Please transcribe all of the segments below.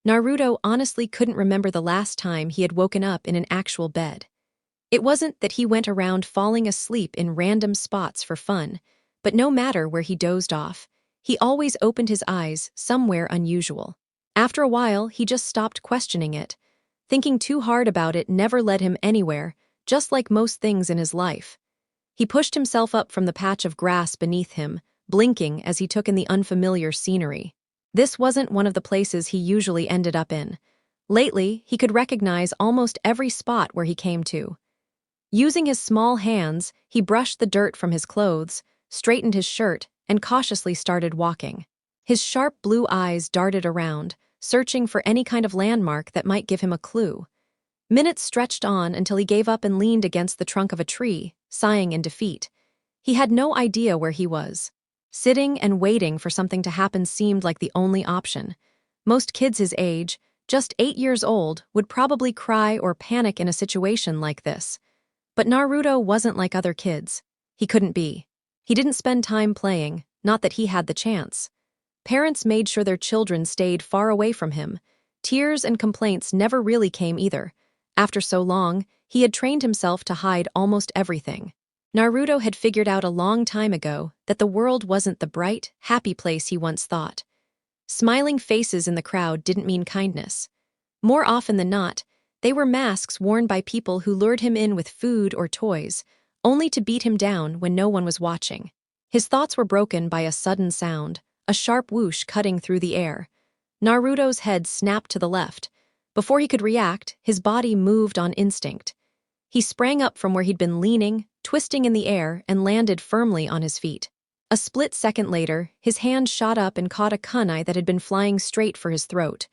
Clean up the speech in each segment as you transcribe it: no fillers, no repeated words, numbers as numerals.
Naruto honestly couldn't remember the last time he had woken up in an actual bed. It wasn't that he went around falling asleep in random spots for fun, but no matter where he dozed off, he always opened his eyes somewhere unusual. After a while, he just stopped questioning it. Thinking too hard about it never led him anywhere, just like most things in his life. He pushed himself up from the patch of grass beneath him, blinking as he took in the unfamiliar scenery. This wasn't one of the places he usually ended up in. Lately, he could recognize almost every spot where he came to. Using his small hands, he brushed the dirt from his clothes, straightened his shirt, and cautiously started walking. His sharp blue eyes darted around, searching for any kind of landmark that might give him a clue. Minutes stretched on until he gave up and leaned against the trunk of a tree, sighing in defeat. He had no idea where he was. Sitting and waiting for something to happen seemed like the only option. Most kids his age, just 8 years old, would probably cry or panic in a situation like this. But Naruto wasn't like other kids. He couldn't be. He didn't spend time playing, not that he had the chance. Parents made sure their children stayed far away from him. Tears and complaints never really came either. After so long, he had trained himself to hide almost everything. Naruto had figured out a long time ago that the world wasn't the bright, happy place he once thought. Smiling faces in the crowd didn't mean kindness. More often than not, they were masks worn by people who lured him in with food or toys, only to beat him down when no one was watching. His thoughts were broken by a sudden sound, a sharp whoosh cutting through the air. Naruto's head snapped to the left. Before he could react, his body moved on instinct. He sprang up from where he'd been leaning, twisting in the air, and landed firmly on his feet. A split second later, his hand shot up and caught a kunai that had been flying straight for his throat.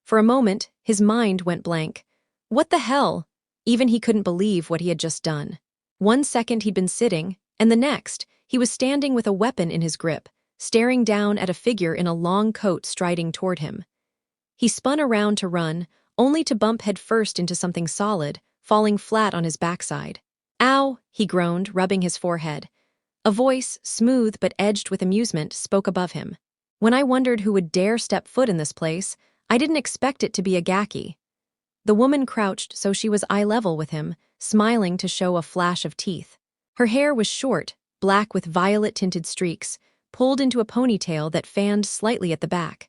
For a moment, his mind went blank. What the hell? Even he couldn't believe what he had just done. 1 second he'd been sitting, and the next, he was standing with a weapon in his grip, staring down at a figure in a long coat striding toward him. He spun around to run, only to bump headfirst into something solid, falling flat on his backside. "Ow," he groaned, rubbing his forehead. A voice, smooth but edged with amusement, spoke above him. "When I wondered who would dare step foot in this place, I didn't expect it to be a Gaki." The woman crouched so she was eye level with him, smiling to show a flash of teeth. Her hair was short, black with violet-tinted streaks, pulled into a ponytail that fanned slightly at the back.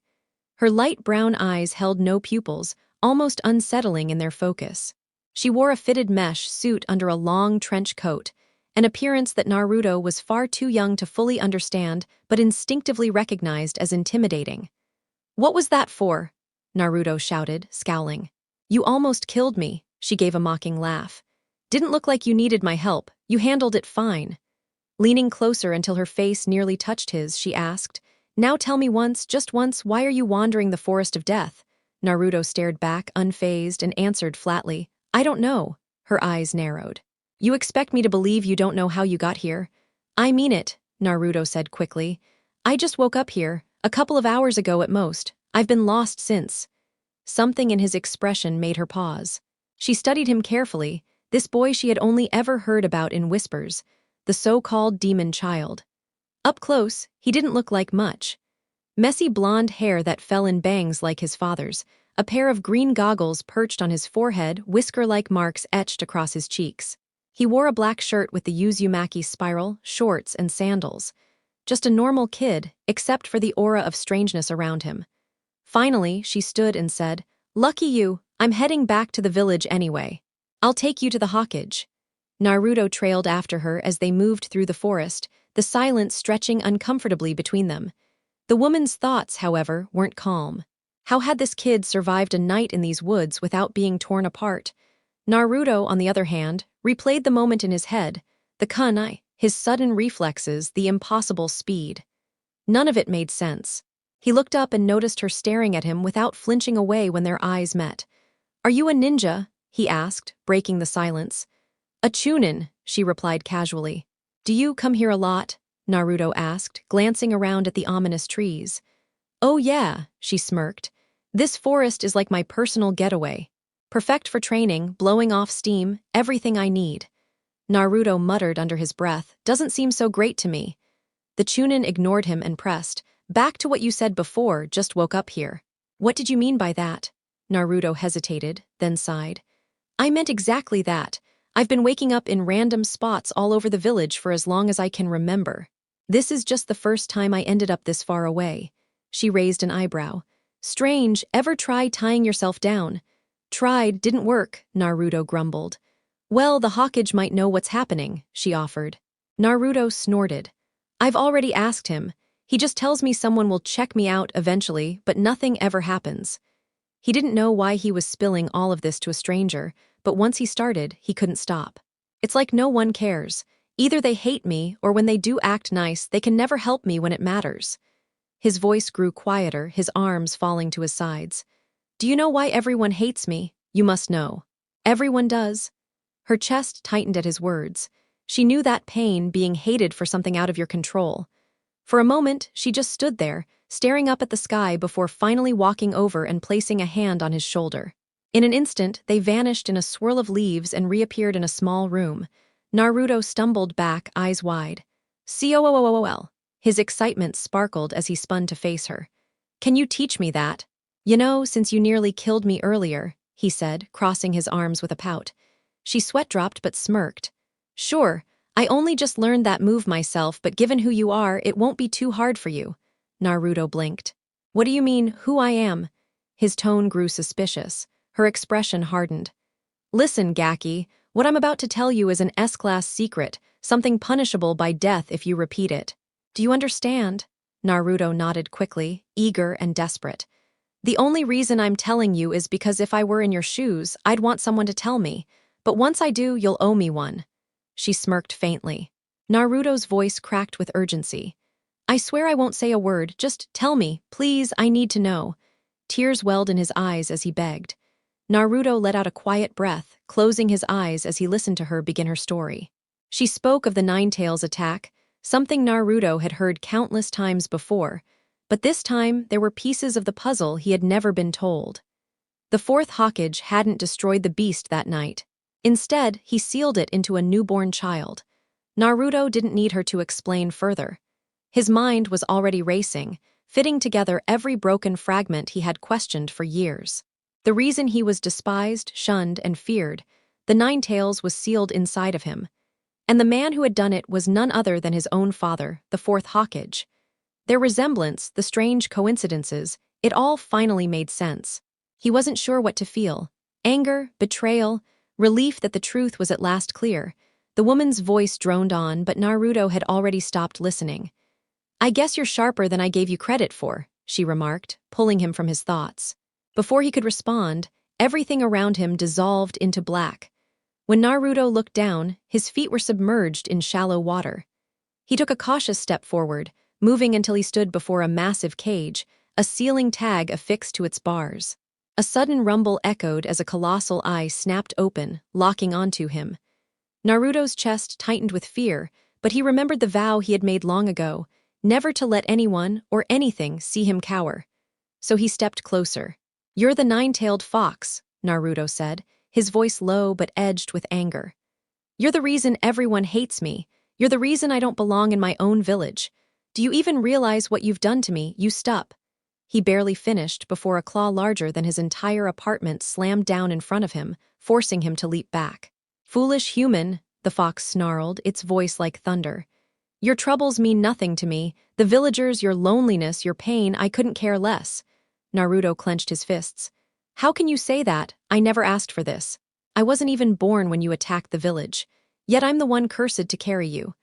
Her light brown eyes held no pupils, almost unsettling in their focus. She wore a fitted mesh suit under a long trench coat, an appearance that Naruto was far too young to fully understand but instinctively recognized as intimidating. "What was that for?" Naruto shouted, scowling. "You almost killed me," she gave a mocking laugh. "Didn't look like you needed my help. You handled it fine." Leaning closer until her face nearly touched his, she asked, "Now tell me once, just once, why are you wandering the forest of death?" Naruto stared back, unfazed, and answered flatly, "I don't know." Her eyes narrowed. "You expect me to believe you don't know how you got here?" "I mean it," Naruto said quickly. "I just woke up here, a couple of hours ago at most. I've been lost since." Something in his expression made her pause. She studied him carefully, this boy she had only ever heard about in whispers, the so-called demon child. Up close, he didn't look like much. Messy blonde hair that fell in bangs like his father's, a pair of green goggles perched on his forehead, whisker-like marks etched across his cheeks. He wore a black shirt with the Uzumaki spiral, shorts, and sandals. Just a normal kid, except for the aura of strangeness around him. Finally, she stood and said, "Lucky you, I'm heading back to the village anyway. I'll take you to the Hokage." Naruto trailed after her as they moved through the forest, the silence stretching uncomfortably between them. The woman's thoughts, however, weren't calm. How had this kid survived a night in these woods without being torn apart? Naruto, on the other hand, replayed the moment in his head, the kunai, his sudden reflexes, the impossible speed. None of it made sense. He looked up and noticed her staring at him without flinching away when their eyes met. "Are you a ninja?" he asked, breaking the silence. "A chunin," she replied casually. "Do you come here a lot?" Naruto asked, glancing around at the ominous trees. "Oh yeah," she smirked. "This forest is like my personal getaway. Perfect for training, blowing off steam, everything I need." Naruto muttered under his breath, "Doesn't seem so great to me." The Chunin ignored him and pressed, "Back to what you said before, just woke up here." What did you mean by that? Naruto hesitated, then sighed. I meant exactly that. I've been waking up in random spots all over the village for as long as I can remember. This is just the first time I ended up this far away. She raised an eyebrow. Strange, ever try tying yourself down? Tried, didn't work, Naruto grumbled. Well, the Hokage might know what's happening, she offered. Naruto snorted. I've already asked him. He just tells me someone will check me out eventually, but nothing ever happens. He didn't know why he was spilling all of this to a stranger, but once he started, he couldn't stop. It's like no one cares. Either they hate me, or when they do act nice, they can never help me when it matters. His voice grew quieter, his arms falling to his sides. Do you know why everyone hates me? You must know. Everyone does. Her chest tightened at his words. She knew that pain, being hated for something out of your control. For a moment, she just stood there, staring up at the sky before finally walking over and placing a hand on his shoulder. In an instant, they vanished in a swirl of leaves and reappeared in a small room. Naruto stumbled back, eyes wide. COOOOL. His excitement sparkled as he spun to face her. Can you teach me that? You know, since you nearly killed me earlier, he said, crossing his arms with a pout. She sweat-dropped but smirked. Sure, I only just learned that move myself, but given who you are, it won't be too hard for you. Naruto blinked. What do you mean, who I am? His tone grew suspicious. Her expression hardened. Listen, Gaki, what I'm about to tell you is an S-class secret, something punishable by death if you repeat it. Do you understand? Naruto nodded quickly, eager and desperate. The only reason I'm telling you is because if I were in your shoes, I'd want someone to tell me. But once I do, you'll owe me one. She smirked faintly. Naruto's voice cracked with urgency. I swear I won't say a word, just tell me, please, I need to know. Tears welled in his eyes as he begged. Naruto let out a quiet breath, closing his eyes as he listened to her begin her story. She spoke of the Nine-Tails attack, something Naruto had heard countless times before, but this time there were pieces of the puzzle he had never been told. The fourth Hokage hadn't destroyed the beast that night. Instead, he sealed it into a newborn child. Naruto didn't need her to explain further. His mind was already racing, fitting together every broken fragment he had questioned for years. The reason he was despised, shunned, and feared, the Nine-Tails was sealed inside of him. And the man who had done it was none other than his own father, the fourth Hokage. Their resemblance, the strange coincidences, it all finally made sense. He wasn't sure what to feel. Anger, betrayal, relief that the truth was at last clear. The woman's voice droned on, but Naruto had already stopped listening. I guess you're sharper than I gave you credit for, she remarked, pulling him from his thoughts. Before he could respond, everything around him dissolved into black. When Naruto looked down, his feet were submerged in shallow water. He took a cautious step forward, moving until he stood before a massive cage, a sealing tag affixed to its bars. A sudden rumble echoed as a colossal eye snapped open, locking onto him. Naruto's chest tightened with fear, but he remembered the vow he had made long ago, never to let anyone or anything see him cower. So he stepped closer. You're the nine-tailed fox, Naruto said, his voice low but edged with anger. You're the reason everyone hates me. You're the reason I don't belong in my own village. Do you even realize what you've done to me, you stup? He barely finished before a claw larger than his entire apartment slammed down in front of him, forcing him to leap back. Foolish human, the fox snarled, its voice like thunder. Your troubles mean nothing to me. The villagers, your loneliness, your pain, I couldn't care less. Naruto clenched his fists. How can you say that? I never asked for this. I wasn't even born when you attacked the village. Yet I'm the one cursed to carry you.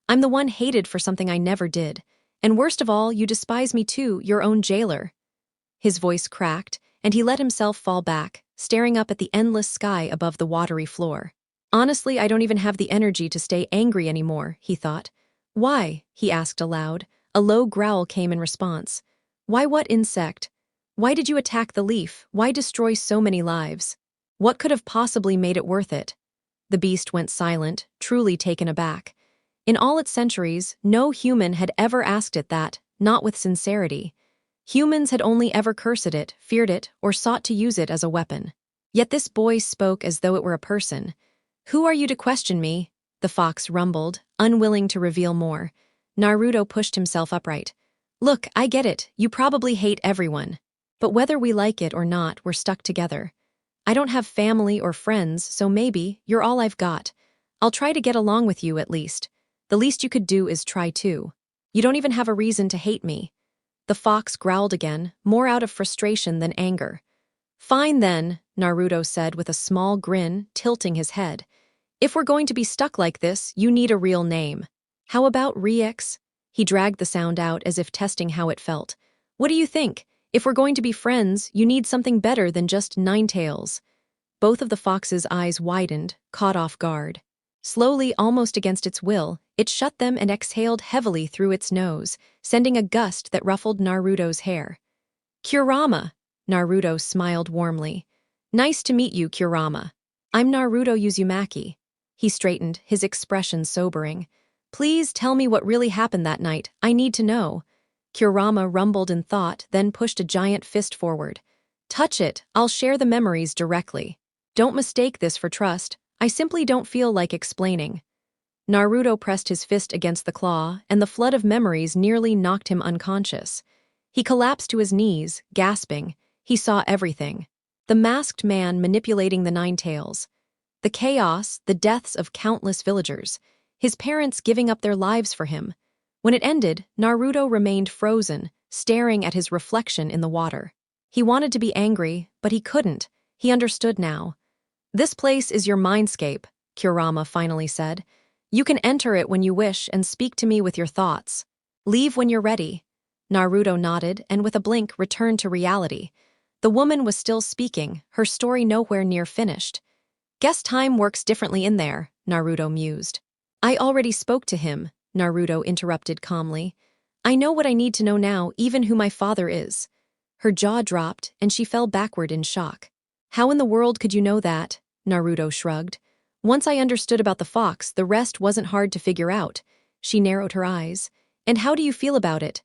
I'm the one hated for something I never did. And worst of all, you despise me too, your own jailer. His voice cracked, and he let himself fall back, staring up at the endless sky above the watery floor. Honestly, I don't even have the energy to stay angry anymore, he thought. Why? He asked aloud. A low growl came in response. Why what insect? Why did you attack the leaf? Why destroy so many lives? What could have possibly made it worth it? The beast went silent, truly taken aback. In all its centuries, no human had ever asked it that, not with sincerity. Humans had only ever cursed it, feared it, or sought to use it as a weapon. Yet this boy spoke as though it were a person. Who are you to question me? The fox rumbled, unwilling to reveal more. Naruto pushed himself upright. Look, I get it. You probably hate everyone. But whether we like it or not, we're stuck together. I don't have family or friends, so maybe you're all I've got. I'll try to get along with you at least. The least you could do is try too. You don't even have a reason to hate me." The fox growled again, more out of frustration than anger. "Fine then," Naruto said with a small grin, tilting his head. "If we're going to be stuck like this, you need a real name. How about Riex?" He dragged the sound out as if testing how it felt. "What do you think? If we're going to be friends, you need something better than just Ninetails." Both of the fox's eyes widened, caught off guard. Slowly, almost against its will, it shut them and exhaled heavily through its nose, sending a gust that ruffled Naruto's hair. "Kurama!" Naruto smiled warmly. "Nice to meet you, Kurama. I'm Naruto Uzumaki." He straightened, his expression sobering. "Please tell me what really happened that night. I need to know." Kurama rumbled in thought, then pushed a giant fist forward. "Touch it, I'll share the memories directly. Don't mistake this for trust. I simply don't feel like explaining." Naruto pressed his fist against the claw, and the flood of memories nearly knocked him unconscious. He collapsed to his knees, gasping. He saw everything. The masked man manipulating the Ninetails. The chaos, the deaths of countless villagers. His parents giving up their lives for him. When it ended, Naruto remained frozen, staring at his reflection in the water. He wanted to be angry, but he couldn't. He understood now. "This place is your mindscape," Kurama finally said. "You can enter it when you wish and speak to me with your thoughts. Leave when you're ready." Naruto nodded and with a blink returned to reality. The woman was still speaking, her story nowhere near finished. "Guess time works differently in there," Naruto mused. "I already spoke to him," Naruto interrupted calmly. "I know what I need to know now, even who my father is." Her jaw dropped, and she fell backward in shock. "How in the world could you know that?" Naruto shrugged. "Once I understood about the fox, the rest wasn't hard to figure out." She narrowed her eyes. "And how do you feel about it?"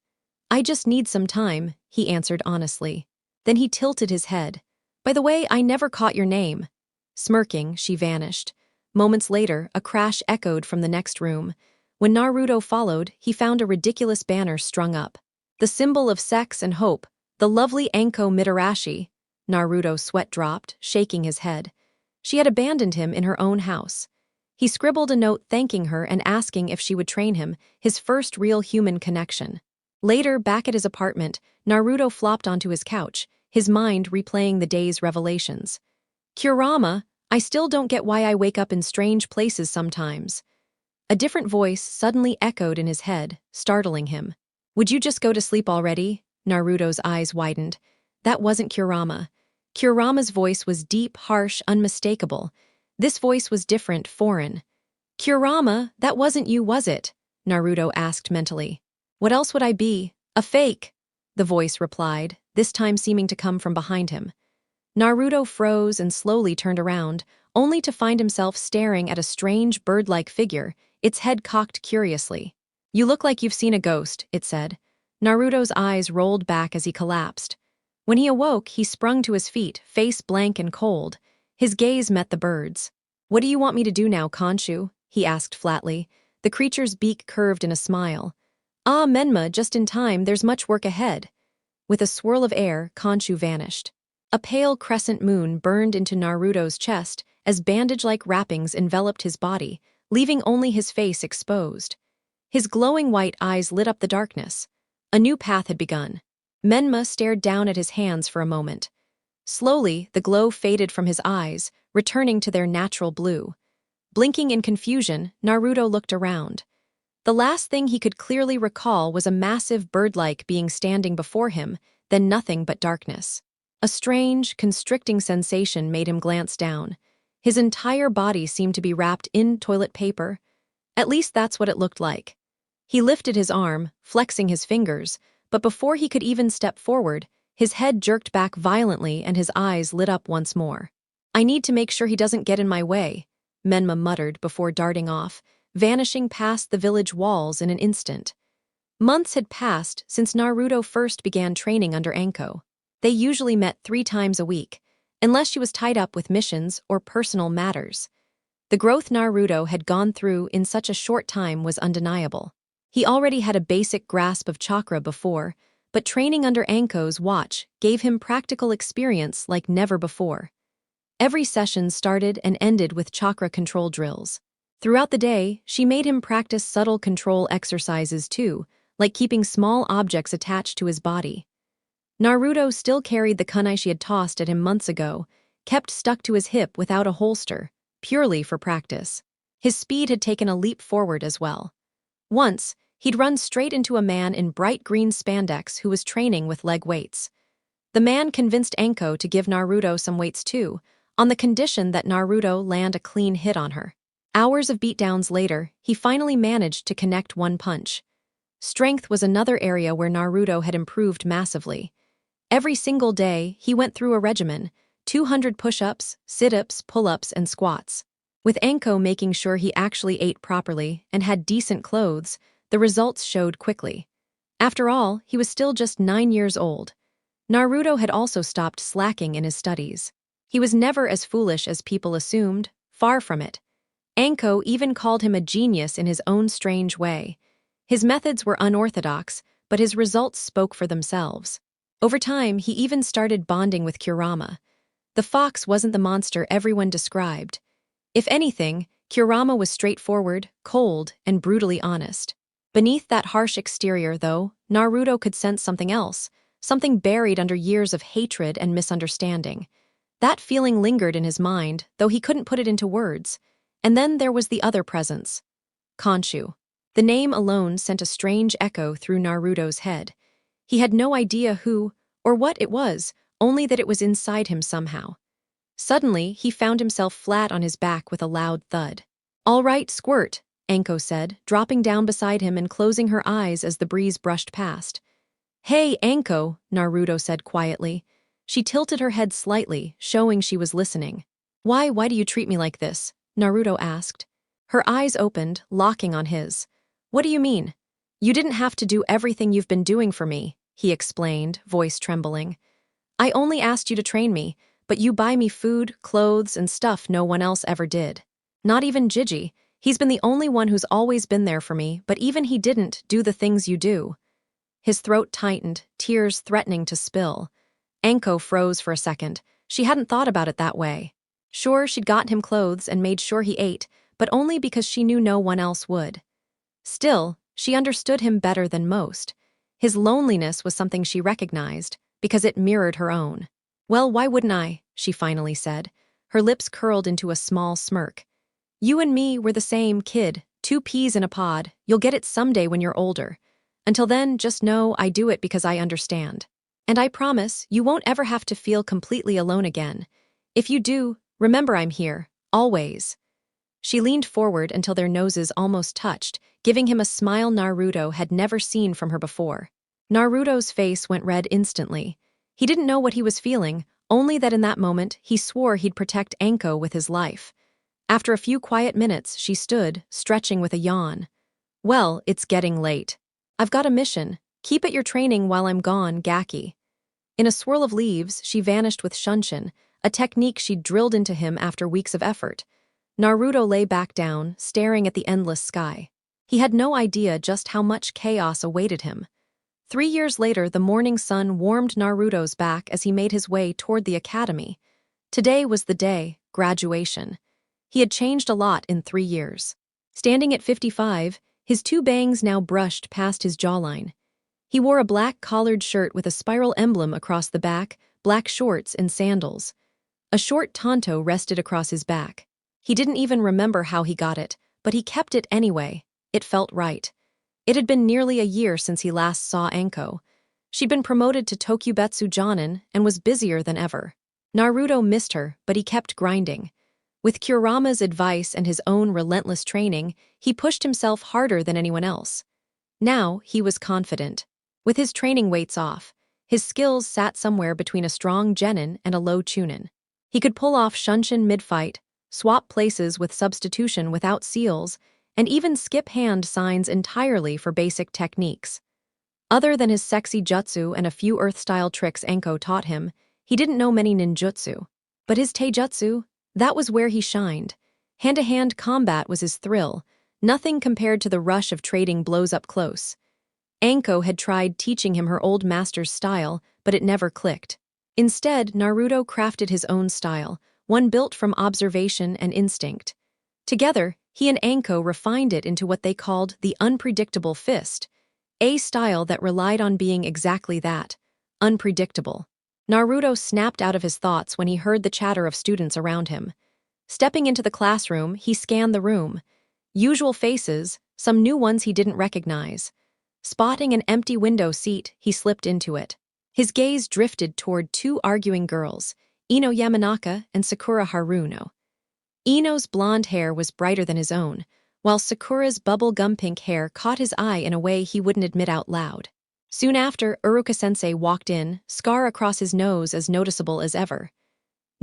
"I just need some time," he answered honestly. Then he tilted his head. "By the way, I never caught your name." Smirking, she vanished. Moments later, a crash echoed from the next room. When Naruto followed, he found a ridiculous banner strung up. The symbol of sex and hope, the lovely Anko Mitarashi. Naruto's sweat dropped, shaking his head. She had abandoned him in her own house. He scribbled a note thanking her and asking if she would train him, his first real human connection. Later, back at his apartment, Naruto flopped onto his couch, his mind replaying the day's revelations. "Kurama, I still don't get why I wake up in strange places sometimes." A different voice suddenly echoed in his head, startling him. "Would you just go to sleep already?" Naruto's eyes widened. That wasn't Kurama. Kurama's voice was deep, harsh, unmistakable. This voice was different, foreign. "Kurama, that wasn't you, was it?" Naruto asked mentally. "What else would I be? A fake?" The voice replied, this time seeming to come from behind him. Naruto froze and slowly turned around, only to find himself staring at a strange bird-like figure, its head cocked curiously. "You look like you've seen a ghost," it said. Naruto's eyes rolled back as he collapsed. When he awoke, he sprung to his feet, face blank and cold. His gaze met the bird's. "What do you want me to do now, Khonshu?" he asked flatly. The creature's beak curved in a smile. "Ah, Menma, just in time, there's much work ahead." With a swirl of air, Khonshu vanished. A pale crescent moon burned into Naruto's chest as bandage-like wrappings enveloped his body, leaving only his face exposed. His glowing white eyes lit up the darkness. A new path had begun. Menma stared down at his hands for a moment. Slowly, the glow faded from his eyes, returning to their natural blue. Blinking in confusion, Naruto looked around. The last thing he could clearly recall was a massive bird-like being standing before him, then nothing but darkness. A strange, constricting sensation made him glance down. His entire body seemed to be wrapped in toilet paper. At least that's what it looked like. He lifted his arm, flexing his fingers, but before he could even step forward, his head jerked back violently and his eyes lit up once more. "I need to make sure he doesn't get in my way," Menma muttered before darting off, vanishing past the village walls in an instant. Months had passed since Naruto first began training under Anko. They usually met 3 times a week, unless she was tied up with missions or personal matters. The growth Naruto had gone through in such a short time was undeniable. He already had a basic grasp of chakra before, but training under Anko's watch gave him practical experience like never before. Every session started and ended with chakra control drills. Throughout the day, she made him practice subtle control exercises too, like keeping small objects attached to his body. Naruto still carried the kunai she had tossed at him months ago, kept stuck to his hip without a holster, purely for practice. His speed had taken a leap forward as well. Once, he'd run straight into a man in bright green spandex who was training with leg weights. The man convinced Anko to give Naruto some weights too, on the condition that Naruto land a clean hit on her. Hours of beatdowns later, he finally managed to connect one punch. Strength was another area where Naruto had improved massively. Every single day, he went through a regimen: 200 push-ups, sit-ups, pull-ups, and squats. With Anko making sure he actually ate properly and had decent clothes, the results showed quickly. After all, he was still just 9 years old. Naruto had also stopped slacking in his studies. He was never as foolish as people assumed, far from it. Anko even called him a genius in his own strange way. His methods were unorthodox, but his results spoke for themselves. Over time, he even started bonding with Kurama. The fox wasn't the monster everyone described. If anything, Kurama was straightforward, cold, and brutally honest. Beneath that harsh exterior, though, Naruto could sense something else, something buried under years of hatred and misunderstanding. That feeling lingered in his mind, though he couldn't put it into words. And then there was the other presence. Khonshu. The name alone sent a strange echo through Naruto's head. He had no idea who or what it was, only that it was inside him somehow. Suddenly, he found himself flat on his back with a loud thud. "All right, squirt," Anko said, dropping down beside him and closing her eyes as the breeze brushed past. "Hey, Anko," Naruto said quietly. She tilted her head slightly, showing she was listening. Why do you treat me like this?" Naruto asked. Her eyes opened, locking on his. "What do you mean?" "You didn't have to do everything you've been doing for me," he explained, voice trembling. "I only asked you to train me, but you buy me food, clothes, and stuff no one else ever did. Not even Gigi. He's been the only one who's always been there for me, but even he didn't do the things you do." His throat tightened, tears threatening to spill. Anko froze for a second. She hadn't thought about it that way. Sure, she'd gotten him clothes and made sure he ate, but only because she knew no one else would. Still, she understood him better than most. His loneliness was something she recognized, because it mirrored her own. "Well, why wouldn't I?" she finally said. Her lips curled into a small smirk. "You and me were the same, kid, 2 peas in a pod. You'll get it someday when you're older. Until then, just know I do it because I understand. And I promise you won't ever have to feel completely alone again. If you do, remember I'm here, always." She leaned forward until their noses almost touched, giving him a smile Naruto had never seen from her before. Naruto's face went red instantly. He didn't know what he was feeling, only that in that moment he swore he'd protect Anko with his life. After a few quiet minutes, she stood, stretching with a yawn. "Well, it's getting late. I've got a mission. Keep at your training while I'm gone, Gaki." In a swirl of leaves, she vanished with Shunshin, a technique she'd drilled into him after weeks of effort. Naruto lay back down, staring at the endless sky. He had no idea just how much chaos awaited him. 3 years later, the morning sun warmed Naruto's back as he made his way toward the academy. Today was the day, graduation. He had changed a lot in 3 years. Standing at 55, his 2 bangs now brushed past his jawline. He wore a black collared shirt with a spiral emblem across the back, black shorts, and sandals. A short tanto rested across his back. He didn't even remember how he got it, but he kept it anyway. It felt right. It had been nearly a year since he last saw Anko. She'd been promoted to Tokubetsu Jonin and was busier than ever. Naruto missed her, but he kept grinding. With Kurama's advice and his own relentless training, he pushed himself harder than anyone else. Now he was confident. With his training weights off, his skills sat somewhere between a strong genin and a low chunin. He could pull off Shunshin mid-fight, swap places with substitution without seals, and even skip hand signs entirely for basic techniques. Other than his sexy jutsu and a few earth-style tricks Anko taught him, he didn't know many ninjutsu. But his taijutsu, that was where he shined. Hand-to-hand combat was his thrill, nothing compared to the rush of trading blows up close. Anko had tried teaching him her old master's style, but it never clicked. Instead, Naruto crafted his own style, one built from observation and instinct. Together, he and Anko refined it into what they called the unpredictable fist, a style that relied on being exactly that, unpredictable. Naruto snapped out of his thoughts when he heard the chatter of students around him. Stepping into the classroom, he scanned the room. Usual faces, some new ones he didn't recognize. Spotting an empty window seat, he slipped into it. His gaze drifted toward two arguing girls, Ino Yamanaka and Sakura Haruno. Ino's blonde hair was brighter than his own, while Sakura's bubble-gum pink hair caught his eye in a way he wouldn't admit out loud. Soon after, Uruka-sensei walked in, scar across his nose as noticeable as ever.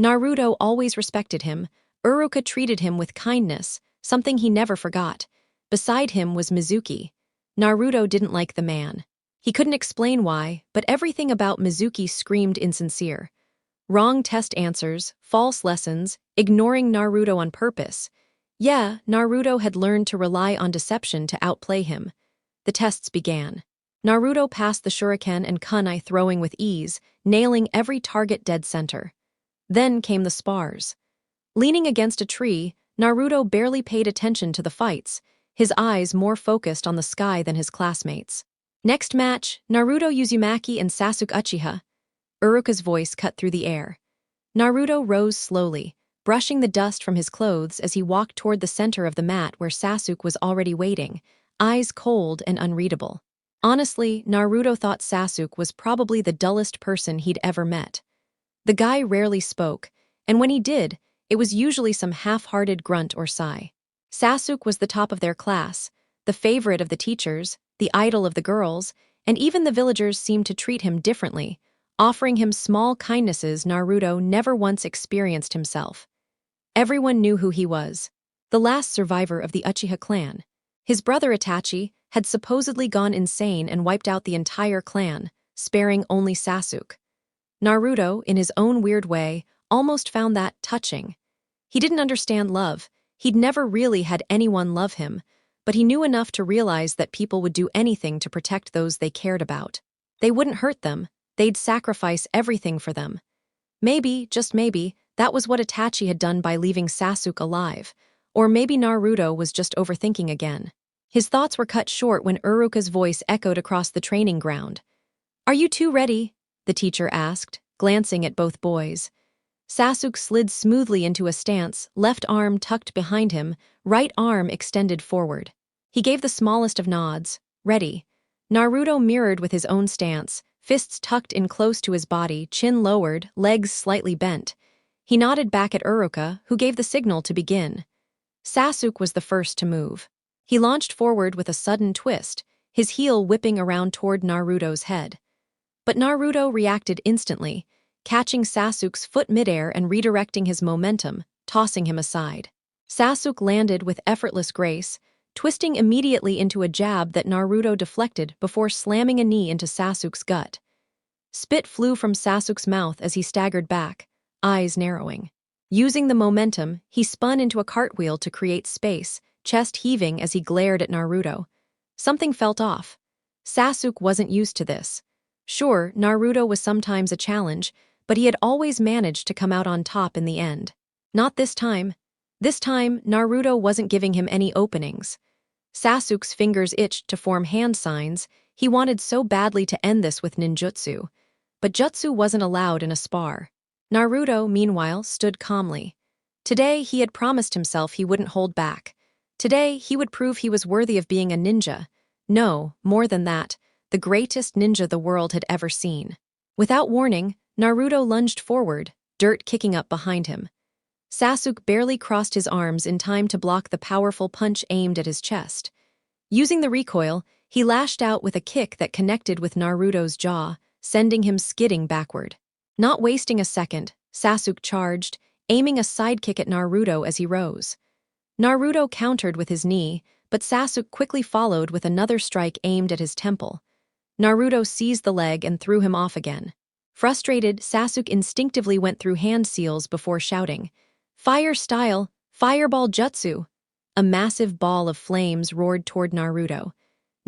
Naruto always respected him. Uruka treated him with kindness, something he never forgot. Beside him was Mizuki. Naruto didn't like the man. He couldn't explain why, but everything about Mizuki screamed insincere. Wrong test answers, false lessons, ignoring Naruto on purpose. Yeah, Naruto had learned to rely on deception to outplay him. The tests began. Naruto passed the shuriken and kunai throwing with ease, nailing every target dead center. Then came the spars. Leaning against a tree, Naruto barely paid attention to the fights, his eyes more focused on the sky than his classmates. Next match, Naruto Uzumaki and Sasuke Uchiha. Uruka's voice cut through the air. Naruto rose slowly, brushing the dust from his clothes as he walked toward the center of the mat where Sasuke was already waiting, eyes cold and unreadable. Honestly, Naruto thought Sasuke was probably the dullest person he'd ever met. The guy rarely spoke, and when he did, it was usually some half-hearted grunt or sigh. Sasuke was the top of their class, the favorite of the teachers, the idol of the girls, and even the villagers seemed to treat him differently, offering him small kindnesses Naruto never once experienced himself. Everyone knew who he was, the last survivor of the Uchiha clan. His brother Itachi had supposedly gone insane and wiped out the entire clan, sparing only Sasuke. Naruto, in his own weird way, almost found that touching. He didn't understand love. He'd never really had anyone love him, but he knew enough to realize that people would do anything to protect those they cared about. They wouldn't hurt them. They'd sacrifice everything for them. Maybe, just maybe, that was what Itachi had done by leaving Sasuke alive. Or maybe Naruto was just overthinking again. His thoughts were cut short when Uruka's voice echoed across the training ground. "Are you two ready?" the teacher asked, glancing at both boys. Sasuke slid smoothly into a stance, left arm tucked behind him, right arm extended forward. He gave the smallest of nods. Ready. Naruto mirrored with his own stance, fists tucked in close to his body, chin lowered, legs slightly bent. He nodded back at Uruka, who gave the signal to begin. Sasuke was the first to move. He launched forward with a sudden twist, his heel whipping around toward Naruto's head. But Naruto reacted instantly, catching Sasuke's foot midair and redirecting his momentum, tossing him aside. Sasuke landed with effortless grace, twisting immediately into a jab that Naruto deflected before slamming a knee into Sasuke's gut. Spit flew from Sasuke's mouth as he staggered back, eyes narrowing. Using the momentum, he spun into a cartwheel to create space, chest heaving as he glared at Naruto. Something felt off. Sasuke wasn't used to this. Sure, Naruto was sometimes a challenge, but he had always managed to come out on top in the end. Not this time. This time, Naruto wasn't giving him any openings. Sasuke's fingers itched to form hand signs. He wanted so badly to end this with ninjutsu. But jutsu wasn't allowed in a spar. Naruto, meanwhile, stood calmly. Today, he had promised himself he wouldn't hold back. Today, he would prove he was worthy of being a ninja. No, more than that, the greatest ninja the world had ever seen. Without warning, Naruto lunged forward, dirt kicking up behind him. Sasuke barely crossed his arms in time to block the powerful punch aimed at his chest. Using the recoil, he lashed out with a kick that connected with Naruto's jaw, sending him skidding backward. Not wasting a second, Sasuke charged, aiming a sidekick at Naruto as he rose. Naruto countered with his knee, but Sasuke quickly followed with another strike aimed at his temple. Naruto seized the leg and threw him off again. Frustrated, Sasuke instinctively went through hand seals before shouting, "Fire style! Fireball jutsu!" A massive ball of flames roared toward Naruto.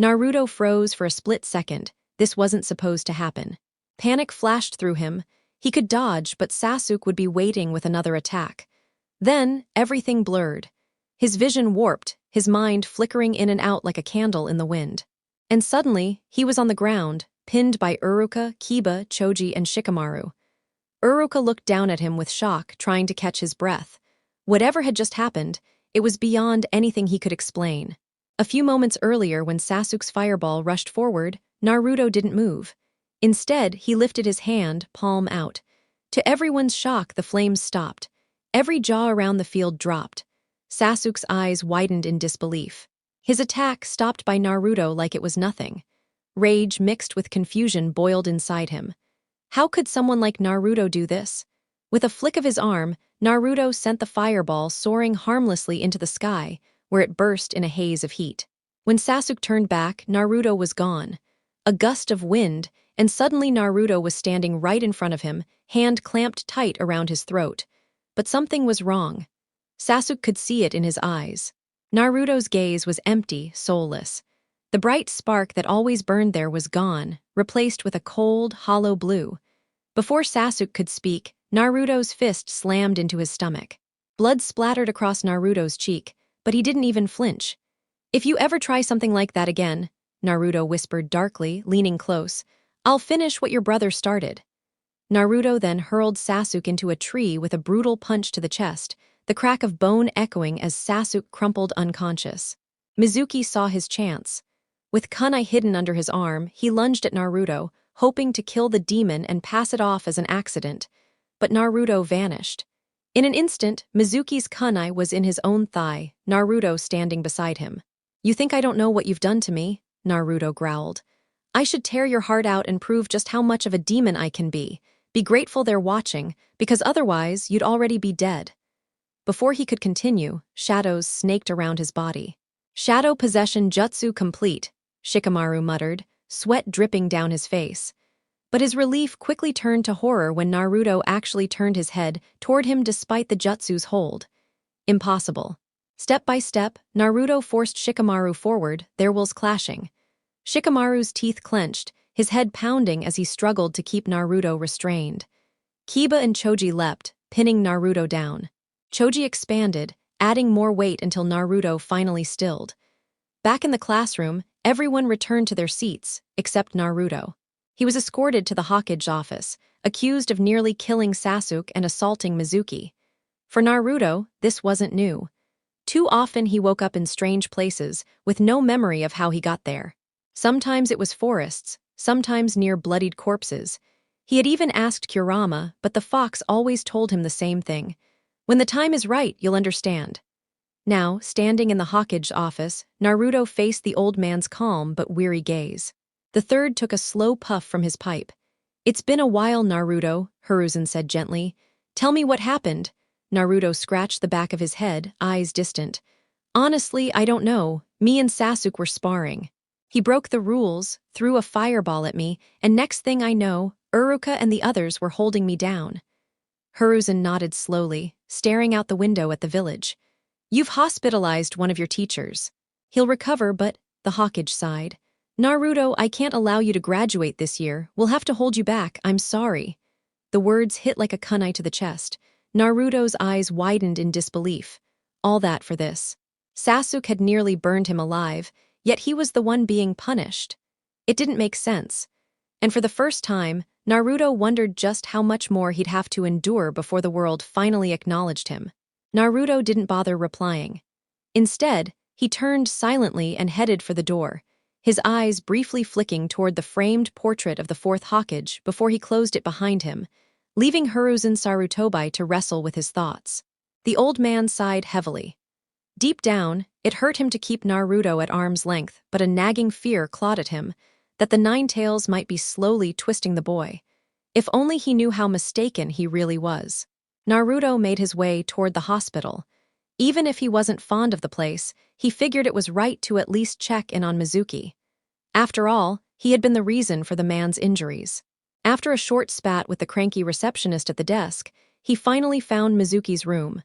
Naruto froze for a split second. This wasn't supposed to happen. Panic flashed through him. He could dodge, but Sasuke would be waiting with another attack. Then, everything blurred. His vision warped, his mind flickering in and out like a candle in the wind. And suddenly, he was on the ground, pinned by Uruka, Kiba, Choji, and Shikamaru. Uruka looked down at him with shock, trying to catch his breath. Whatever had just happened, it was beyond anything he could explain. A few moments earlier, when Sasuke's fireball rushed forward, Naruto didn't move. Instead, he lifted his hand, palm out. To everyone's shock, the flames stopped. Every jaw around the field dropped. Sasuke's eyes widened in disbelief. His attack stopped by Naruto like it was nothing. Rage mixed with confusion boiled inside him. How could someone like Naruto do this? With a flick of his arm, Naruto sent the fireball soaring harmlessly into the sky, where it burst in a haze of heat. When Sasuke turned back, Naruto was gone. A gust of wind, and suddenly Naruto was standing right in front of him, hand clamped tight around his throat. But something was wrong. Sasuke could see it in his eyes. Naruto's gaze was empty, soulless. The bright spark that always burned there was gone, replaced with a cold, hollow blue. Before Sasuke could speak, Naruto's fist slammed into his stomach. Blood splattered across Naruto's cheek, but he didn't even flinch. "If you ever try something like that again," Naruto whispered darkly, leaning close, "I'll finish what your brother started." Naruto then hurled Sasuke into a tree with a brutal punch to the chest, the crack of bone echoing as Sasuke crumpled unconscious. Mizuki saw his chance. With kunai hidden under his arm, he lunged at Naruto, hoping to kill the demon and pass it off as an accident. But Naruto vanished. In an instant, Mizuki's kunai was in his own thigh, Naruto standing beside him. "You think I don't know what you've done to me?" Naruto growled. "I should tear your heart out and prove just how much of a demon I can be. Be grateful they're watching, because otherwise you'd already be dead." Before he could continue, shadows snaked around his body. "Shadow possession jutsu complete," Shikamaru muttered, sweat dripping down his face. But his relief quickly turned to horror when Naruto actually turned his head toward him despite the jutsu's hold. Impossible. Step by step, Naruto forced Shikamaru forward, their wills clashing. Shikamaru's teeth clenched, his head pounding as he struggled to keep Naruto restrained. Kiba and Choji leapt, pinning Naruto down. Choji expanded, adding more weight until Naruto finally stilled. Back in the classroom, everyone returned to their seats, except Naruto. He was escorted to the Hokage office, accused of nearly killing Sasuke and assaulting Mizuki. For Naruto, this wasn't new. Too often he woke up in strange places, with no memory of how he got there. Sometimes it was forests, sometimes near bloodied corpses. He had even asked Kurama, but the fox always told him the same thing. "When the time is right, you'll understand." Now, standing in the Hokage office, Naruto faced the old man's calm but weary gaze. The third took a slow puff from his pipe. "It's been a while, Naruto," Hiruzen said gently. "Tell me what happened." Naruto scratched the back of his head, eyes distant. "Honestly, I don't know. Me and Sasuke were sparring. He broke the rules, threw a fireball at me, and next thing I know, Uruka and the others were holding me down." Hiruzen nodded slowly, staring out the window at the village. "You've hospitalized one of your teachers. He'll recover, but," the Hokage sighed. "Naruto, I can't allow you to graduate this year. We'll have to hold you back. I'm sorry." The words hit like a kunai to the chest. Naruto's eyes widened in disbelief. All that for this. Sasuke had nearly burned him alive, yet he was the one being punished. It didn't make sense. And for the first time, Naruto wondered just how much more he'd have to endure before the world finally acknowledged him. Naruto didn't bother replying. Instead, he turned silently and headed for the door, his eyes briefly flicking toward the framed portrait of the fourth Hokage before he closed it behind him, leaving Hiruzen Sarutobi to wrestle with his thoughts. The old man sighed heavily. Deep down, it hurt him to keep Naruto at arm's length, but a nagging fear clawed at him, that the Nine Tails might be slowly twisting the boy. If only he knew how mistaken he really was. Naruto made his way toward the hospital. Even if he wasn't fond of the place, he figured it was right to at least check in on Mizuki. After all, he had been the reason for the man's injuries. After a short spat with the cranky receptionist at the desk, he finally found Mizuki's room.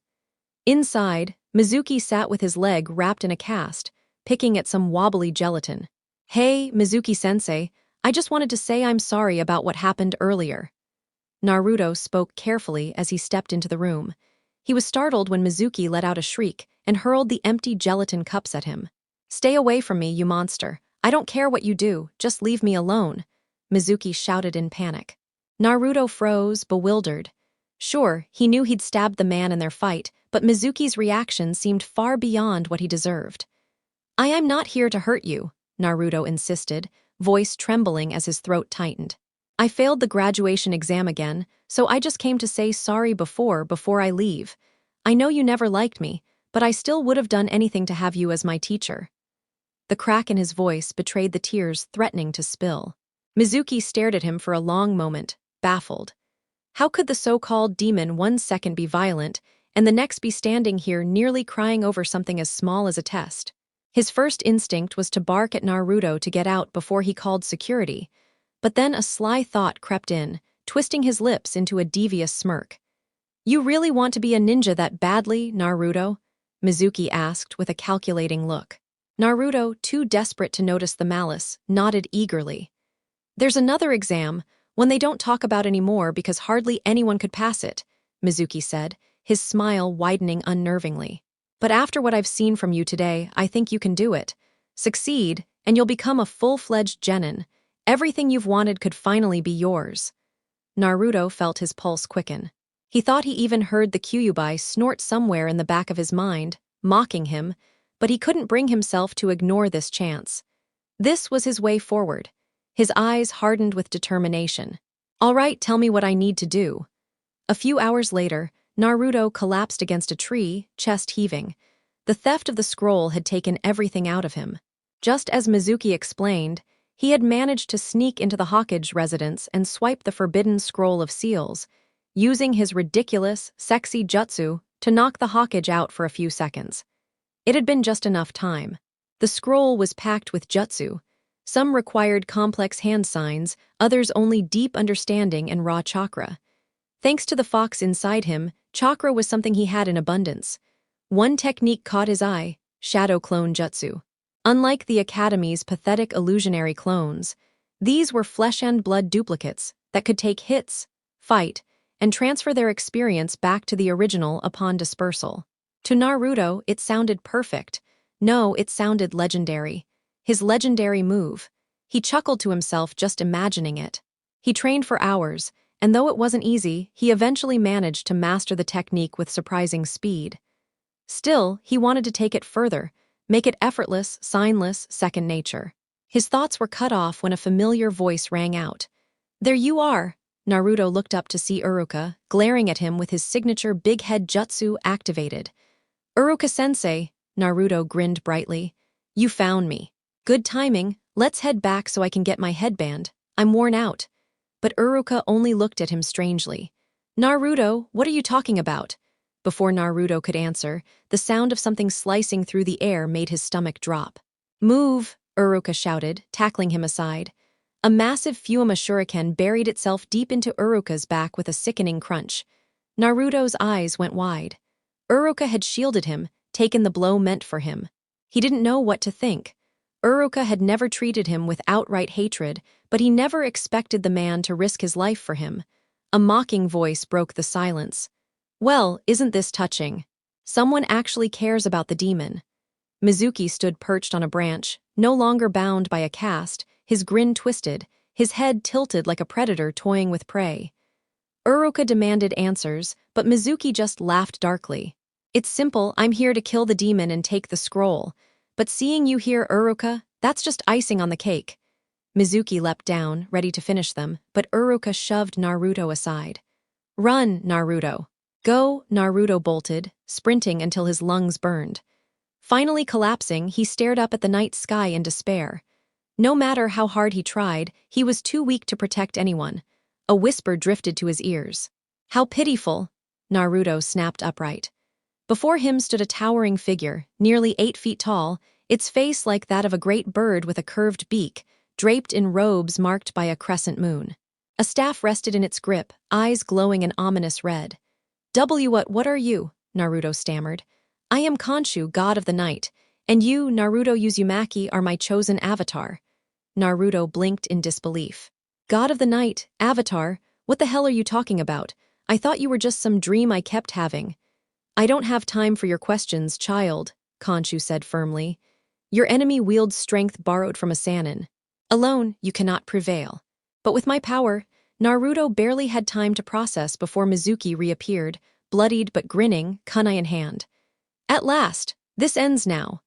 Inside, Mizuki sat with his leg wrapped in a cast, picking at some wobbly gelatin. Hey, Mizuki-sensei, I just wanted to say I'm sorry about what happened earlier. Naruto spoke carefully as he stepped into the room. He was startled when Mizuki let out a shriek and hurled the empty gelatin cups at him. Stay away from me, you monster. I don't care what you do, just leave me alone, Mizuki shouted in panic. Naruto froze, bewildered. Sure, he knew he'd stabbed the man in their fight, but Mizuki's reaction seemed far beyond what he deserved. I am not here to hurt you, Naruto insisted, voice trembling as his throat tightened. I failed the graduation exam again, so I just came to say sorry before I leave. I know you never liked me, but I still would have done anything to have you as my teacher. The crack in his voice betrayed the tears threatening to spill. Mizuki stared at him for a long moment, baffled. How could the so-called demon 1 second be violent and the next be standing here nearly crying over something as small as a test? His first instinct was to bark at Naruto to get out before he called security, but then a sly thought crept in, twisting his lips into a devious smirk. You really want to be a ninja that badly, Naruto? Mizuki asked with a calculating look. Naruto, too desperate to notice the malice, nodded eagerly. There's another exam, one they don't talk about anymore because hardly anyone could pass it, Mizuki said, his smile widening unnervingly. But after what I've seen from you today, I think you can do it. Succeed, and you'll become a full-fledged genin. Everything you've wanted could finally be yours. Naruto felt his pulse quicken. He thought he even heard the Kyuubi snort somewhere in the back of his mind, mocking him, but he couldn't bring himself to ignore this chance. This was his way forward. His eyes hardened with determination. All right, tell me what I need to do. A few hours later, Naruto collapsed against a tree, chest heaving. The theft of the scroll had taken everything out of him. Just as Mizuki explained, he had managed to sneak into the Hokage residence and swipe the forbidden scroll of seals, using his ridiculous, sexy jutsu to knock the Hokage out for a few seconds. It had been just enough time. The scroll was packed with jutsu. Some required complex hand signs, others only deep understanding and raw chakra. Thanks to the fox inside him, chakra was something he had in abundance. One technique caught his eye, shadow clone jutsu. Unlike the Academy's pathetic illusionary clones, these were flesh and blood duplicates that could take hits, fight, and transfer their experience back to the original upon dispersal. To Naruto, it sounded perfect. No, it sounded legendary. His legendary move. He chuckled to himself just imagining it. He trained for hours, and though it wasn't easy, he eventually managed to master the technique with surprising speed. Still, he wanted to take it further, make it effortless, signless, second nature. His thoughts were cut off when a familiar voice rang out. There you are! Naruto looked up to see Uruka, glaring at him with his signature big head jutsu activated. Uruka-sensei, Naruto grinned brightly. You found me. Good timing, let's head back so I can get my headband. I'm worn out. But Uruka only looked at him strangely. Naruto, what are you talking about? Before Naruto could answer, the sound of something slicing through the air made his stomach drop. Move, Uruka shouted, tackling him aside. A massive Fuuma shuriken buried itself deep into Uruka's back with a sickening crunch. Naruto's eyes went wide. Uruka had shielded him, taken the blow meant for him. He didn't know what to think. Uruka had never treated him with outright hatred, but he never expected the man to risk his life for him. A mocking voice broke the silence. Well, isn't this touching? Someone actually cares about the demon. Mizuki stood perched on a branch, no longer bound by a caste, his grin twisted, his head tilted like a predator toying with prey. Uruka demanded answers, but Mizuki just laughed darkly. It's simple, I'm here to kill the demon and take the scroll. But seeing you here, Uruka, that's just icing on the cake. Mizuki leapt down, ready to finish them, but Uruka shoved Naruto aside. Run, Naruto. Go, Naruto bolted, sprinting until his lungs burned. Finally collapsing, he stared up at the night sky in despair. No matter how hard he tried, he was too weak to protect anyone. A whisper drifted to his ears. How pitiful! Naruto snapped upright. Before him stood a towering figure, nearly 8 feet tall, its face like that of a great bird with a curved beak, draped in robes marked by a crescent moon. A staff rested in its grip, eyes glowing an ominous red. What are you? Naruto stammered. I am Khonshu, god of the night, and you, Naruto Uzumaki, are my chosen avatar. Naruto blinked in disbelief. God of the night, Avatar, what the hell are you talking about? I thought you were just some dream I kept having. I don't have time for your questions, child, Khonshu said firmly. Your enemy wields strength borrowed from a Sannin. Alone, you cannot prevail. But with my power, Naruto barely had time to process before Mizuki reappeared, bloodied but grinning, kunai in hand. At last, this ends now.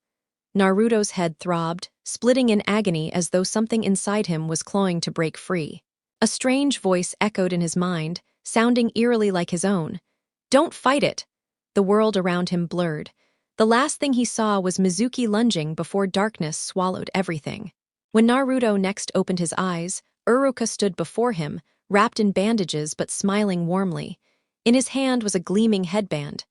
Naruto's head throbbed, splitting in agony as though something inside him was clawing to break free. A strange voice echoed in his mind, sounding eerily like his own. Don't fight it! The world around him blurred. The last thing he saw was Mizuki lunging before darkness swallowed everything. When Naruto next opened his eyes, Uruka stood before him, wrapped in bandages but smiling warmly. In his hand was a gleaming headband.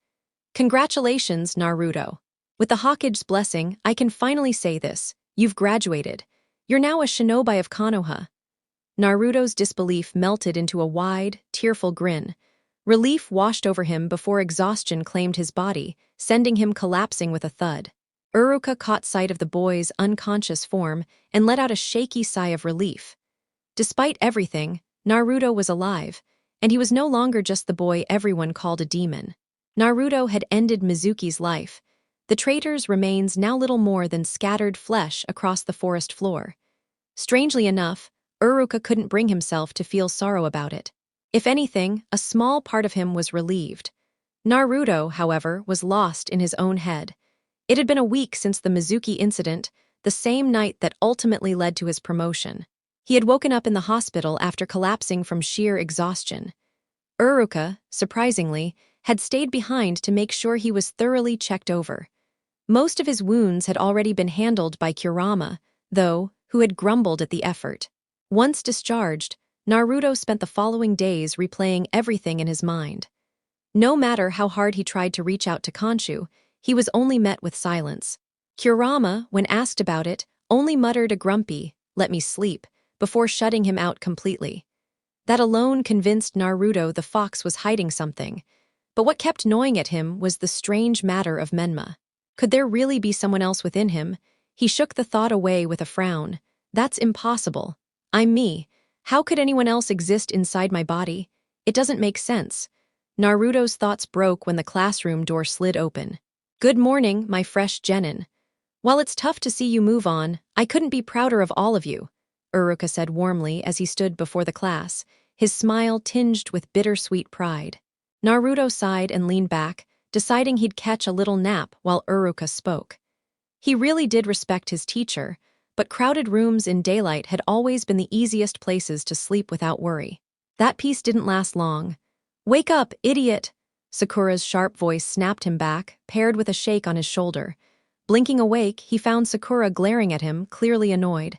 Congratulations, Naruto. With the Hokage's blessing, I can finally say this. You've graduated. You're now a shinobi of Konoha. Naruto's disbelief melted into a wide, tearful grin. Relief washed over him before exhaustion claimed his body, sending him collapsing with a thud. Uruka caught sight of the boy's unconscious form and let out a shaky sigh of relief. Despite everything, Naruto was alive, and he was no longer just the boy everyone called a demon. Naruto had ended Mizuki's life. The traitor's remains now little more than scattered flesh across the forest floor. Strangely enough, Uruka couldn't bring himself to feel sorrow about it. If anything, a small part of him was relieved. Naruto, however, was lost in his own head. It had been a week since the Mizuki incident, the same night that ultimately led to his promotion. He had woken up in the hospital after collapsing from sheer exhaustion. Uruka, surprisingly, had stayed behind to make sure he was thoroughly checked over. Most of his wounds had already been handled by Kurama, though, who had grumbled at the effort. Once discharged, Naruto spent the following days replaying everything in his mind. No matter how hard he tried to reach out to Khonshu, he was only met with silence. Kurama, when asked about it, only muttered a grumpy, "Let me sleep," before shutting him out completely. That alone convinced Naruto the fox was hiding something. But what kept gnawing at him was the strange matter of Menma. Could there really be someone else within him? He shook the thought away with a frown. That's impossible. I'm me. How could anyone else exist inside my body? It doesn't make sense. Naruto's thoughts broke when the classroom door slid open. Good morning, my fresh genin. While it's tough to see you move on, I couldn't be prouder of all of you, Uruka said warmly as he stood before the class, his smile tinged with bittersweet pride. Naruto sighed and leaned back, deciding he'd catch a little nap while Uruka spoke. He really did respect his teacher, but crowded rooms in daylight had always been the easiest places to sleep without worry. That peace didn't last long. Wake up, idiot! Sakura's sharp voice snapped him back, paired with a shake on his shoulder. Blinking awake, he found Sakura glaring at him, clearly annoyed.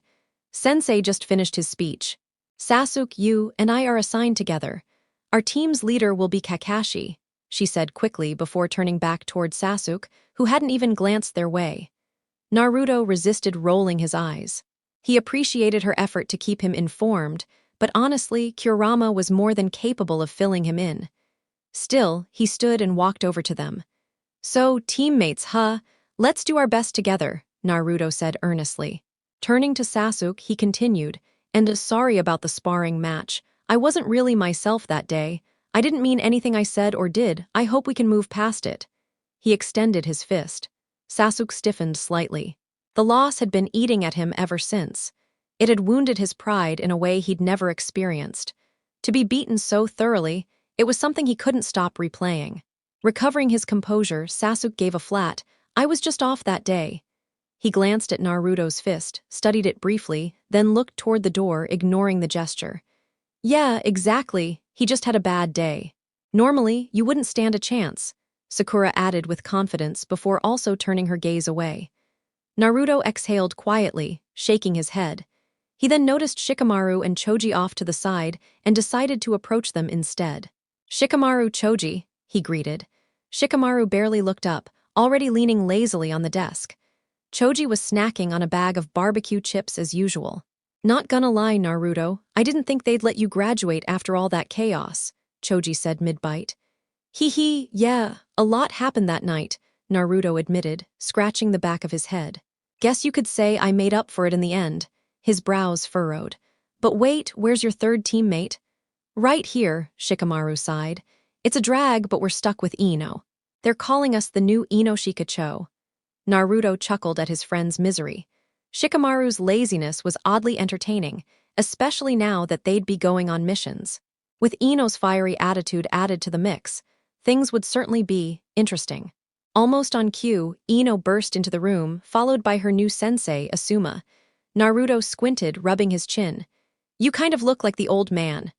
Sensei just finished his speech. Sasuke, you and I are assigned together. Our team's leader will be Kakashi, she said quickly before turning back toward Sasuke, who hadn't even glanced their way. Naruto resisted rolling his eyes. He appreciated her effort to keep him informed, but honestly, Kurama was more than capable of filling him in. Still, he stood and walked over to them. So, teammates, huh? Let's do our best together, Naruto said earnestly. Turning to Sasuke, he continued, and sorry about the sparring match. I wasn't really myself that day. I didn't mean anything I said or did. I hope we can move past it. He extended his fist. Sasuke stiffened slightly. The loss had been eating at him ever since. It had wounded his pride in a way he'd never experienced. To be beaten so thoroughly, it was something he couldn't stop replaying. Recovering his composure, Sasuke gave a flat, "I was just off that day." He glanced at Naruto's fist, studied it briefly, then looked toward the door, ignoring the gesture. Yeah, exactly. He just had a bad day. Normally, you wouldn't stand a chance, Sakura added with confidence before also turning her gaze away. Naruto exhaled quietly, shaking his head. He then noticed Shikamaru and Choji off to the side and decided to approach them instead. Shikamaru, Choji, he greeted. Shikamaru barely looked up, already leaning lazily on the desk. Choji was snacking on a bag of barbecue chips as usual. Not gonna lie, Naruto, I didn't think they'd let you graduate after all that chaos, Choji said mid-bite. Hee, yeah, a lot happened that night, Naruto admitted, scratching the back of his head. Guess you could say I made up for it in the end. his brows furrowed. But wait, where's your third teammate? Right here, Shikamaru sighed. It's a drag, but we're stuck with Ino. They're calling us the new Ino Shikacho. Naruto chuckled at his friend's misery. Shikamaru's laziness was oddly entertaining, especially now that they'd be going on missions. With Ino's fiery attitude added to the mix, things would certainly be interesting. Almost on cue, Ino burst into the room, followed by her new sensei, Asuma. Naruto squinted, rubbing his chin. You kind of look like the old man.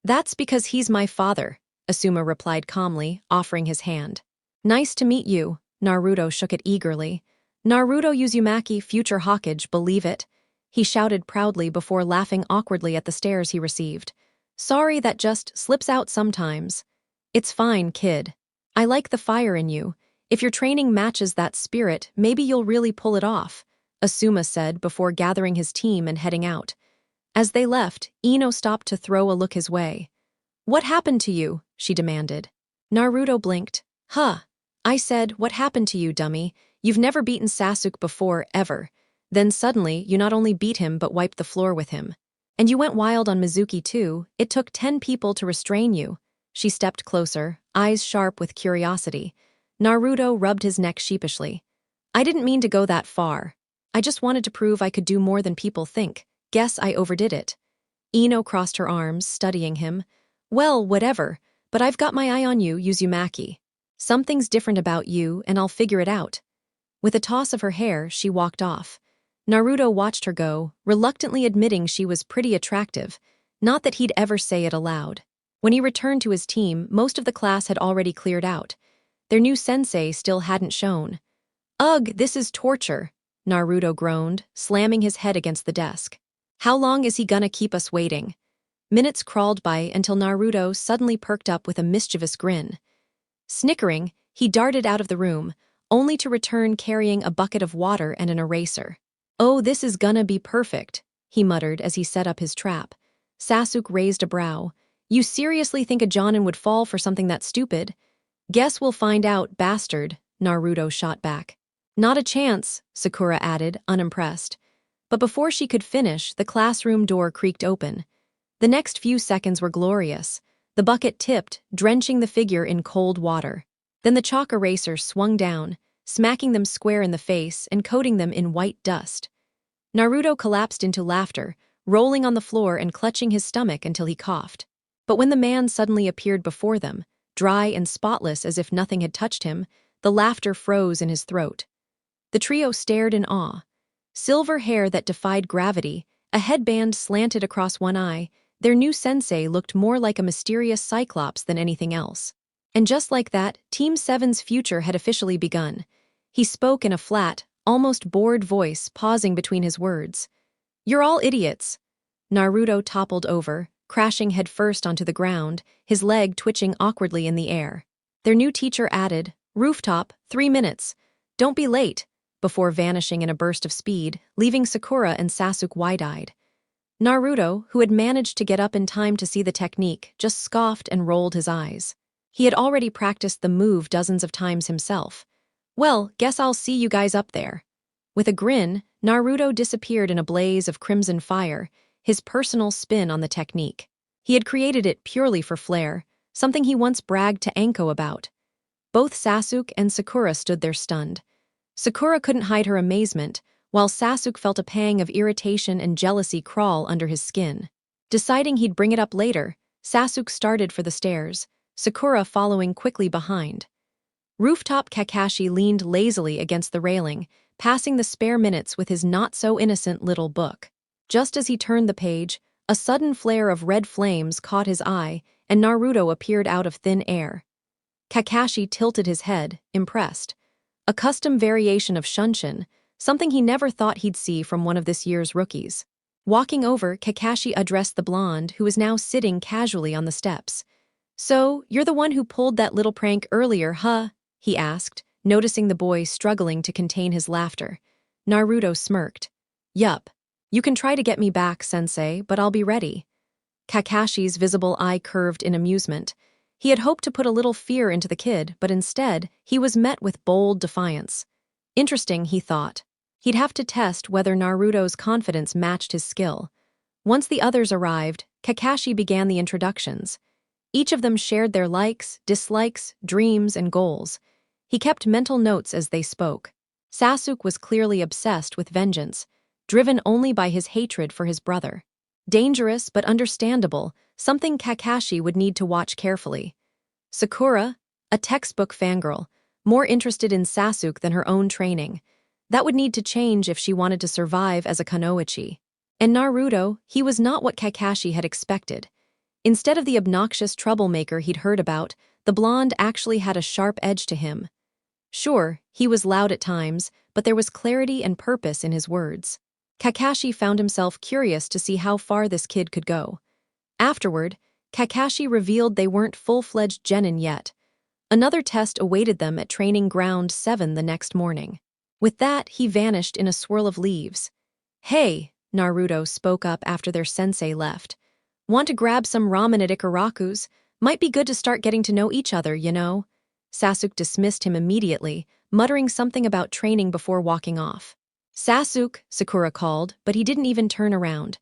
That's because he's my father, Asuma replied calmly, offering his hand. Nice to meet you, Naruto shook it eagerly. Naruto Uzumaki, future Hokage, believe it? He shouted proudly before laughing awkwardly at the stares he received. Sorry, that just slips out sometimes. It's fine, kid. I like the fire in you. If your training matches that spirit, maybe you'll really pull it off, Asuma said before gathering his team and heading out. As they left, Ino stopped to throw a look his way. What happened to you? She demanded. Naruto blinked. Huh. I said, what happened to you, dummy? You've never beaten Sasuke before, ever. Then suddenly, you not only beat him but wiped the floor with him. And you went wild on Mizuki too. It took 10 people to restrain you. She stepped closer, eyes sharp with curiosity. Naruto rubbed his neck sheepishly. I didn't mean to go that far. I just wanted to prove I could do more than people think. Guess I overdid it. Ino crossed her arms, studying him. Well, whatever, but I've got my eye on you, Uzumaki. Something's different about you, and I'll figure it out. With a toss of her hair, she walked off. Naruto watched her go, reluctantly admitting she was pretty attractive, not that he'd ever say it aloud. When he returned to his team, most of the class had already cleared out. Their new sensei still hadn't shown. Ugh, this is torture, Naruto groaned, slamming his head against the desk. How long is he gonna keep us waiting? Minutes crawled by until Naruto suddenly perked up with a mischievous grin. Snickering, he darted out of the room, only to return carrying a bucket of water and an eraser. Oh, this is gonna be perfect, he muttered as he set up his trap. Sasuke raised a brow. You seriously think a Jonin would fall for something that stupid? Guess we'll find out, bastard, Naruto shot back. Not a chance, Sakura added, unimpressed. But before she could finish, the classroom door creaked open. The next few seconds were glorious. The bucket tipped, drenching the figure in cold water. Then the chalk eraser swung down, smacking them square in the face and coating them in white dust. Naruto collapsed into laughter, rolling on the floor and clutching his stomach until he coughed. But when the man suddenly appeared before them, dry and spotless as if nothing had touched him, the laughter froze in his throat. The trio stared in awe. Silver hair that defied gravity, a headband slanted across one eye, their new sensei looked more like a mysterious cyclops than anything else. And just like that, Team 7's future had officially begun. He spoke in a flat, almost bored voice, pausing between his words. You're all idiots. Naruto toppled over, crashing headfirst onto the ground, his leg twitching awkwardly in the air. Their new teacher added, Rooftop, 3 minutes. Don't be late, before vanishing in a burst of speed, leaving Sakura and Sasuke wide-eyed. Naruto, who had managed to get up in time to see the technique, just scoffed and rolled his eyes. He had already practiced the move dozens of times himself. Well, guess I'll see you guys up there. With a grin, Naruto disappeared in a blaze of crimson fire, his personal spin on the technique. He had created it purely for flair, something he once bragged to Anko about. Both Sasuke and Sakura stood there stunned. Sakura couldn't hide her amazement, while Sasuke felt a pang of irritation and jealousy crawl under his skin. Deciding he'd bring it up later, Sasuke started for the stairs, Sakura following quickly behind. Rooftop Kakashi leaned lazily against the railing, passing the spare minutes with his not-so-innocent little book. Just as he turned the page, a sudden flare of red flames caught his eye, and Naruto appeared out of thin air. Kakashi tilted his head, impressed. A custom variation of Shunshin, something he never thought he'd see from one of this year's rookies. Walking over, Kakashi addressed the blonde, who was now sitting casually on the steps. So, you're the one who pulled that little prank earlier, huh? He asked, noticing the boy struggling to contain his laughter. Naruto smirked. Yup. You can try to get me back, sensei, but I'll be ready. Kakashi's visible eye curved in amusement. He had hoped to put a little fear into the kid, but instead, he was met with bold defiance. Interesting, he thought. He'd have to test whether Naruto's confidence matched his skill. Once the others arrived, Kakashi began the introductions. Each of them shared their likes, dislikes, dreams, and goals. He kept mental notes as they spoke. Sasuke was clearly obsessed with vengeance, driven only by his hatred for his brother. Dangerous but understandable, something Kakashi would need to watch carefully. Sakura, a textbook fangirl, more interested in Sasuke than her own training. That would need to change if she wanted to survive as a kunoichi. And Naruto, he was not what Kakashi had expected. Instead of the obnoxious troublemaker he'd heard about, the blonde actually had a sharp edge to him. Sure, he was loud at times, but there was clarity and purpose in his words. Kakashi found himself curious to see how far this kid could go. Afterward, Kakashi revealed they weren't full-fledged genin yet. Another test awaited them at Training Ground 7 the next morning. With that, he vanished in a swirl of leaves. "Hey," Naruto spoke up after their sensei left. "Want to grab some ramen at Ikaraku's? Might be good to start getting to know each other, you know." Sasuke dismissed him immediately, muttering something about training before walking off. "Sasuke," Sakura called, but he didn't even turn around.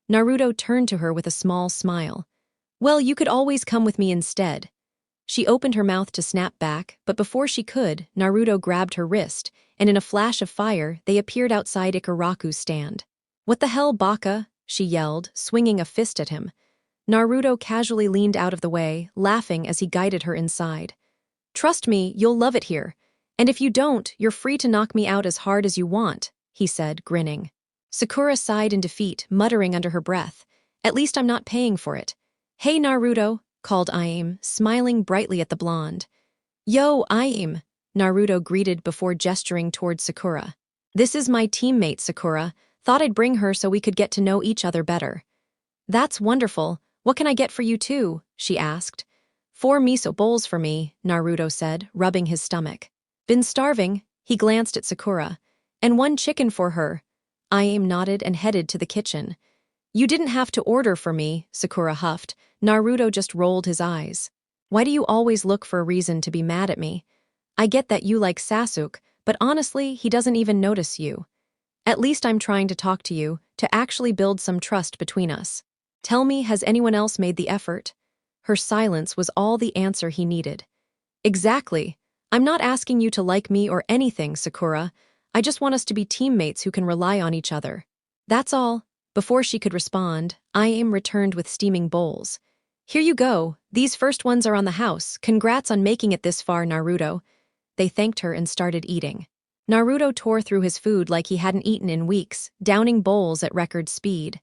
Naruto turned to her with a small smile. "Well, you could always come with me instead." She opened her mouth to snap back, but before she could, Naruto grabbed her wrist, and in a flash of fire, they appeared outside Ikaraku's stand. "What the hell, Baka?" she yelled, swinging a fist at him. Naruto casually leaned out of the way, laughing as he guided her inside. "Trust me, you'll love it here. And if you don't, you're free to knock me out as hard as you want," he said, grinning. Sakura sighed in defeat, muttering under her breath. "At least I'm not paying for it." "Hey, Naruto," called Aim, smiling brightly at the blonde. "Yo, Aim," Naruto greeted before gesturing towards Sakura. "This is my teammate, Sakura. Thought I'd bring her so we could get to know each other better." "That's wonderful. What can I get for you too?" she asked. 4 miso bowls for me," Naruto said, rubbing his stomach. "Been starving?" He glanced at Sakura. "And 1 chicken for her." Aim nodded and headed to the kitchen. "You didn't have to order for me," Sakura huffed. Naruto just rolled his eyes. "Why do you always look for a reason to be mad at me? I get that you like Sasuke, but honestly, he doesn't even notice you. At least I'm trying to talk to you, to actually build some trust between us. Tell me, has anyone else made the effort?" Her silence was all the answer he needed. "Exactly. I'm not asking you to like me or anything, Sakura. I just want us to be teammates who can rely on each other. That's all." Before she could respond, Aim returned with steaming bowls. "Here you go. These first ones are on the house. Congrats on making it this far, Naruto." They thanked her and started eating. Naruto tore through his food like he hadn't eaten in weeks, downing bowls at record speed.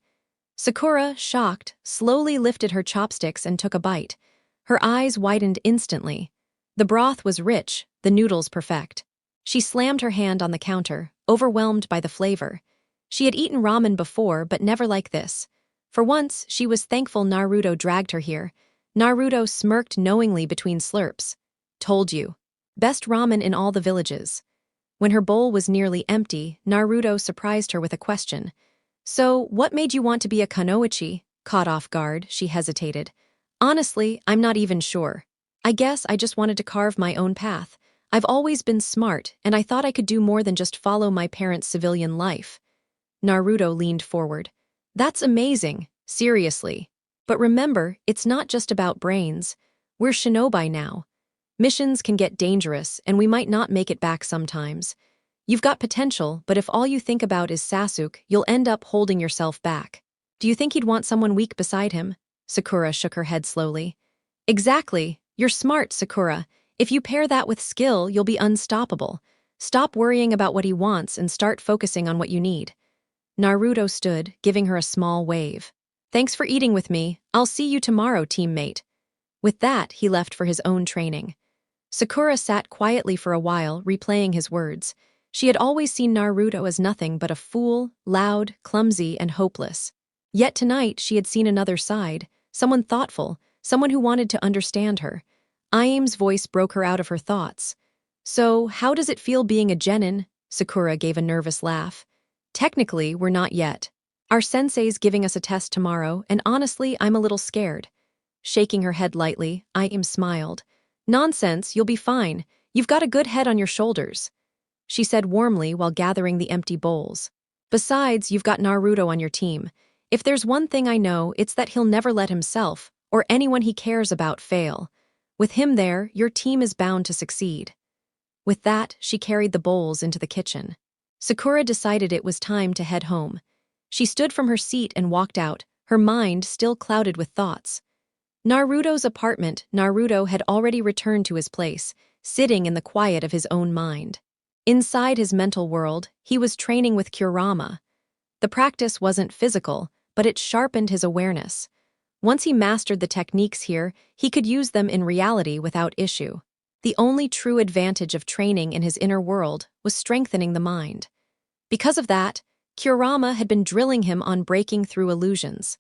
Sakura, shocked, slowly lifted her chopsticks and took a bite. Her eyes widened instantly. The broth was rich, the noodles perfect. She slammed her hand on the counter, overwhelmed by the flavor. She had eaten ramen before, but never like this. For once, she was thankful Naruto dragged her here. Naruto smirked knowingly between slurps. "Told you. Best ramen in all the villages." When her bowl was nearly empty, Naruto surprised her with a question. "So, what made you want to be a kunoichi?" Caught off guard, she hesitated. "Honestly, I'm not even sure. I guess I just wanted to carve my own path. I've always been smart, and I thought I could do more than just follow my parents' civilian life." Naruto leaned forward. "That's amazing, seriously. But remember, it's not just about brains. We're shinobi now. Missions can get dangerous, and we might not make it back sometimes. You've got potential, but if all you think about is Sasuke, you'll end up holding yourself back. Do you think he'd want someone weak beside him?" Sakura shook her head slowly. "Exactly. You're smart, Sakura. If you pair that with skill, you'll be unstoppable. Stop worrying about what he wants and start focusing on what you need." Naruto stood, giving her a small wave. "Thanks for eating with me. I'll see you tomorrow, teammate." With that, he left for his own training. Sakura sat quietly for a while, replaying his words. She had always seen Naruto as nothing but a fool, loud, clumsy, and hopeless. Yet tonight she had seen another side, someone thoughtful, someone who wanted to understand her. Aim's voice broke her out of her thoughts. "So, how does it feel being a genin?" Sakura gave a nervous laugh. "Technically, we're not yet. Our sensei's giving us a test tomorrow, and honestly, I'm a little scared." Shaking her head lightly, Aim smiled. "Nonsense, you'll be fine. You've got a good head on your shoulders." she said warmly while gathering the empty bowls. Besides, you've got Naruto on your team. If there's one thing I know, it's that he'll never let himself, or anyone he cares about, fail. With him there, your team is bound to succeed. With that, she carried the bowls into the kitchen. Sakura decided it was time to head home. She stood from her seat and walked out, her mind still clouded with thoughts. Naruto's apartment. Naruto had already returned to his place, sitting in the quiet of his own mind. Inside his mental world, he was training with Kurama. The practice wasn't physical, but it sharpened his awareness. Once he mastered the techniques here, he could use them in reality without issue. The only true advantage of training in his inner world was strengthening the mind. Because of that, Kurama had been drilling him on breaking through illusions.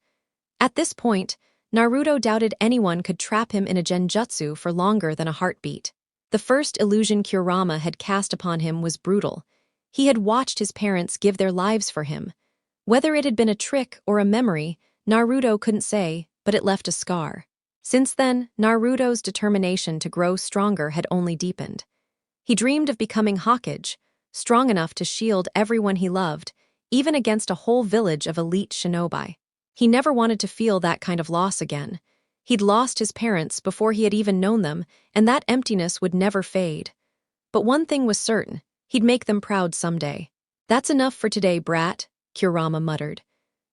At this point, Naruto doubted anyone could trap him in a genjutsu for longer than a heartbeat. The first illusion Kurama had cast upon him was brutal. He had watched his parents give their lives for him. Whether it had been a trick or a memory, Naruto couldn't say, but it left a scar. Since then, Naruto's determination to grow stronger had only deepened. He dreamed of becoming Hokage, strong enough to shield everyone he loved, even against a whole village of elite shinobi. He never wanted to feel that kind of loss again. He'd lost his parents before he had even known them, and that emptiness would never fade. But one thing was certain, he'd make them proud someday. "That's enough for today, brat," Kurama muttered.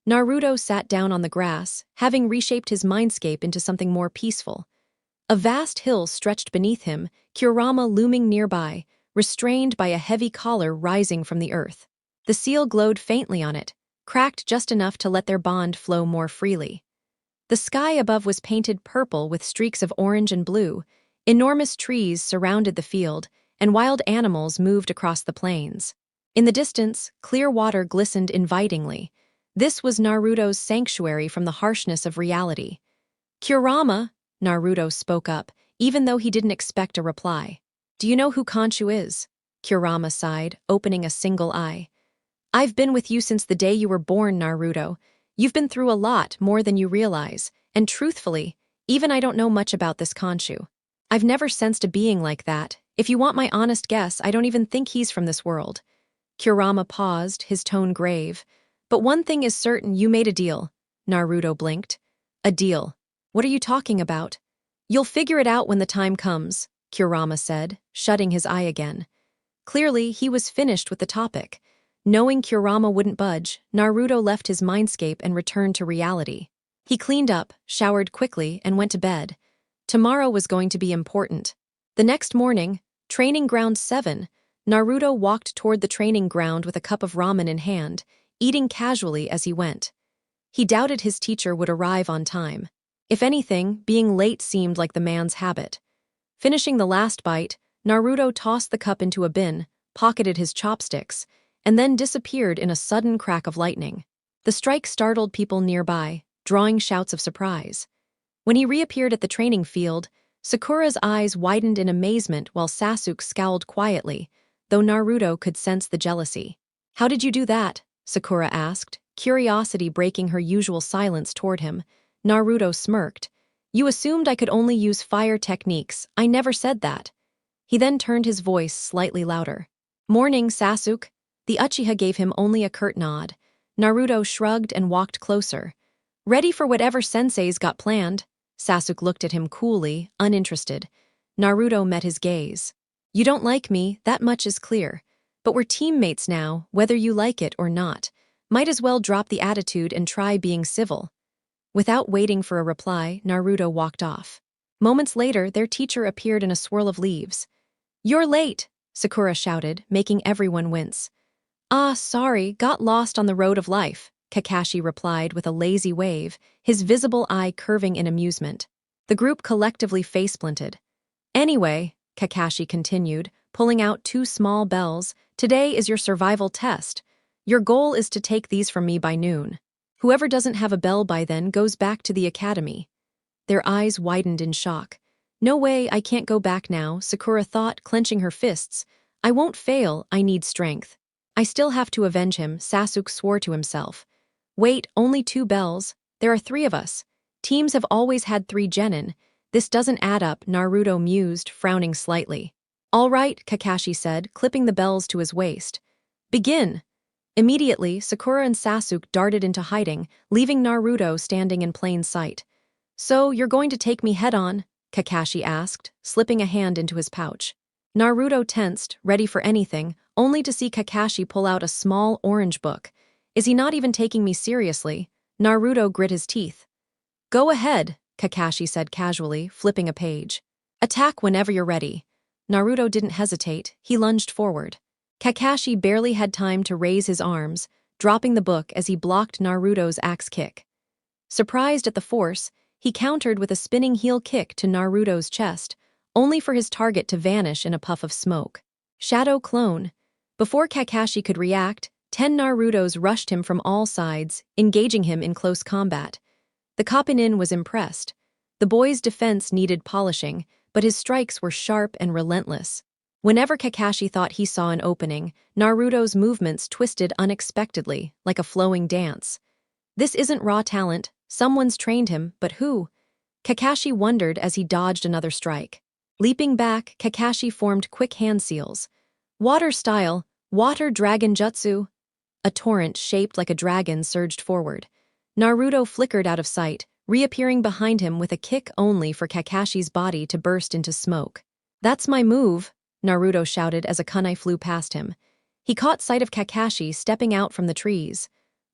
Naruto sat down on the grass, having reshaped his mindscape into something more peaceful. A vast hill stretched beneath him, Kurama looming nearby, restrained by a heavy collar rising from the earth. The seal glowed faintly on it, cracked just enough to let their bond flow more freely. The sky above was painted purple with streaks of orange and blue. Enormous trees surrounded the field, and wild animals moved across the plains. In the distance, clear water glistened invitingly. This was Naruto's sanctuary from the harshness of reality. "Kurama," Naruto spoke up, even though he didn't expect a reply. "Do you know who Khonshu is?" Kurama sighed, opening a single eye. "I've been with you since the day you were born, Naruto. You've been through a lot, more than you realize, and truthfully, even I don't know much about this Khonshu. I've never sensed a being like that. If you want my honest guess, I don't even think he's from this world." Kurama paused, his tone grave. "But one thing is certain, you made a deal." Naruto blinked. "A deal? What are you talking about?" "You'll figure it out when the time comes," Kurama said, shutting his eye again. Clearly, he was finished with the topic. Knowing Kurama wouldn't budge, Naruto left his mindscape and returned to reality. He cleaned up, showered quickly, and went to bed. Tomorrow was going to be important. The next morning, training ground 7, Naruto walked toward the training ground with a cup of ramen in hand, eating casually as he went. He doubted his teacher would arrive on time. If anything, being late seemed like the man's habit. Finishing the last bite, Naruto tossed the cup into a bin, pocketed his chopsticks, and then disappeared in a sudden crack of lightning. The strike startled people nearby, drawing shouts of surprise. When he reappeared at the training field, Sakura's eyes widened in amazement while Sasuke scowled quietly, though Naruto could sense the jealousy. "How did you do that?" Sakura asked, curiosity breaking her usual silence toward him. Naruto smirked. "You assumed I could only use fire techniques. I never said that." He then turned his voice slightly louder. "Morning, Sasuke." The Uchiha gave him only a curt nod. Naruto shrugged and walked closer. "Ready for whatever sensei's got planned?" Sasuke looked at him coolly, uninterested. Naruto met his gaze. "You don't like me, that much is clear. But we're teammates now, whether you like it or not. Might as well drop the attitude and try being civil." Without waiting for a reply, Naruto walked off. Moments later, their teacher appeared in a swirl of leaves. "You're late," Sakura shouted, making everyone wince. "Ah, sorry, got lost on the road of life," Kakashi replied with a lazy wave, his visible eye curving in amusement. The group collectively face-planted. "Anyway," Kakashi continued, pulling out 2 small bells, "today is your survival test. Your goal is to take these from me by noon. Whoever doesn't have a bell by then goes back to the academy." Their eyes widened in shock. "No way, I can't go back now," Sakura thought, clenching her fists. "I won't fail, I need strength. I still have to avenge him," Sasuke swore to himself. "Wait, only 2 bells? There are 3 of us. Teams have always had 3 genin. This doesn't add up," Naruto mused, frowning slightly. All right, Kakashi said, clipping the bells to his waist. Begin! Immediately, Sakura and Sasuke darted into hiding, leaving Naruto standing in plain sight. So, you're going to take me head-on? Kakashi asked, slipping a hand into his pouch. Naruto tensed, ready for anything, only to see Kakashi pull out a small orange book. Is he not even taking me seriously? Naruto grit his teeth. Go ahead, Kakashi said casually, flipping a page. Attack whenever you're ready. Naruto didn't hesitate, he lunged forward. Kakashi barely had time to raise his arms, dropping the book as he blocked Naruto's axe kick. Surprised at the force, he countered with a spinning heel kick to Naruto's chest, only for his target to vanish in a puff of smoke. Shadow clone. Before Kakashi could react, 10 Narutos rushed him from all sides, engaging him in close combat. The Kapanin was impressed. The boy's defense needed polishing, but his strikes were sharp and relentless. Whenever Kakashi thought he saw an opening, Naruto's movements twisted unexpectedly, like a flowing dance. This isn't raw talent, someone's trained him, but who? Kakashi wondered as he dodged another strike. Leaping back, Kakashi formed quick hand seals. Water style, water dragon jutsu. A torrent shaped like a dragon surged forward. Naruto flickered out of sight, reappearing behind him with a kick only for Kakashi's body to burst into smoke. That's my move, Naruto shouted as a kunai flew past him. He caught sight of Kakashi stepping out from the trees.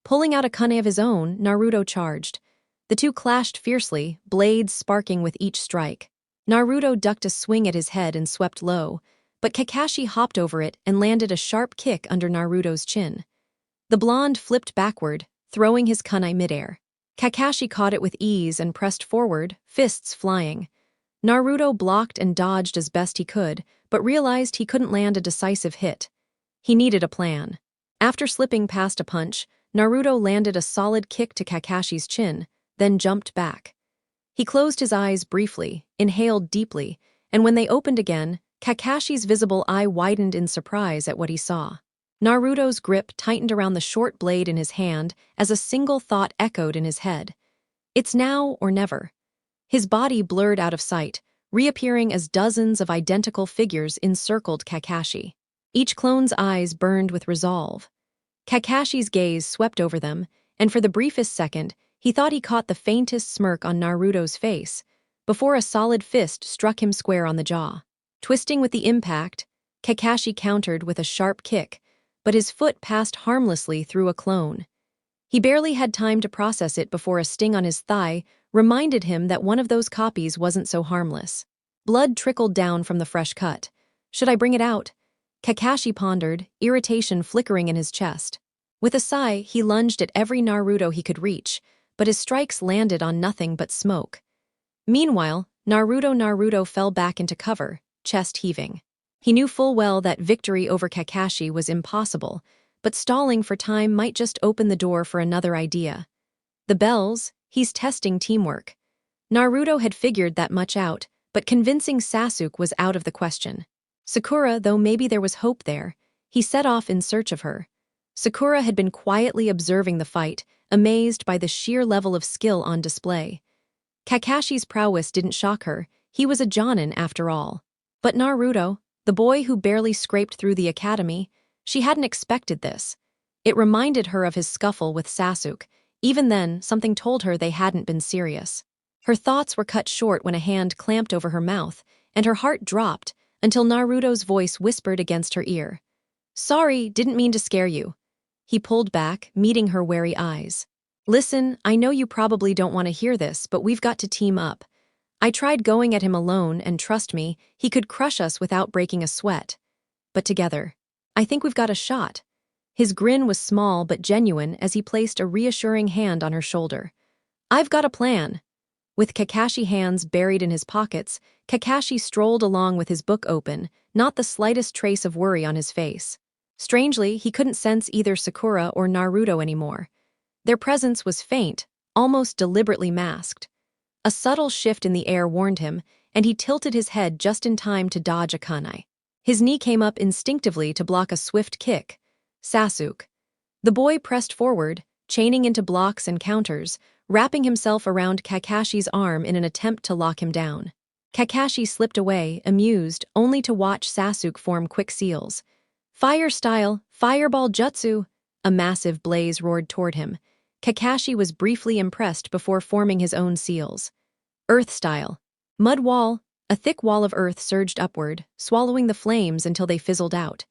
Pulling out a kunai of his own, Naruto charged. The two clashed fiercely, blades sparking with each strike. Naruto ducked a swing at his head and swept low, but Kakashi hopped over it and landed a sharp kick under Naruto's chin. The blonde flipped backward, throwing his kunai midair. Kakashi caught it with ease and pressed forward, fists flying. Naruto blocked and dodged as best he could, but realized he couldn't land a decisive hit. He needed a plan. After slipping past a punch, Naruto landed a solid kick to Kakashi's chin, then jumped back. He closed his eyes briefly, inhaled deeply, and when they opened again, Kakashi's visible eye widened in surprise at what he saw. Naruto's grip tightened around the short blade in his hand as a single thought echoed in his head. It's now or never. His body blurred out of sight, reappearing as dozens of identical figures encircled Kakashi. Each clone's eyes burned with resolve. Kakashi's gaze swept over them, and for the briefest second, he thought he caught the faintest smirk on Naruto's face, before a solid fist struck him square on the jaw. Twisting with the impact, Kakashi countered with a sharp kick, but his foot passed harmlessly through a clone. He barely had time to process it before a sting on his thigh reminded him that one of those copies wasn't so harmless. Blood trickled down from the fresh cut. Should I bring it out? Kakashi pondered, irritation flickering in his chest. With a sigh, he lunged at every Naruto he could reach, but his strikes landed on nothing but smoke. Meanwhile, Naruto fell back into cover, chest heaving. He knew full well that victory over Kakashi was impossible, but stalling for time might just open the door for another idea. The bells, he's testing teamwork. Naruto had figured that much out, but convincing Sasuke was out of the question. Sakura, though maybe there was hope there, he set off in search of her. Sakura had been quietly observing the fight, amazed by the sheer level of skill on display. Kakashi's prowess didn't shock her, he was a Jonin after all. But Naruto, the boy who barely scraped through the academy, she hadn't expected this. It reminded her of his scuffle with Sasuke. Even then, something told her they hadn't been serious. Her thoughts were cut short when a hand clamped over her mouth, and her heart dropped until Naruto's voice whispered against her ear. Sorry, didn't mean to scare you. He pulled back, meeting her wary eyes. Listen, I know you probably don't want to hear this, but we've got to team up. I tried going at him alone, and trust me, he could crush us without breaking a sweat. But together, I think we've got a shot. His grin was small but genuine as he placed a reassuring hand on her shoulder. I've got a plan. With Kakashi hands buried in his pockets, Kakashi strolled along with his book open, not the slightest trace of worry on his face. Strangely, he couldn't sense either Sakura or Naruto anymore. Their presence was faint, almost deliberately masked. A subtle shift in the air warned him, and he tilted his head just in time to dodge a kunai. His knee came up instinctively to block a swift kick. Sasuke. The boy pressed forward, chaining into blocks and counters, wrapping himself around Kakashi's arm in an attempt to lock him down. Kakashi slipped away, amused, only to watch Sasuke form quick seals. Fire style, fireball jutsu! A massive blaze roared toward him. Kakashi was briefly impressed before forming his own seals. Earth style. Mud wall. A thick wall of earth surged upward, swallowing the flames until they fizzled out.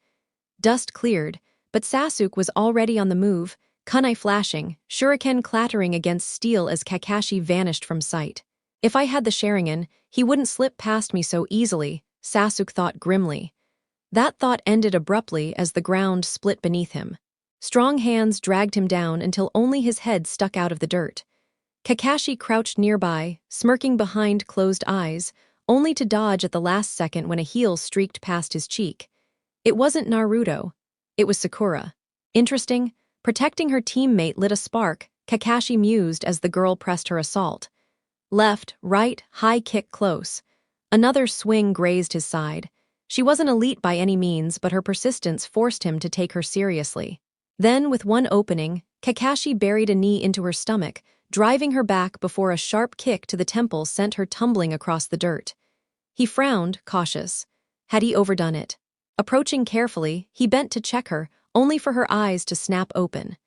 Dust cleared, but Sasuke was already on the move, kunai flashing, shuriken clattering against steel as Kakashi vanished from sight. If I had the Sharingan, he wouldn't slip past me so easily, Sasuke thought grimly. That thought ended abruptly as the ground split beneath him. Strong hands dragged him down until only his head stuck out of the dirt. Kakashi crouched nearby, smirking behind closed eyes, only to dodge at the last second when a heel streaked past his cheek. It wasn't Naruto. It was Sakura. Interesting, protecting her teammate lit a spark, Kakashi mused as the girl pressed her assault. Left, right, high kick close. Another swing grazed his side. She wasn't elite by any means, but her persistence forced him to take her seriously. Then, with one opening, Kakashi buried a knee into her stomach, driving her back before a sharp kick to the temple sent her tumbling across the dirt. He frowned, cautious. Had he overdone it? Approaching carefully, he bent to check her, only for her eyes to snap open.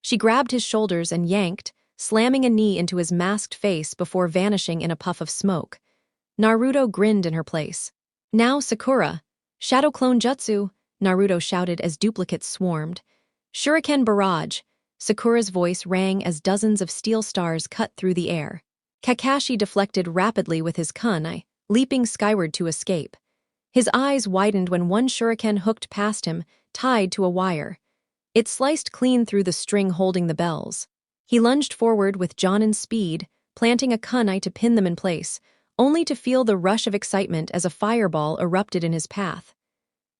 She grabbed his shoulders and yanked, slamming a knee into his masked face before vanishing in a puff of smoke. Naruto grinned in her place. Now Sakura. Shadow clone jutsu, Naruto shouted as duplicates swarmed. Shuriken barrage. Sakura's voice rang as dozens of steel stars cut through the air. Kakashi deflected rapidly with his kunai, leaping skyward to escape. His eyes widened when one shuriken hooked past him, tied to a wire. It sliced clean through the string holding the bells. He lunged forward with Jonin's speed, planting a kunai to pin them in place, only to feel the rush of excitement as a fireball erupted in his path.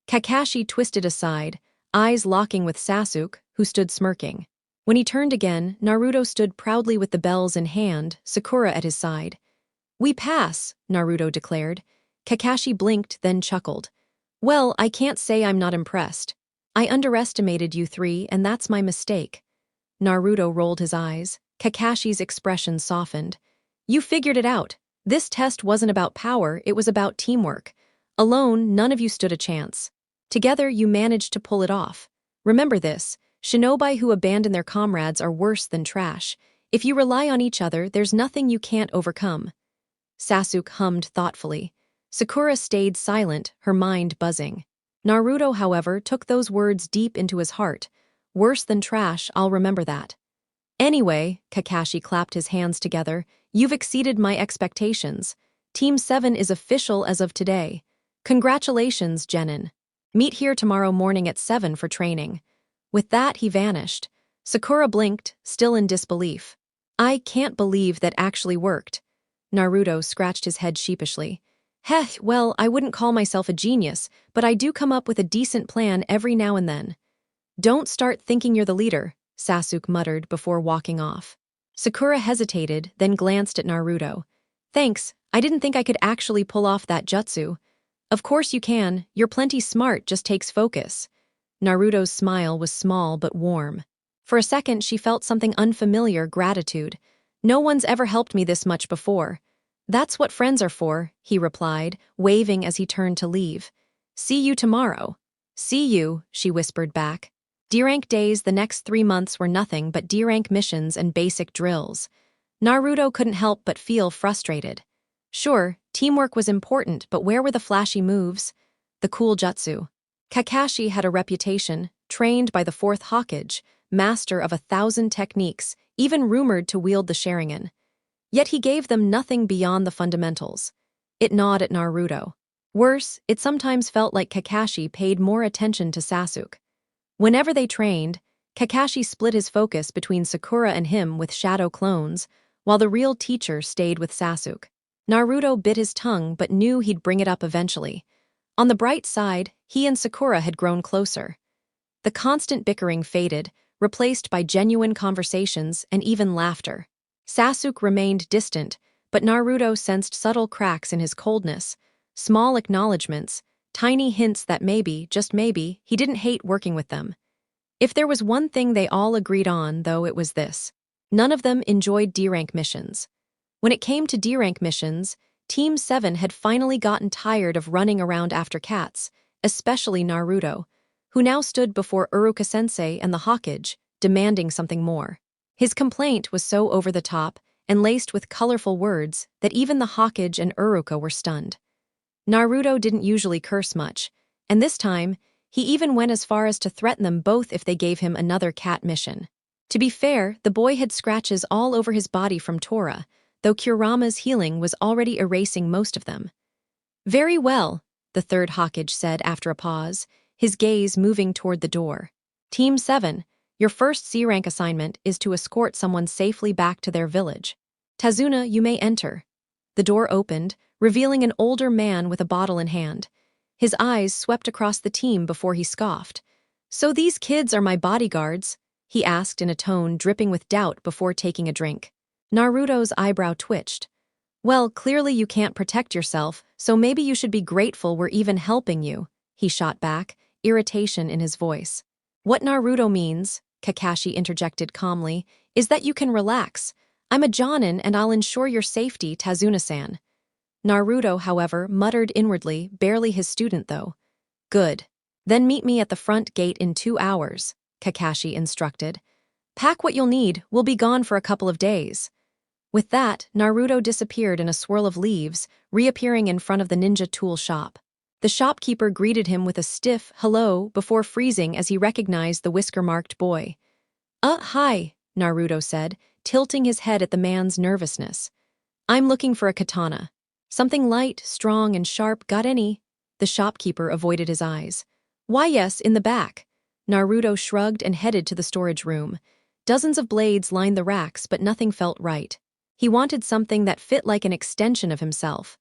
Kakashi twisted aside, eyes locking with Sasuke, who stood smirking. When he turned again, Naruto stood proudly with the bells in hand, Sakura at his side. "We pass," Naruto declared. Kakashi blinked, then chuckled. "Well, I can't say I'm not impressed. I underestimated you three, and that's my mistake." Naruto rolled his eyes. Kakashi's expression softened. "You figured it out. This test wasn't about power, it was about teamwork. Alone, none of you stood a chance. Together, you managed to pull it off. Remember this, shinobi who abandon their comrades are worse than trash. If you rely on each other, there's nothing you can't overcome." Sasuke hummed thoughtfully. Sakura stayed silent, her mind buzzing. Naruto, however, took those words deep into his heart. "Worse than trash, I'll remember that." "Anyway," Kakashi clapped his hands together, "you've exceeded my expectations. Team 7 is official as of today. Congratulations, Genin. Meet here tomorrow morning at 7 for training." With that, he vanished. Sakura blinked, still in disbelief. "I can't believe that actually worked." Naruto scratched his head sheepishly. "Heh, well, I wouldn't call myself a genius, but I do come up with a decent plan every now and then." "Don't start thinking you're the leader," Sasuke muttered before walking off. Sakura hesitated, then glanced at Naruto. "Thanks, I didn't think I could actually pull off that jutsu." "Of course you can, you're plenty smart, just takes focus." Naruto's smile was small but warm. For a second she felt something unfamiliar, gratitude. "No one's ever helped me this much before." "That's what friends are for," he replied, waving as he turned to leave. "See you tomorrow." "See you," she whispered back. D-rank days the next 3 months were nothing but D-rank missions and basic drills. Naruto couldn't help but feel frustrated. Sure, teamwork was important, but where were the flashy moves? The cool jutsu. Kakashi had a reputation, trained by the fourth Hokage, master of 1,000 techniques, even rumored to wield the Sharingan. Yet he gave them nothing beyond the fundamentals. It gnawed at Naruto. Worse, it sometimes felt like Kakashi paid more attention to Sasuke. Whenever they trained, Kakashi split his focus between Sakura and him with shadow clones, while the real teacher stayed with Sasuke. Naruto bit his tongue but knew he'd bring it up eventually. On the bright side, he and Sakura had grown closer. The constant bickering faded, replaced by genuine conversations and even laughter. Sasuke remained distant, but Naruto sensed subtle cracks in his coldness, small acknowledgments, tiny hints that maybe, just maybe, he didn't hate working with them. If there was one thing they all agreed on, though, it was this. None of them enjoyed D-rank missions. When it came to D-rank missions, Team 7 had finally gotten tired of running around after cats, especially Naruto, who now stood before Uruka-sensei and the Hokage, demanding something more. His complaint was so over the top and laced with colorful words that even the Hokage and Uruka were stunned. Naruto didn't usually curse much, and this time, he even went as far as to threaten them both if they gave him another cat mission. To be fair, the boy had scratches all over his body from Tora, though Kurama's healing was already erasing most of them. "Very well," the third Hokage said after a pause, his gaze moving toward the door. "Team 7, your first C-rank assignment is to escort someone safely back to their village. Tazuna, you may enter." The door opened, revealing an older man with a bottle in hand. His eyes swept across the team before he scoffed. "So these kids are my bodyguards?" he asked in a tone dripping with doubt before taking a drink. Naruto's eyebrow twitched. "Well, clearly you can't protect yourself, so maybe you should be grateful we're even helping you," he shot back, irritation in his voice. "What Naruto means," Kakashi interjected calmly, "is that you can relax. I'm a Jonin and I'll ensure your safety, Tazuna-san." Naruto, however, muttered inwardly, barely his student though. "Good. Then meet me at the front gate in 2 hours," Kakashi instructed. "Pack what you'll need, we'll be gone for a couple of days." With that, Naruto disappeared in a swirl of leaves, reappearing in front of the ninja tool shop. The shopkeeper greeted him with a stiff hello before freezing as he recognized the whisker-marked boy. Hi," Naruto said, tilting his head at the man's nervousness. "I'm looking for a katana. Something light, strong, and sharp, got any?" The shopkeeper avoided his eyes. "Why yes, in the back." Naruto shrugged and headed to the storage room. Dozens of blades lined the racks, but nothing felt right. He wanted something that fit like an extension of himself.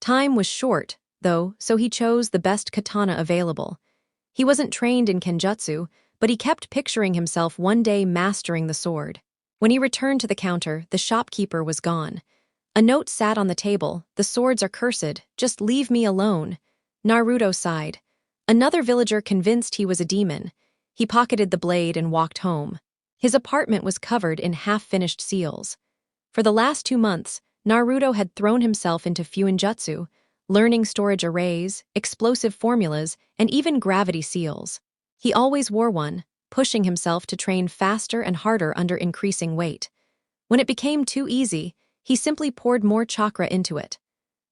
Time was short, though, so he chose the best katana available. He wasn't trained in kenjutsu, but he kept picturing himself one day mastering the sword. When he returned to the counter, the shopkeeper was gone. A note sat on the table. "The swords are cursed, just leave me alone." Naruto sighed. Another villager convinced he was a demon. He pocketed the blade and walked home. His apartment was covered in half-finished seals. For the last 2 months, Naruto had thrown himself into fuinjutsu, learning storage arrays, explosive formulas, and even gravity seals. He always wore one, pushing himself to train faster and harder under increasing weight. When it became too easy, he simply poured more chakra into it.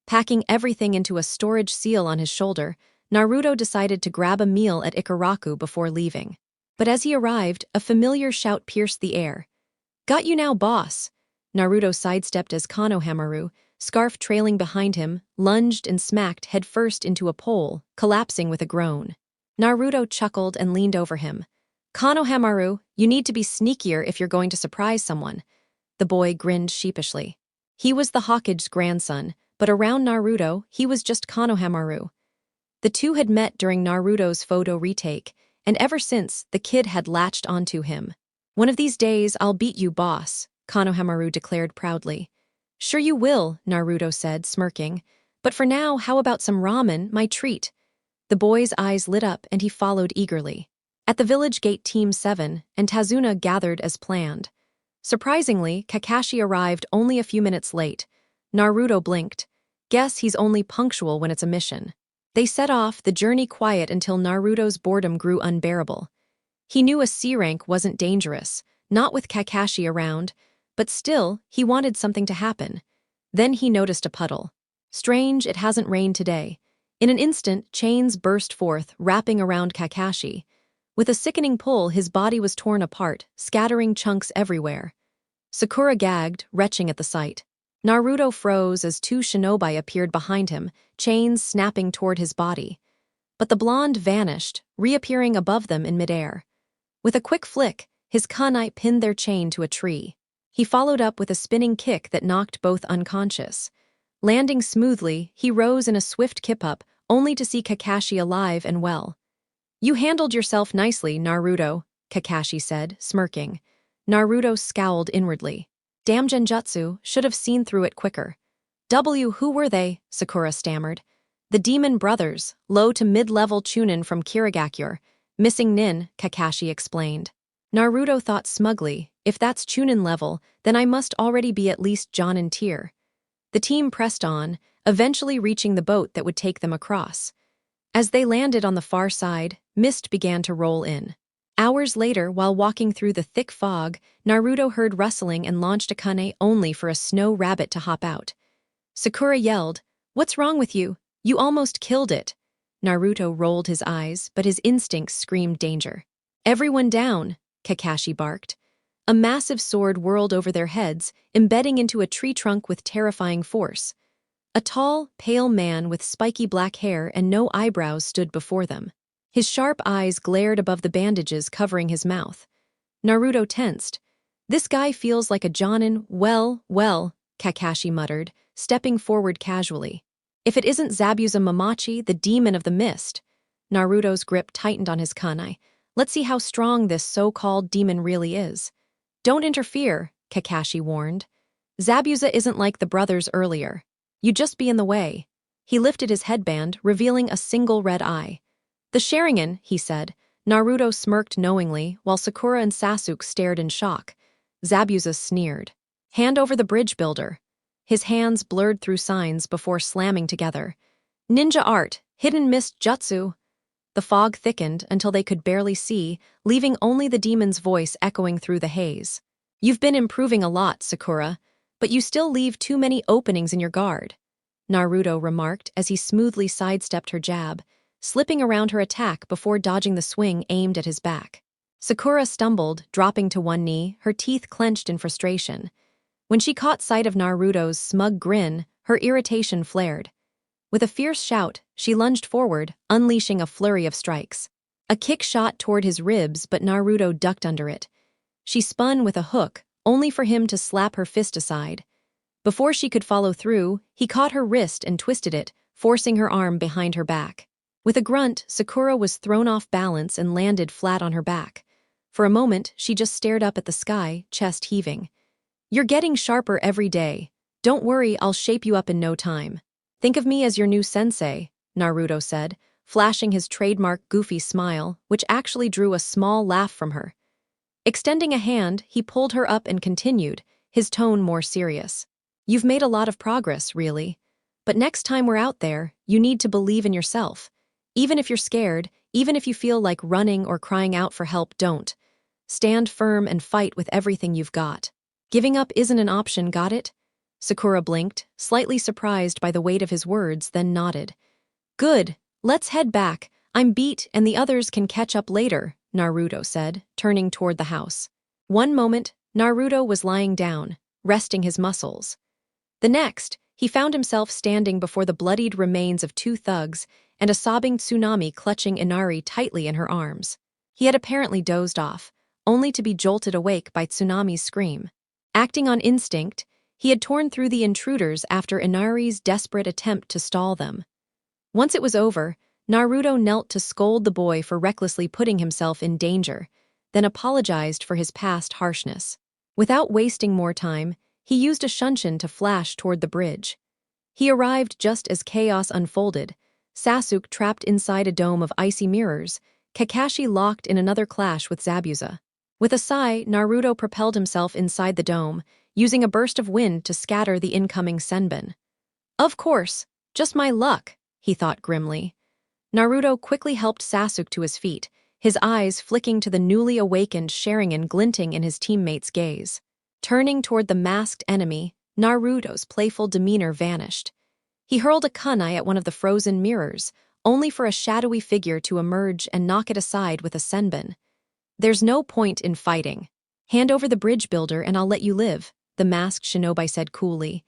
Packing everything into a storage seal on his shoulder, Naruto decided to grab a meal at Ikaraku before leaving. But as he arrived, a familiar shout pierced the air. "Got you now, boss!" Naruto sidestepped as Konohamaru, scarf trailing behind him, lunged and smacked headfirst into a pole, collapsing with a groan. Naruto chuckled and leaned over him. "Konohamaru, you need to be sneakier if you're going to surprise someone." The boy grinned sheepishly. He was the Hokage's grandson, but around Naruto, he was just Konohamaru. The two had met during Naruto's photo retake, and ever since, the kid had latched onto him. "One of these days, I'll beat you, boss," Konohamaru declared proudly. "Sure you will," Naruto said, smirking. "But for now, how about some ramen, my treat?" The boy's eyes lit up and he followed eagerly. At the village gate, Team 7 and Tazuna gathered as planned. Surprisingly, Kakashi arrived only a few minutes late. Naruto blinked. Guess he's only punctual when it's a mission. They set off, the journey quiet until Naruto's boredom grew unbearable. He knew a C rank wasn't dangerous, not with Kakashi around, but still, he wanted something to happen. Then he noticed a puddle. Strange, it hasn't rained today. In an instant, chains burst forth, wrapping around Kakashi. With a sickening pull, his body was torn apart, scattering chunks everywhere. Sakura gagged, retching at the sight. Naruto froze as 2 shinobi appeared behind him, chains snapping toward his body. But the blonde vanished, reappearing above them in midair. With a quick flick, his kunai pinned their chain to a tree. He followed up with a spinning kick that knocked both unconscious. Landing smoothly, he rose in a swift kip-up, only to see Kakashi alive and well. "You handled yourself nicely, Naruto," Kakashi said, smirking. Naruto scowled inwardly. "Damn genjutsu, should have seen through it quicker." Who were they?" Sakura stammered. "The Demon Brothers, low to mid-level chunin from Kirigakure. Missing nin," Kakashi explained. Naruto thought smugly, if that's chunin level, then I must already be at least Jonin tier. The team pressed on, eventually reaching the boat that would take them across. As they landed on the far side, mist began to roll in. Hours later, while walking through the thick fog, Naruto heard rustling and launched a kane only for a snow rabbit to hop out. Sakura yelled, "What's wrong with you? You almost killed it." Naruto rolled his eyes, but his instincts screamed danger. "Everyone down," Kakashi barked. A massive sword whirled over their heads, embedding into a tree trunk with terrifying force. A tall, pale man with spiky black hair and no eyebrows stood before them. His sharp eyes glared above the bandages covering his mouth. Naruto tensed. "This guy feels like a jonin, well, Kakashi muttered, stepping forward casually. "If it isn't Zabuza Mamachi, the demon of the mist." Naruto's grip tightened on his kunai. "Let's see how strong this so-called demon really is." "Don't interfere," Kakashi warned. "Zabuza isn't like the brothers earlier. You'd just be in the way." He lifted his headband, revealing a single red eye. "The Sharingan," he said. Naruto smirked knowingly, while Sakura and Sasuke stared in shock. Zabuza sneered. "Hand over the bridge builder." His hands blurred through signs before slamming together. "Ninja art, hidden mist jutsu." The fog thickened until they could barely see, leaving only the demon's voice echoing through the haze. "You've been improving a lot, Sakura, but you still leave too many openings in your guard," Naruto remarked as he smoothly sidestepped her jab, slipping around her attack before dodging the swing aimed at his back. Sakura stumbled, dropping to one knee, her teeth clenched in frustration. When she caught sight of Naruto's smug grin, her irritation flared. With a fierce shout, she lunged forward, unleashing a flurry of strikes. A kick shot toward his ribs, but Naruto ducked under it. She spun with a hook, only for him to slap her fist aside. Before she could follow through, he caught her wrist and twisted it, forcing her arm behind her back. With a grunt, Sakura was thrown off balance and landed flat on her back. For a moment, she just stared up at the sky, chest heaving. "You're getting sharper every day. Don't worry, I'll shape you up in no time. Think of me as your new sensei," Naruto said, flashing his trademark goofy smile, which actually drew a small laugh from her. Extending a hand, he pulled her up and continued, his tone more serious. "You've made a lot of progress, really. But next time we're out there, you need to believe in yourself. Even if you're scared, even if you feel like running or crying out for help, don't. Stand firm and fight with everything you've got. Giving up isn't an option, got it?" Sakura blinked, slightly surprised by the weight of his words, then nodded. "Good, let's head back. I'm beat and the others can catch up later," Naruto said, turning toward the house. One moment, Naruto was lying down, resting his muscles. The next, he found himself standing before the bloodied remains of two thugs and a sobbing Tsunami clutching Inari tightly in her arms. He had apparently dozed off, only to be jolted awake by Tsunami's scream. Acting on instinct, he had torn through the intruders after Inari's desperate attempt to stall them. Once it was over, Naruto knelt to scold the boy for recklessly putting himself in danger, then apologized for his past harshness. Without wasting more time, he used a shunshin to flash toward the bridge. He arrived just as chaos unfolded, Sasuke trapped inside a dome of icy mirrors, Kakashi locked in another clash with Zabuza. With a sigh, Naruto propelled himself inside the dome, using a burst of wind to scatter the incoming Senbin. "Of course, just my luck," he thought grimly. Naruto quickly helped Sasuke to his feet, his eyes flicking to the newly awakened Sharingan glinting in his teammate's gaze. Turning toward the masked enemy, Naruto's playful demeanor vanished. He hurled a kunai at one of the frozen mirrors, only for a shadowy figure to emerge and knock it aside with a senbin. "There's no point in fighting. Hand over the bridge builder and I'll let you live," the masked shinobi said coolly.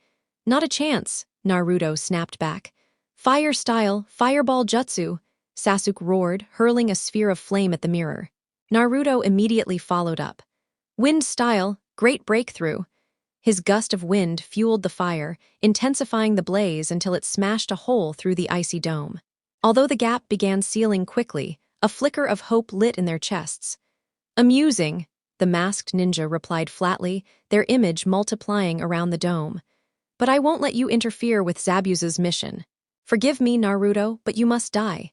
"Not a chance," Naruto snapped back. "Fire style, fireball jutsu," Sasuke roared, hurling a sphere of flame at the mirror. Naruto immediately followed up. "Wind style, great breakthrough." His gust of wind fueled the fire, intensifying the blaze until it smashed a hole through the icy dome. Although the gap began sealing quickly, a flicker of hope lit in their chests. "Amusing," the masked ninja replied flatly, their image multiplying around the dome. "But I won't let you interfere with Zabuza's mission. Forgive me, Naruto, but you must die."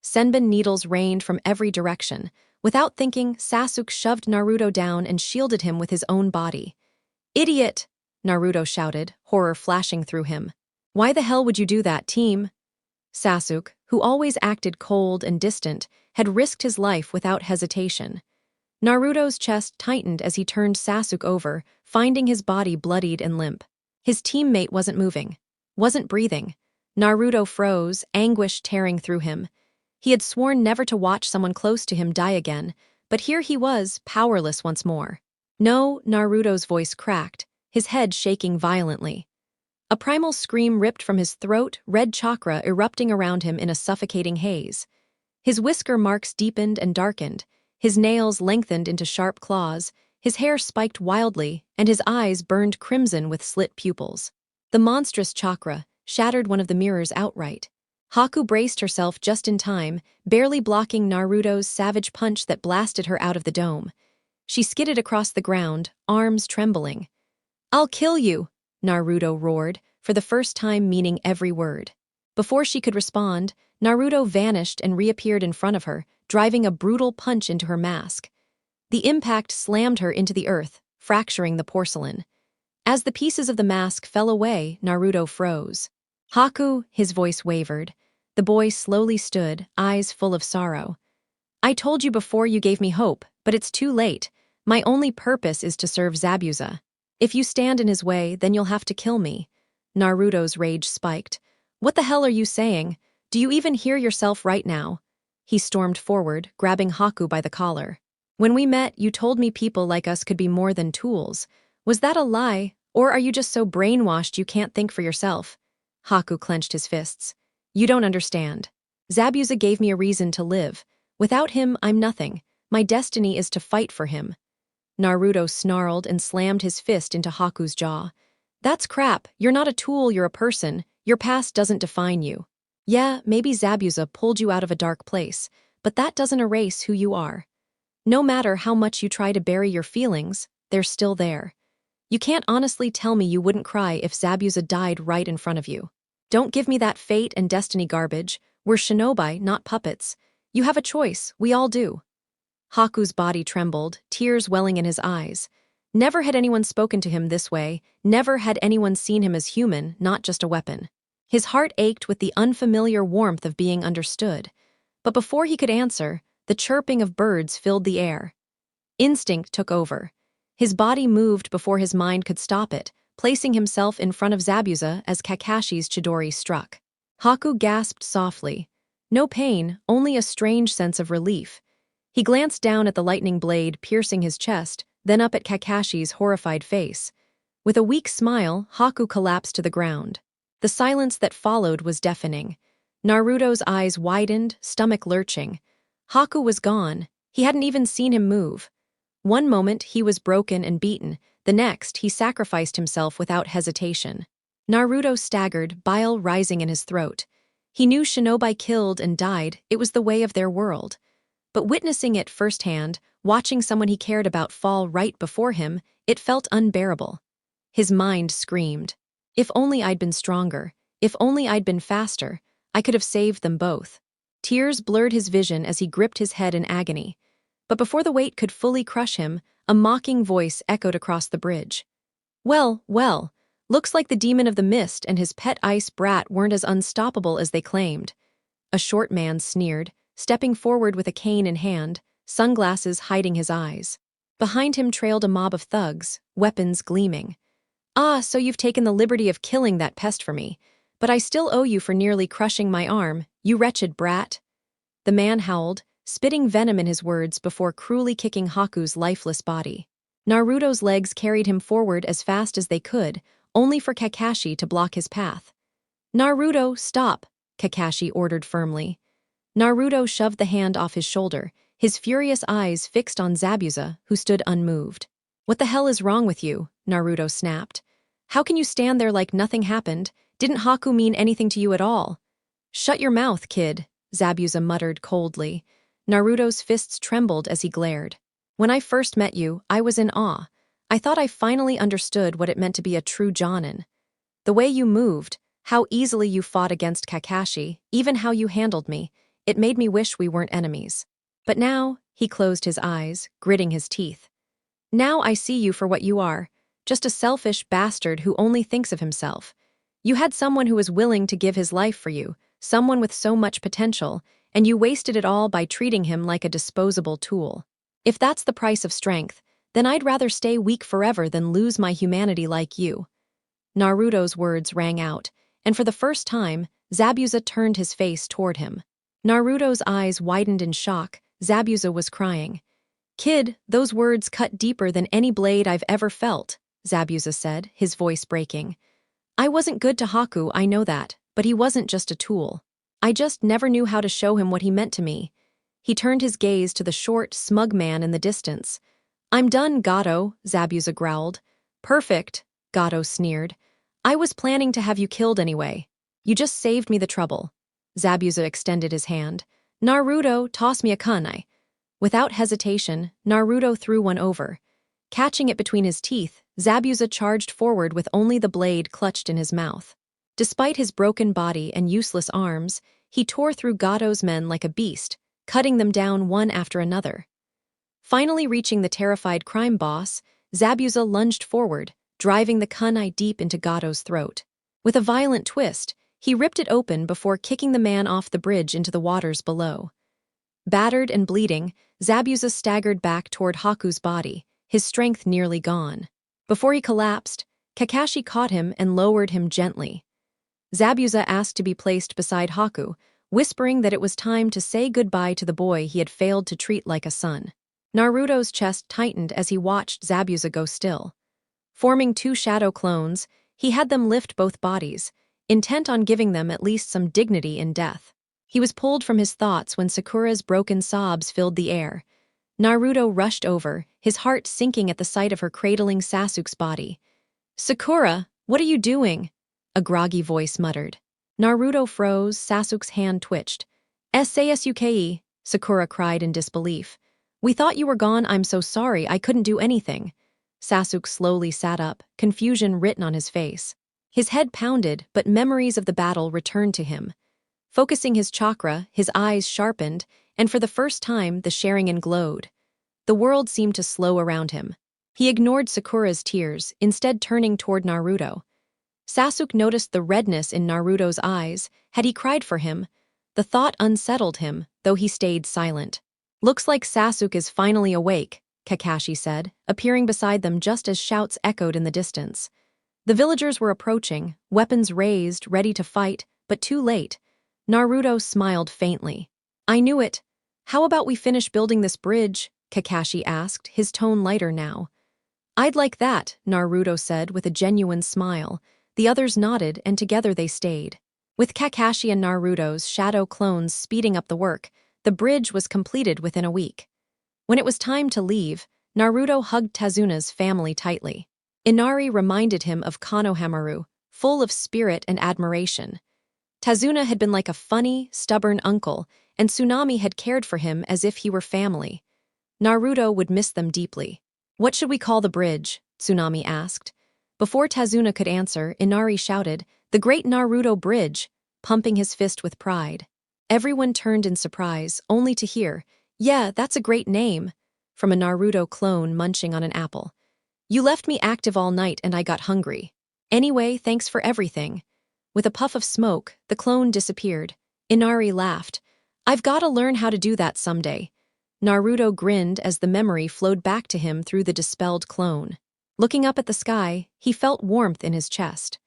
Senbin needles rained from every direction. Without thinking, Sasuke shoved Naruto down and shielded him with his own body. "Idiot!" Naruto shouted, horror flashing through him. Why the hell would you do that, team? Sasuke, who always acted cold and distant, had risked his life without hesitation. Naruto's chest tightened as he turned Sasuke over, finding his body bloodied and limp. His teammate wasn't moving, wasn't breathing. Naruto froze, anguish tearing through him. He had sworn never to watch someone close to him die again, but here he was, powerless once more. No, Naruto's voice cracked, his head shaking violently. A primal scream ripped from his throat, red chakra erupting around him in a suffocating haze. His whisker marks deepened and darkened, his nails lengthened into sharp claws, his hair spiked wildly, and his eyes burned crimson with slit pupils. The monstrous chakra shattered one of the mirrors outright. Haku braced herself just in time, barely blocking Naruto's savage punch that blasted her out of the dome. She skidded across the ground, arms trembling. "I'll kill you!" Naruto roared, for the first time meaning every word. Before she could respond, Naruto vanished and reappeared in front of her, driving a brutal punch into her mask. The impact slammed her into the earth, fracturing the porcelain. As the pieces of the mask fell away, Naruto froze. "Haku," his voice wavered. The boy slowly stood, eyes full of sorrow. "I told you before you gave me hope, but it's too late. My only purpose is to serve Zabuza. If you stand in his way, then you'll have to kill me." Naruto's rage spiked. "What the hell are you saying? Do you even hear yourself right now?" He stormed forward, grabbing Haku by the collar. "When we met, you told me people like us could be more than tools. Was that a lie, or are you just so brainwashed you can't think for yourself?" Haku clenched his fists. "You don't understand. Zabuza gave me a reason to live. Without him, I'm nothing. My destiny is to fight for him." Naruto snarled and slammed his fist into Haku's jaw. "That's crap. You're not a tool, you're a person. Your past doesn't define you. Yeah, maybe Zabuza pulled you out of a dark place, but that doesn't erase who you are. No matter how much you try to bury your feelings, they're still there. You can't honestly tell me you wouldn't cry if Zabuza died right in front of you. Don't give me that fate and destiny garbage. We're shinobi, not puppets. You have a choice, we all do." Haku's body trembled, tears welling in his eyes. Never had anyone spoken to him this way, never had anyone seen him as human, not just a weapon. His heart ached with the unfamiliar warmth of being understood. But before he could answer, the chirping of birds filled the air. Instinct took over. His body moved before his mind could stop it, placing himself in front of Zabuza as Kakashi's Chidori struck. Haku gasped softly. No pain, only a strange sense of relief. He glanced down at the lightning blade piercing his chest, then up at Kakashi's horrified face. With a weak smile, Haku collapsed to the ground. The silence that followed was deafening. Naruto's eyes widened, stomach lurching. Haku was gone. He hadn't even seen him move. One moment he was broken and beaten, the next he sacrificed himself without hesitation. Naruto staggered, bile rising in his throat. He knew shinobi killed and died, it was the way of their world. But witnessing it firsthand, watching someone he cared about fall right before him, it felt unbearable. His mind screamed. If only I'd been stronger, if only I'd been faster, I could have saved them both. Tears blurred his vision as he gripped his head in agony. But before the weight could fully crush him, a mocking voice echoed across the bridge. Well, well, looks like the demon of the mist and his pet ice brat weren't as unstoppable as they claimed." A short man sneered, stepping forward with a cane in hand, sunglasses hiding his eyes. Behind him trailed a mob of thugs, weapons gleaming. "Ah, so you've taken the liberty of killing that pest for me. But I still owe you for nearly crushing my arm, you wretched brat." The man howled, spitting venom in his words before cruelly kicking Haku's lifeless body. Naruto's legs carried him forward as fast as they could, only for Kakashi to block his path. "Naruto, stop," Kakashi ordered firmly. Naruto shoved the hand off his shoulder, his furious eyes fixed on Zabuza, who stood unmoved. "What the hell is wrong with you?" Naruto snapped. "How can you stand there like nothing happened? Didn't Haku mean anything to you at all?" "Shut your mouth, kid," Zabuza muttered coldly. Naruto's fists trembled as he glared. "When I first met you, I was in awe. I thought I finally understood what it meant to be a true Jonin. The way you moved, how easily you fought against Kakashi, even how you handled me, it made me wish we weren't enemies. But now," he closed his eyes, gritting his teeth. "Now I see you for what you are, just a selfish bastard who only thinks of himself. You had someone who was willing to give his life for you, someone with so much potential, and you wasted it all by treating him like a disposable tool. If that's the price of strength, then I'd rather stay weak forever than lose my humanity like you." Naruto's words rang out, and for the first time, Zabuza turned his face toward him. Naruto's eyes widened in shock. Zabuza was crying. "Kid, those words cut deeper than any blade I've ever felt," Zabuza said, his voice breaking. "I wasn't good to Haku, I know that, but he wasn't just a tool. I just never knew how to show him what he meant to me." He turned his gaze to the short, smug man in the distance. "I'm done, Gato," Zabuza growled. "Perfect," Gato sneered. "I was planning to have you killed anyway. You just saved me the trouble." Zabuza extended his hand. "Naruto, toss me a kunai." Without hesitation, Naruto threw one over. Catching it between his teeth, Zabuza charged forward with only the blade clutched in his mouth. Despite his broken body and useless arms, he tore through Gato's men like a beast, cutting them down one after another. Finally reaching the terrified crime boss, Zabuza lunged forward, driving the kunai deep into Gato's throat. With a violent twist, he ripped it open before kicking the man off the bridge into the waters below. Battered and bleeding, Zabuza staggered back toward Haku's body, his strength nearly gone. Before he collapsed, Kakashi caught him and lowered him gently. Zabuza asked to be placed beside Haku, whispering that it was time to say goodbye to the boy he had failed to treat like a son. Naruto's chest tightened as he watched Zabuza go still. Forming two shadow clones, he had them lift both bodies, intent on giving them at least some dignity in death. He was pulled from his thoughts when Sakura's broken sobs filled the air. Naruto rushed over, his heart sinking at the sight of her cradling Sasuke's body. "Sakura, what are you doing?" a groggy voice muttered. Naruto froze, Sasuke's hand twitched. "Sasuke," Sakura cried in disbelief. "We thought you were gone, I'm so sorry, I couldn't do anything." Sasuke slowly sat up, confusion written on his face. His head pounded, but memories of the battle returned to him. Focusing his chakra, his eyes sharpened, and for the first time the Sharingan glowed. The world seemed to slow around him. He ignored Sakura's tears, instead turning toward Naruto. Sasuke noticed the redness in Naruto's eyes. Had he cried for him? The thought unsettled him, though he stayed silent. "Looks like Sasuke is finally awake," Kakashi said, appearing beside them just as shouts echoed in the distance. The villagers were approaching, weapons raised, ready to fight, but too late. Naruto smiled faintly. "I knew it. How about we finish building this bridge?" Kakashi asked, his tone lighter now. "I'd like that," Naruto said with a genuine smile. The others nodded, and together they stayed. With Kakashi and Naruto's shadow clones speeding up the work, the bridge was completed within a week. When it was time to leave, Naruto hugged Tazuna's family tightly. Inari reminded him of Konohamaru, full of spirit and admiration. Tazuna had been like a funny, stubborn uncle, and Tsunami had cared for him as if he were family. Naruto would miss them deeply. "What should we call the bridge?" Tsunami asked. Before Tazuna could answer, Inari shouted, "The Great Naruto Bridge," pumping his fist with pride. Everyone turned in surprise, only to hear, "Yeah, that's a great name," from a Naruto clone munching on an apple. "You left me active all night and I got hungry. Anyway, thanks for everything." With a puff of smoke, the clone disappeared. Inari laughed. "I've got to learn how to do that someday." Naruto grinned as the memory flowed back to him through the dispelled clone. Looking up at the sky, he felt warmth in his chest.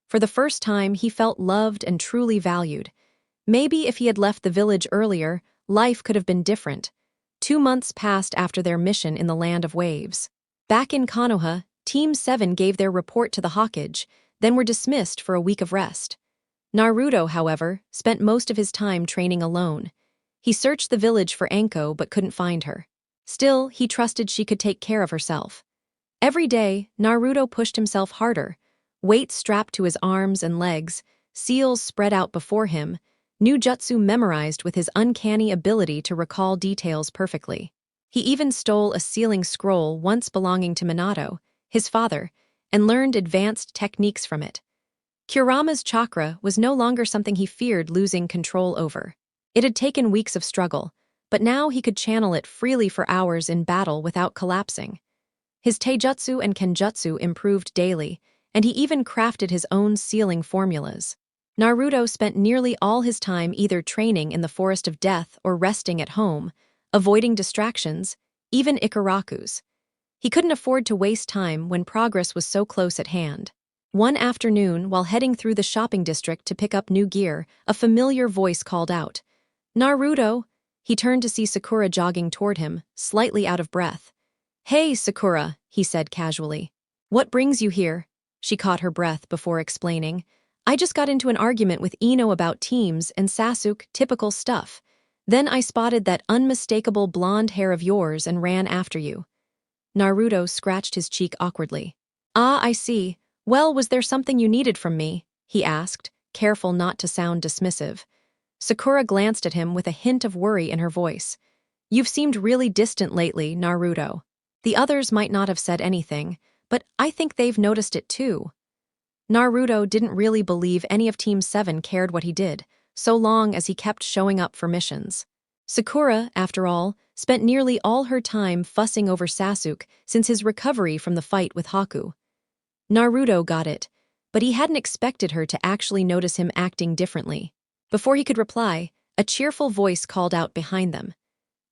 For the first time, he felt loved and truly valued. Maybe if he had left the village earlier, life could have been different. 2 months passed after their mission in the Land of Waves. Back in Konoha, Team 7 gave their report to the Hokage, then were dismissed for a week of rest. Naruto, however, spent most of his time training alone. He searched the village for Anko but couldn't find her. Still, he trusted she could take care of herself. Every day, Naruto pushed himself harder. Weights strapped to his arms and legs, seals spread out before him, new jutsu memorized with his uncanny ability to recall details perfectly. He even stole a sealing scroll once belonging to Minato, his father, and learned advanced techniques from it. Kurama's chakra was no longer something he feared losing control over. It had taken weeks of struggle, but now he could channel it freely for hours in battle without collapsing. His taijutsu and kenjutsu improved daily, and he even crafted his own sealing formulas. Naruto spent nearly all his time either training in the Forest of Death or resting at home, avoiding distractions, even Ikaraku's. He couldn't afford to waste time when progress was so close at hand. One afternoon, while heading through the shopping district to pick up new gear, a familiar voice called out, "Naruto!" He turned to see Sakura jogging toward him, slightly out of breath. "Hey, Sakura," he said casually. "What brings you here?" She caught her breath before explaining. "I just got into an argument with Ino about teams and Sasuke, typical stuff. Then I spotted that unmistakable blonde hair of yours and ran after you." Naruto scratched his cheek awkwardly. "Ah, I see. Well, was there something you needed from me?" he asked, careful not to sound dismissive. Sakura glanced at him with a hint of worry in her voice. "You've seemed really distant lately, Naruto." The others might not have said anything, but I think they've noticed it too. Naruto didn't really believe any of Team 7 cared what he did, so long as he kept showing up for missions. Sakura, after all, spent nearly all her time fussing over Sasuke since his recovery from the fight with Haku. Naruto got it, but he hadn't expected her to actually notice him acting differently. Before he could reply, a cheerful voice called out behind them.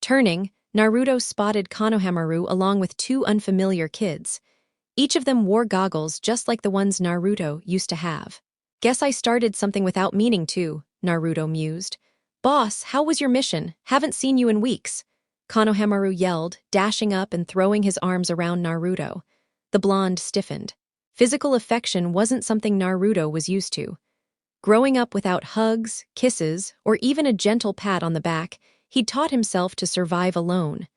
Turning, Naruto spotted Konohamaru along with two unfamiliar kids. Each of them wore goggles just like the ones Naruto used to have. "Guess I started something without meaning to," Naruto mused. "Boss, how was your mission? Haven't seen you in weeks." Konohamaru yelled, dashing up and throwing his arms around Naruto. The blonde stiffened. Physical affection wasn't something Naruto was used to. Growing up without hugs, kisses, or even a gentle pat on the back, he'd taught himself to survive alone.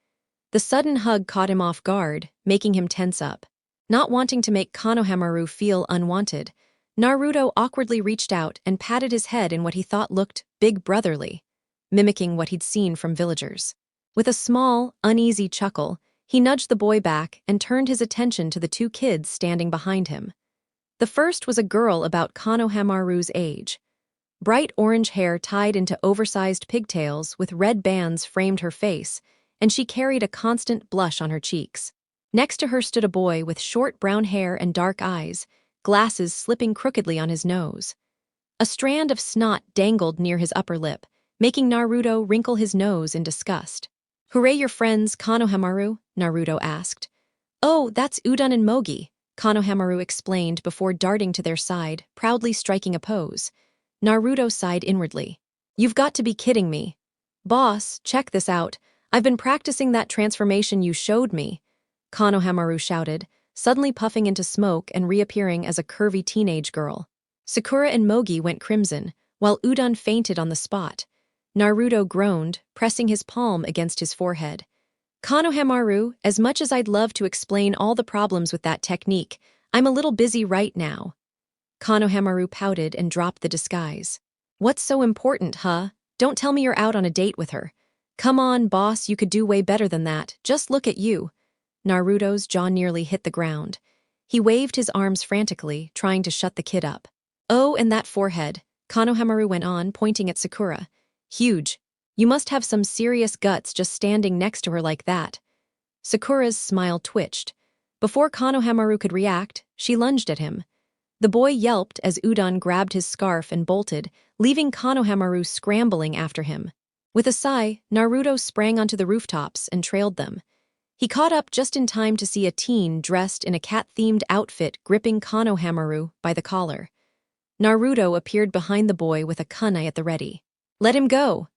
The sudden hug caught him off guard, making him tense up. Not wanting to make Konohamaru feel unwanted, Naruto awkwardly reached out and patted his head in what he thought looked big brotherly, mimicking what he'd seen from villagers. With a small, uneasy chuckle, he nudged the boy back and turned his attention to the two kids standing behind him. The first was a girl about Konohamaru's age. Bright orange hair tied into oversized pigtails with red bands framed her face, and she carried a constant blush on her cheeks. Next to her stood a boy with short brown hair and dark eyes, glasses slipping crookedly on his nose. A strand of snot dangled near his upper lip, making Naruto wrinkle his nose in disgust. "Hooray, your friends, Konohamaru?" Naruto asked. "Oh, that's Udon and Mogi," Konohamaru explained before darting to their side, proudly striking a pose. Naruto sighed inwardly. "You've got to be kidding me. Boss, check this out. I've been practicing that transformation you showed me," Konohamaru shouted, suddenly puffing into smoke and reappearing as a curvy teenage girl. Sakura and Mogi went crimson, while Udon fainted on the spot. Naruto groaned, pressing his palm against his forehead. "Konohamaru, as much as I'd love to explain all the problems with that technique, I'm a little busy right now." Konohamaru pouted and dropped the disguise. "What's so important, huh? Don't tell me you're out on a date with her. Come on, boss, you could do way better than that. Just look at you." Naruto's jaw nearly hit the ground. He waved his arms frantically, trying to shut the kid up. "Oh, and that forehead," Konohamaru went on, pointing at Sakura. "Huge. You must have some serious guts just standing next to her like that." Sakura's smile twitched. Before Konohamaru could react, she lunged at him. The boy yelped as Udon grabbed his scarf and bolted, leaving Konohamaru scrambling after him. With a sigh, Naruto sprang onto the rooftops and trailed them. He caught up just in time to see a teen dressed in a cat-themed outfit gripping Konohamaru by the collar. Naruto appeared behind the boy with a kunai at the ready. "Let him go!"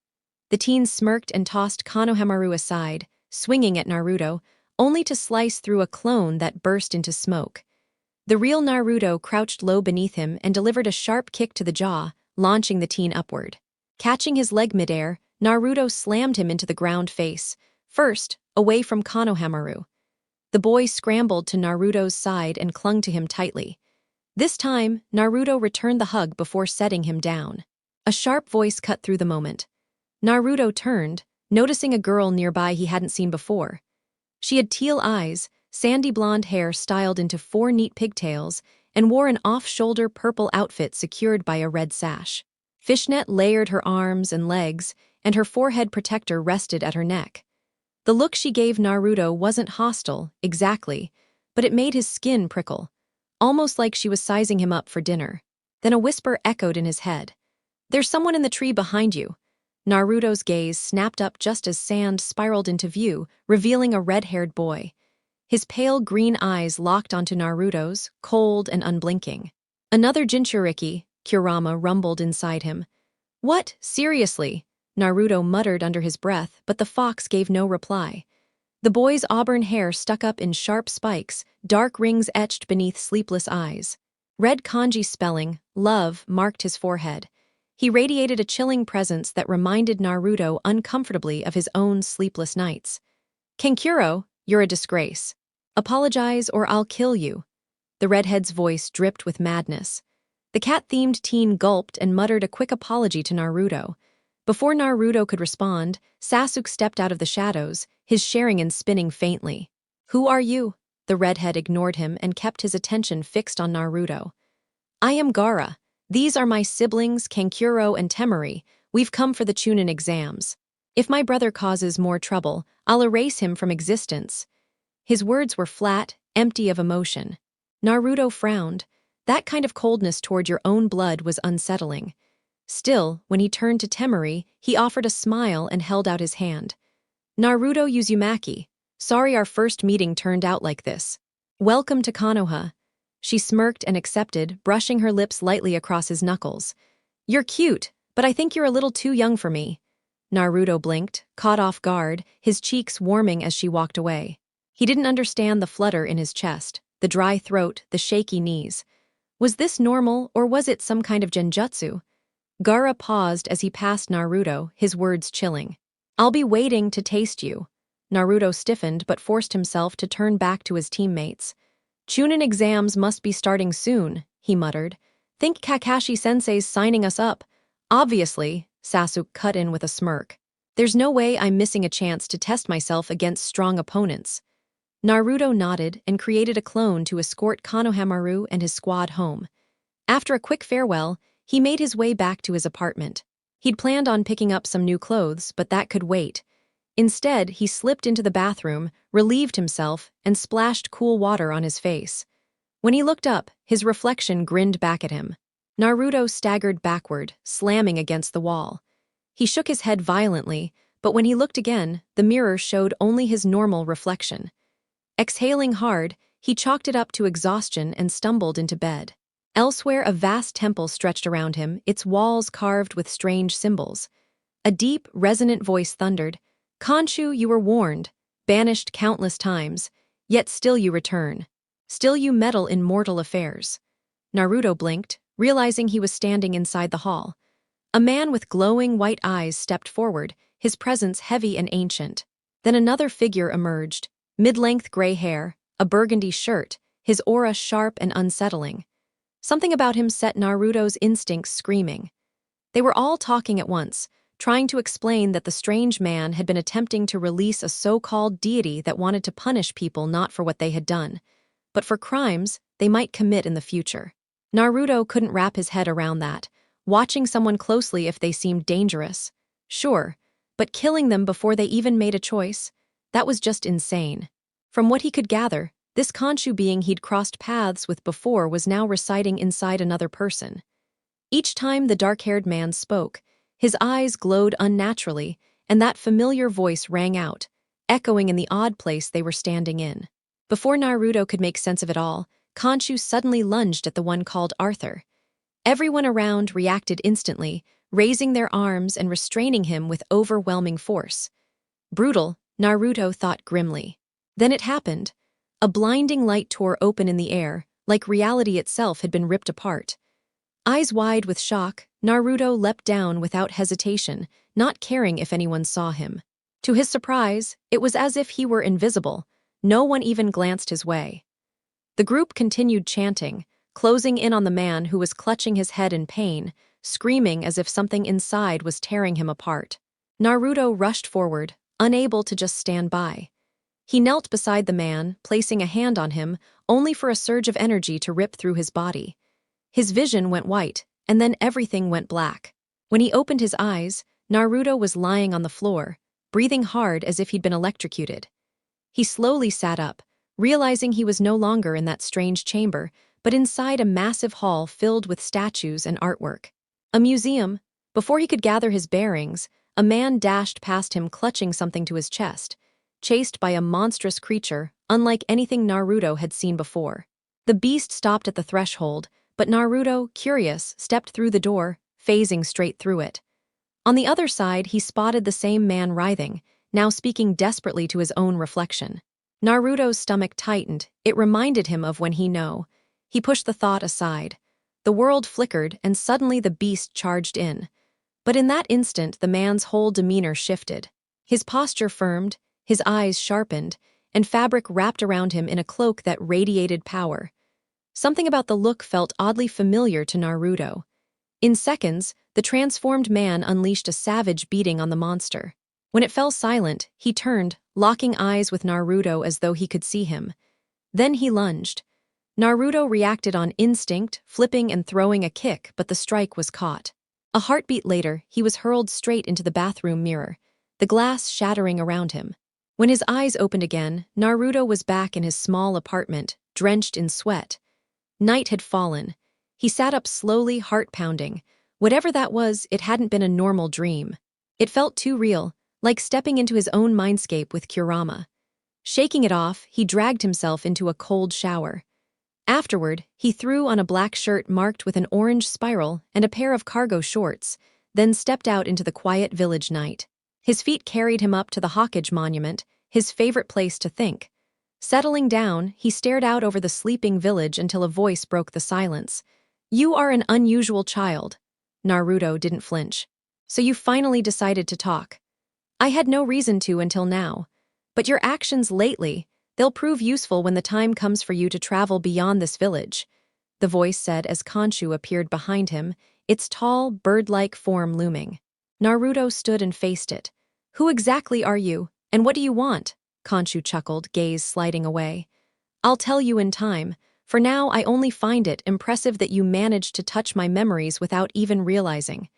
The teen smirked and tossed Konohamaru aside, swinging at Naruto, only to slice through a clone that burst into smoke. The real Naruto crouched low beneath him and delivered a sharp kick to the jaw, launching the teen upward. Catching his leg midair, Naruto slammed him into the ground face, first, away from Konohamaru. The boy scrambled to Naruto's side and clung to him tightly. This time, Naruto returned the hug before setting him down. A sharp voice cut through the moment. Naruto turned, noticing a girl nearby he hadn't seen before. She had teal eyes, sandy blonde hair styled into 4 neat pigtails, and wore an off-shoulder purple outfit secured by a red sash. Fishnet layered her arms and legs, and her forehead protector rested at her neck. The look she gave Naruto wasn't hostile, exactly, but it made his skin prickle. almost like she was sizing him up for dinner. Then a whisper echoed in his head. "There's someone in the tree behind you." Naruto's gaze snapped up just as sand spiraled into view, revealing a red-haired boy. His pale green eyes locked onto Naruto's, cold and unblinking. "Another Jinchuriki," Kurama rumbled inside him. "What? Seriously?" Naruto muttered under his breath, but the fox gave no reply. The boy's auburn hair stuck up in sharp spikes, dark rings etched beneath sleepless eyes. Red kanji spelling, love, marked his forehead. He radiated a chilling presence that reminded Naruto uncomfortably of his own sleepless nights. "Kankuro, you're a disgrace. Apologize or I'll kill you." The redhead's voice dripped with madness. The cat-themed teen gulped and muttered a quick apology to Naruto. Before Naruto could respond, Sasuke stepped out of the shadows, his Sharingan spinning faintly. "Who are you?" The redhead ignored him and kept his attention fixed on Naruto. "I am Gaara. These are my siblings, Kankuro and Temari. We've come for the Chunin exams. If my brother causes more trouble, I'll erase him from existence." His words were flat, empty of emotion. Naruto frowned. That kind of coldness toward your own blood was unsettling. Still, when he turned to Temari, he offered a smile and held out his hand. "Naruto Uzumaki, sorry our first meeting turned out like this. Welcome to Konoha." She smirked and accepted, brushing her lips lightly across his knuckles. "You're cute, but I think you're a little too young for me." Naruto blinked, caught off guard, his cheeks warming as she walked away. He didn't understand the flutter in his chest, the dry throat, the shaky knees. Was this normal, or was it some kind of genjutsu? Gaara paused as he passed Naruto, his words chilling. "I'll be waiting to taste you." Naruto stiffened but forced himself to turn back to his teammates. "Chunin exams must be starting soon," he muttered. "Think Kakashi-sensei's signing us up." "Obviously," Sasuke cut in with a smirk. "There's no way I'm missing a chance to test myself against strong opponents." Naruto nodded and created a clone to escort Konohamaru and his squad home. After a quick farewell, he made his way back to his apartment. He'd planned on picking up some new clothes, but that could wait. Instead, he slipped into the bathroom, relieved himself, and splashed cool water on his face. When he looked up, his reflection grinned back at him. Naruto staggered backward, slamming against the wall. He shook his head violently, but when he looked again, the mirror showed only his normal reflection. Exhaling hard, he chalked it up to exhaustion and stumbled into bed. Elsewhere, a vast temple stretched around him, its walls carved with strange symbols. A deep, resonant voice thundered, "Khonshu, you were warned, banished countless times, yet still you return. Still you meddle in mortal affairs." Naruto blinked, realizing he was standing inside the hall. A man with glowing white eyes stepped forward, his presence heavy and ancient. Then another figure emerged, mid-length gray hair, a burgundy shirt, his aura sharp and unsettling. Something about him set Naruto's instincts screaming. They were all talking at once, trying to explain that the strange man had been attempting to release a so-called deity that wanted to punish people not for what they had done, but for crimes they might commit in the future. Naruto couldn't wrap his head around that, watching someone closely if they seemed dangerous. Sure, but killing them before they even made a choice? That was just insane. From what he could gather, this Khonshu being he'd crossed paths with before was now residing inside another person. Each time the dark-haired man spoke, his eyes glowed unnaturally, and that familiar voice rang out, echoing in the odd place they were standing in. Before Naruto could make sense of it all, Khonshu suddenly lunged at the one called Arthur. Everyone around reacted instantly, raising their arms and restraining him with overwhelming force. Brutal, Naruto thought grimly. Then it happened. A blinding light tore open in the air, like reality itself had been ripped apart. Eyes wide with shock, Naruto leapt down without hesitation, not caring if anyone saw him. To his surprise, it was as if he were invisible. No one even glanced his way. The group continued chanting, closing in on the man who was clutching his head in pain, screaming as if something inside was tearing him apart. Naruto rushed forward, unable to just stand by. He knelt beside the man, placing a hand on him, only for a surge of energy to rip through his body. His vision went white, and then everything went black. When he opened his eyes, Naruto was lying on the floor, breathing hard as if he'd been electrocuted. He slowly sat up, realizing he was no longer in that strange chamber, but inside a massive hall filled with statues and artwork. A museum. Before he could gather his bearings, a man dashed past him clutching something to his chest, chased by a monstrous creature unlike anything Naruto had seen before. The beast stopped at the threshold, but Naruto, curious, stepped through the door, phasing straight through it. On the other side, he spotted the same man writhing, now speaking desperately to his own reflection. Naruto's stomach tightened. It reminded him of when he knew. He pushed the thought aside. The world flickered, and suddenly the beast charged in. But in that instant, the man's whole demeanor shifted. His posture firmed, his eyes sharpened, and fabric wrapped around him in a cloak that radiated power. Something about the look felt oddly familiar to Naruto. In seconds, the transformed man unleashed a savage beating on the monster. When it fell silent, he turned, locking eyes with Naruto as though he could see him. Then he lunged. Naruto reacted on instinct, flipping and throwing a kick, but the strike was caught. A heartbeat later, he was hurled straight into the bathroom mirror, the glass shattering around him. When his eyes opened again, Naruto was back in his small apartment, drenched in sweat. Night had fallen. He sat up slowly, heart pounding. Whatever that was, it hadn't been a normal dream. It felt too real, like stepping into his own mindscape with Kurama. Shaking it off, he dragged himself into a cold shower. Afterward, he threw on a black shirt marked with an orange spiral and a pair of cargo shorts, then stepped out into the quiet village night. His feet carried him up to the Hokage monument, his favorite place to think. Settling down, he stared out over the sleeping village until a voice broke the silence. "You are an unusual child." Naruto didn't flinch. "So you finally decided to talk." "I had no reason to until now. But your actions lately, they'll prove useful when the time comes for you to travel beyond this village," the voice said as Khonshu appeared behind him, its tall, bird-like form looming. Naruto stood and faced it. "Who exactly are you, and what do you want?" Khonshu chuckled, gaze sliding away. "I'll tell you in time. For now, I only find it impressive that you managed to touch my memories without even realizing."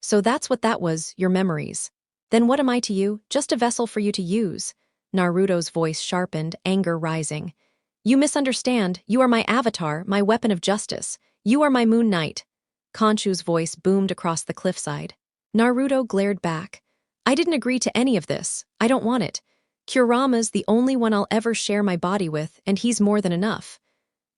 "So that's what that was, your memories. Then what am I to you? Just a vessel for you to use." Naruto's voice sharpened, anger rising. "You misunderstand. You are my avatar, my weapon of justice. You are my Moon Knight." Khonshu's voice boomed across the cliffside. Naruto glared back. "I didn't agree to any of this. I don't want it. Kurama's the only one I'll ever share my body with, and he's more than enough."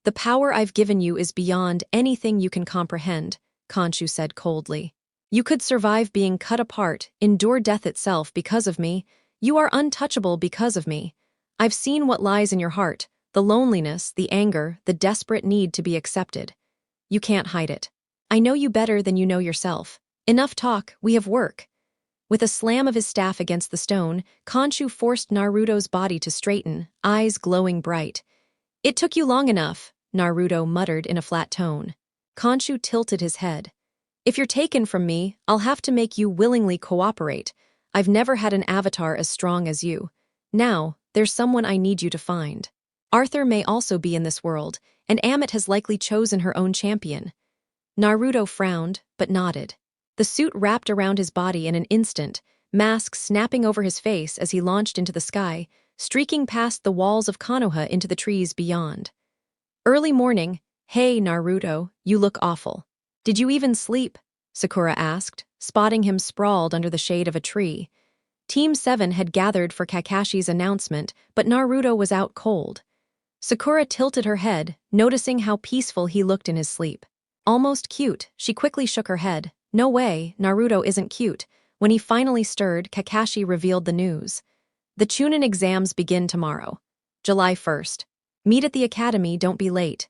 "The power I've given you is beyond anything you can comprehend," Khonshu said coldly. "You could survive being cut apart, endure death itself because of me. You are untouchable because of me. I've seen what lies in your heart, the loneliness, the anger, the desperate need to be accepted. You can't hide it. I know you better than you know yourself. Enough talk, we have work." With a slam of his staff against the stone, Khonshu forced Naruto's body to straighten, eyes glowing bright. "It took you long enough," Naruto muttered in a flat tone. Khonshu tilted his head. "If you're taken from me, I'll have to make you willingly cooperate. I've never had an avatar as strong as you. Now, there's someone I need you to find. Arthur may also be in this world, and Amit has likely chosen her own champion." Naruto frowned, but nodded. The suit wrapped around his body in an instant, mask snapping over his face as he launched into the sky, streaking past the walls of Konoha into the trees beyond. Early morning. "Hey, Naruto, you look awful. Did you even sleep?" Sakura asked, spotting him sprawled under the shade of a tree. Team 7 had gathered for Kakashi's announcement, but Naruto was out cold. Sakura tilted her head, noticing how peaceful he looked in his sleep. Almost cute, she quickly shook her head. "No way, Naruto isn't cute." When he finally stirred, Kakashi revealed the news. "The Chunin exams begin tomorrow, July 1st. Meet at the academy, don't be late."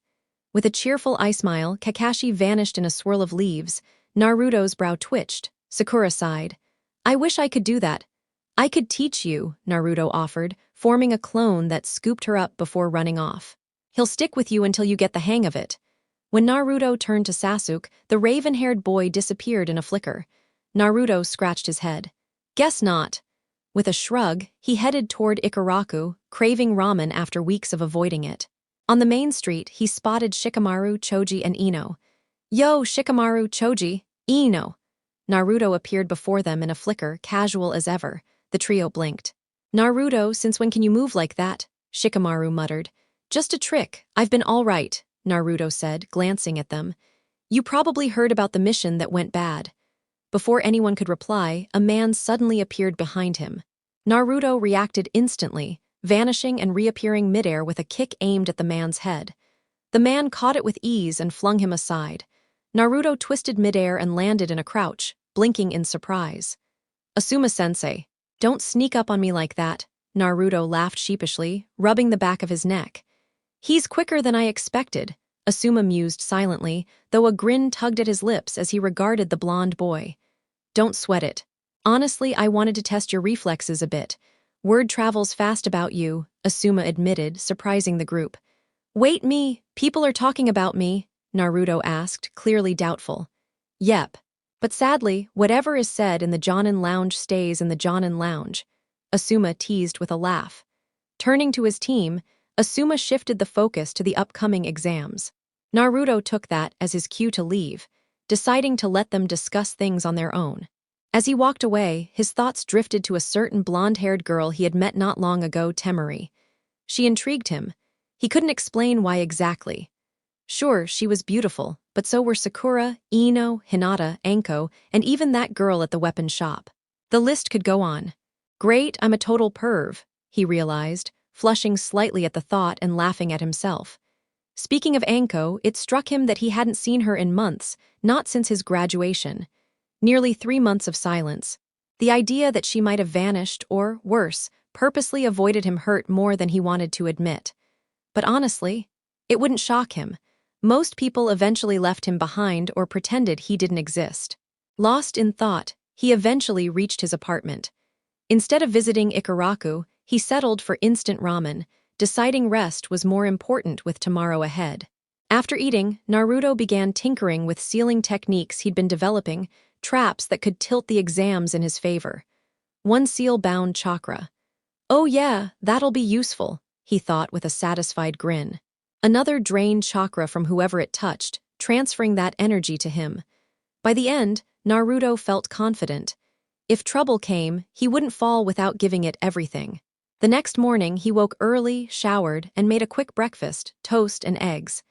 With a cheerful eye smile, Kakashi vanished in a swirl of leaves. Naruto's brow twitched. Sakura sighed. "I wish I could do that." "I could teach you," Naruto offered, forming a clone that scooped her up before running off. "He'll stick with you until you get the hang of it." When Naruto turned to Sasuke, the raven-haired boy disappeared in a flicker. Naruto scratched his head. "Guess not." With a shrug, he headed toward Ikaraku, craving ramen after weeks of avoiding it. On the main street, he spotted Shikamaru, Choji, and Ino. "Yo, Shikamaru, Choji, Ino." Naruto appeared before them in a flicker, casual as ever. The trio blinked. "Naruto, since when can you move like that?" Shikamaru muttered. "Just a trick. I've been all right," Naruto said, glancing at them. You probably heard about the mission that went bad. Before anyone could reply, a man suddenly appeared behind him. Naruto reacted instantly, vanishing and reappearing midair with a kick aimed at the man's head. The man caught it with ease and flung him aside. Naruto twisted midair and landed in a crouch, blinking in surprise. Asuma-sensei, don't sneak up on me like that, Naruto laughed sheepishly, rubbing the back of his neck. He's quicker than I expected, Asuma mused silently, though a grin tugged at his lips as he regarded the blonde boy. Don't sweat it. Honestly, I wanted to test your reflexes a bit. Word travels fast about you, Asuma admitted, surprising the group. Wait, me, people are talking about me, Naruto asked, clearly doubtful. Yep. But sadly, whatever is said in the Jonin Lounge stays in the Jonin Lounge, Asuma teased with a laugh. Turning to his team, Asuma shifted the focus to the upcoming exams. Naruto took that as his cue to leave, deciding to let them discuss things on their own. As he walked away, his thoughts drifted to a certain blonde-haired girl he had met not long ago, Temari. She intrigued him. He couldn't explain why exactly. Sure, she was beautiful, but so were Sakura, Ino, Hinata, Anko, and even that girl at the weapon shop. The list could go on. Great, I'm a total perv, he realized, flushing slightly at the thought and laughing at himself. Speaking of Anko, it struck him that he hadn't seen her in months, not since his graduation. Nearly 3 months of silence. The idea that she might have vanished or, worse, purposely avoided him hurt more than he wanted to admit. But honestly, it wouldn't shock him. Most people eventually left him behind or pretended he didn't exist. Lost in thought, he eventually reached his apartment. Instead of visiting Ikaraku, he settled for instant ramen, deciding rest was more important with tomorrow ahead. After eating, Naruto began tinkering with sealing techniques he'd been developing, traps that could tilt the exams in his favor. One seal-bound chakra. Oh yeah, that'll be useful, he thought with a satisfied grin. Another drained chakra from whoever it touched, transferring that energy to him. By the end, Naruto felt confident. If trouble came, he wouldn't fall without giving it everything. The next morning, he woke early, showered, and made a quick breakfast, toast and eggs.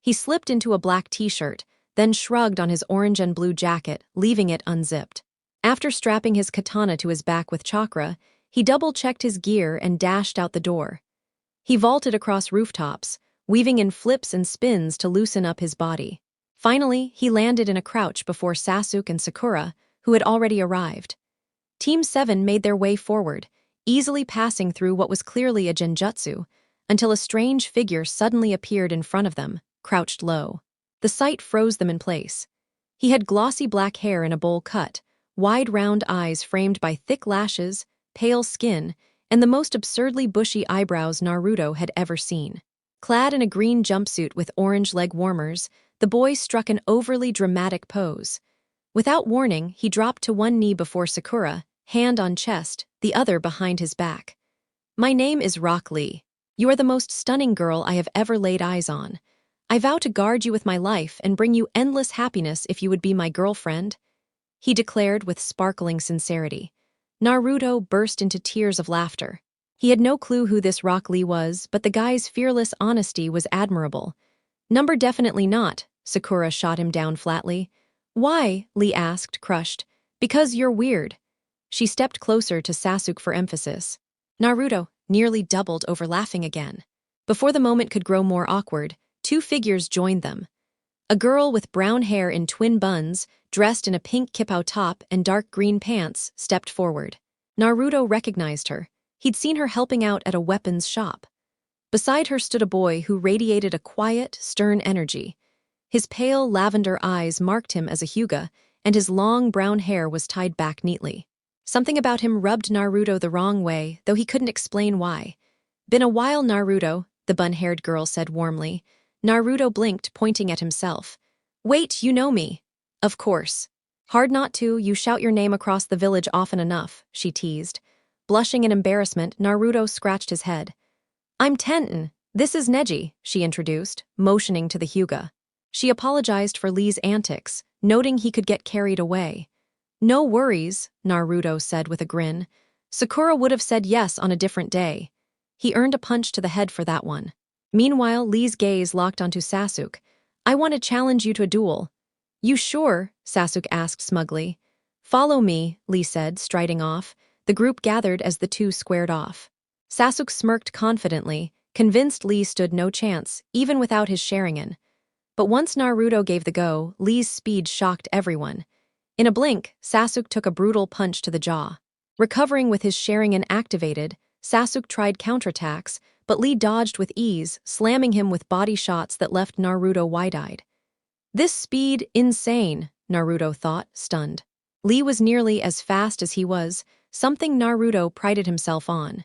He slipped into a black t-shirt, then shrugged on his orange and blue jacket, leaving it unzipped. After strapping his katana to his back with chakra, he double-checked his gear and dashed out the door. He vaulted across rooftops, weaving in flips and spins to loosen up his body. Finally, he landed in a crouch before Sasuke and Sakura, who had already arrived. Team 7 made their way forward, easily passing through what was clearly a genjutsu, until a strange figure suddenly appeared in front of them, crouched low. The sight froze them in place. He had glossy black hair in a bowl cut, wide round eyes framed by thick lashes, pale skin, and the most absurdly bushy eyebrows Naruto had ever seen. Clad in a green jumpsuit with orange leg warmers, the boy struck an overly dramatic pose. Without warning, he dropped to one knee before Sakura, hand on chest, the other behind his back. My name is Rock Lee. You are the most stunning girl I have ever laid eyes on. I vow to guard you with my life and bring you endless happiness if you would be my girlfriend, he declared with sparkling sincerity. Naruto burst into tears of laughter. He had no clue who this Rock Lee was, but the guy's fearless honesty was admirable. Number definitely not, Sakura shot him down flatly. Why? Lee asked, crushed. Because you're weird. She stepped closer to Sasuke for emphasis. Naruto nearly doubled over laughing again. Before the moment could grow more awkward, 2 figures joined them. A girl with brown hair in twin buns, dressed in a pink kippao top and dark green pants, stepped forward. Naruto recognized her. He'd seen her helping out at a weapons shop. Beside her stood a boy who radiated a quiet, stern energy. His pale lavender eyes marked him as a Hyuga, and his long brown hair was tied back neatly. Something about him rubbed Naruto the wrong way, though he couldn't explain why. Been a while, Naruto, the bun-haired girl said warmly. Naruto blinked, pointing at himself. Wait, you know me. Of course. Hard not to, you shout your name across the village often enough, she teased. Blushing in embarrassment, Naruto scratched his head. I'm Tenten. This is Neji, she introduced, motioning to the Hyuga. She apologized for Lee's antics, noting he could get carried away. No worries, Naruto said with a grin. Sakura would have said yes on a different day. He earned a punch to the head for that one. Meanwhile, Lee's gaze locked onto Sasuke. I want to challenge you to a duel. You sure? Sasuke asked smugly. Follow me, Lee said, striding off. The group gathered as the two squared off. Sasuke smirked confidently, convinced Lee stood no chance, even without his Sharingan. But once Naruto gave the go, Lee's speed shocked everyone. In a blink, Sasuke took a brutal punch to the jaw. Recovering with his Sharingan activated, Sasuke tried counterattacks, but Lee dodged with ease, slamming him with body shots that left Naruto wide-eyed. This speed, insane, Naruto thought, stunned. Lee was nearly as fast as he was, something Naruto prided himself on.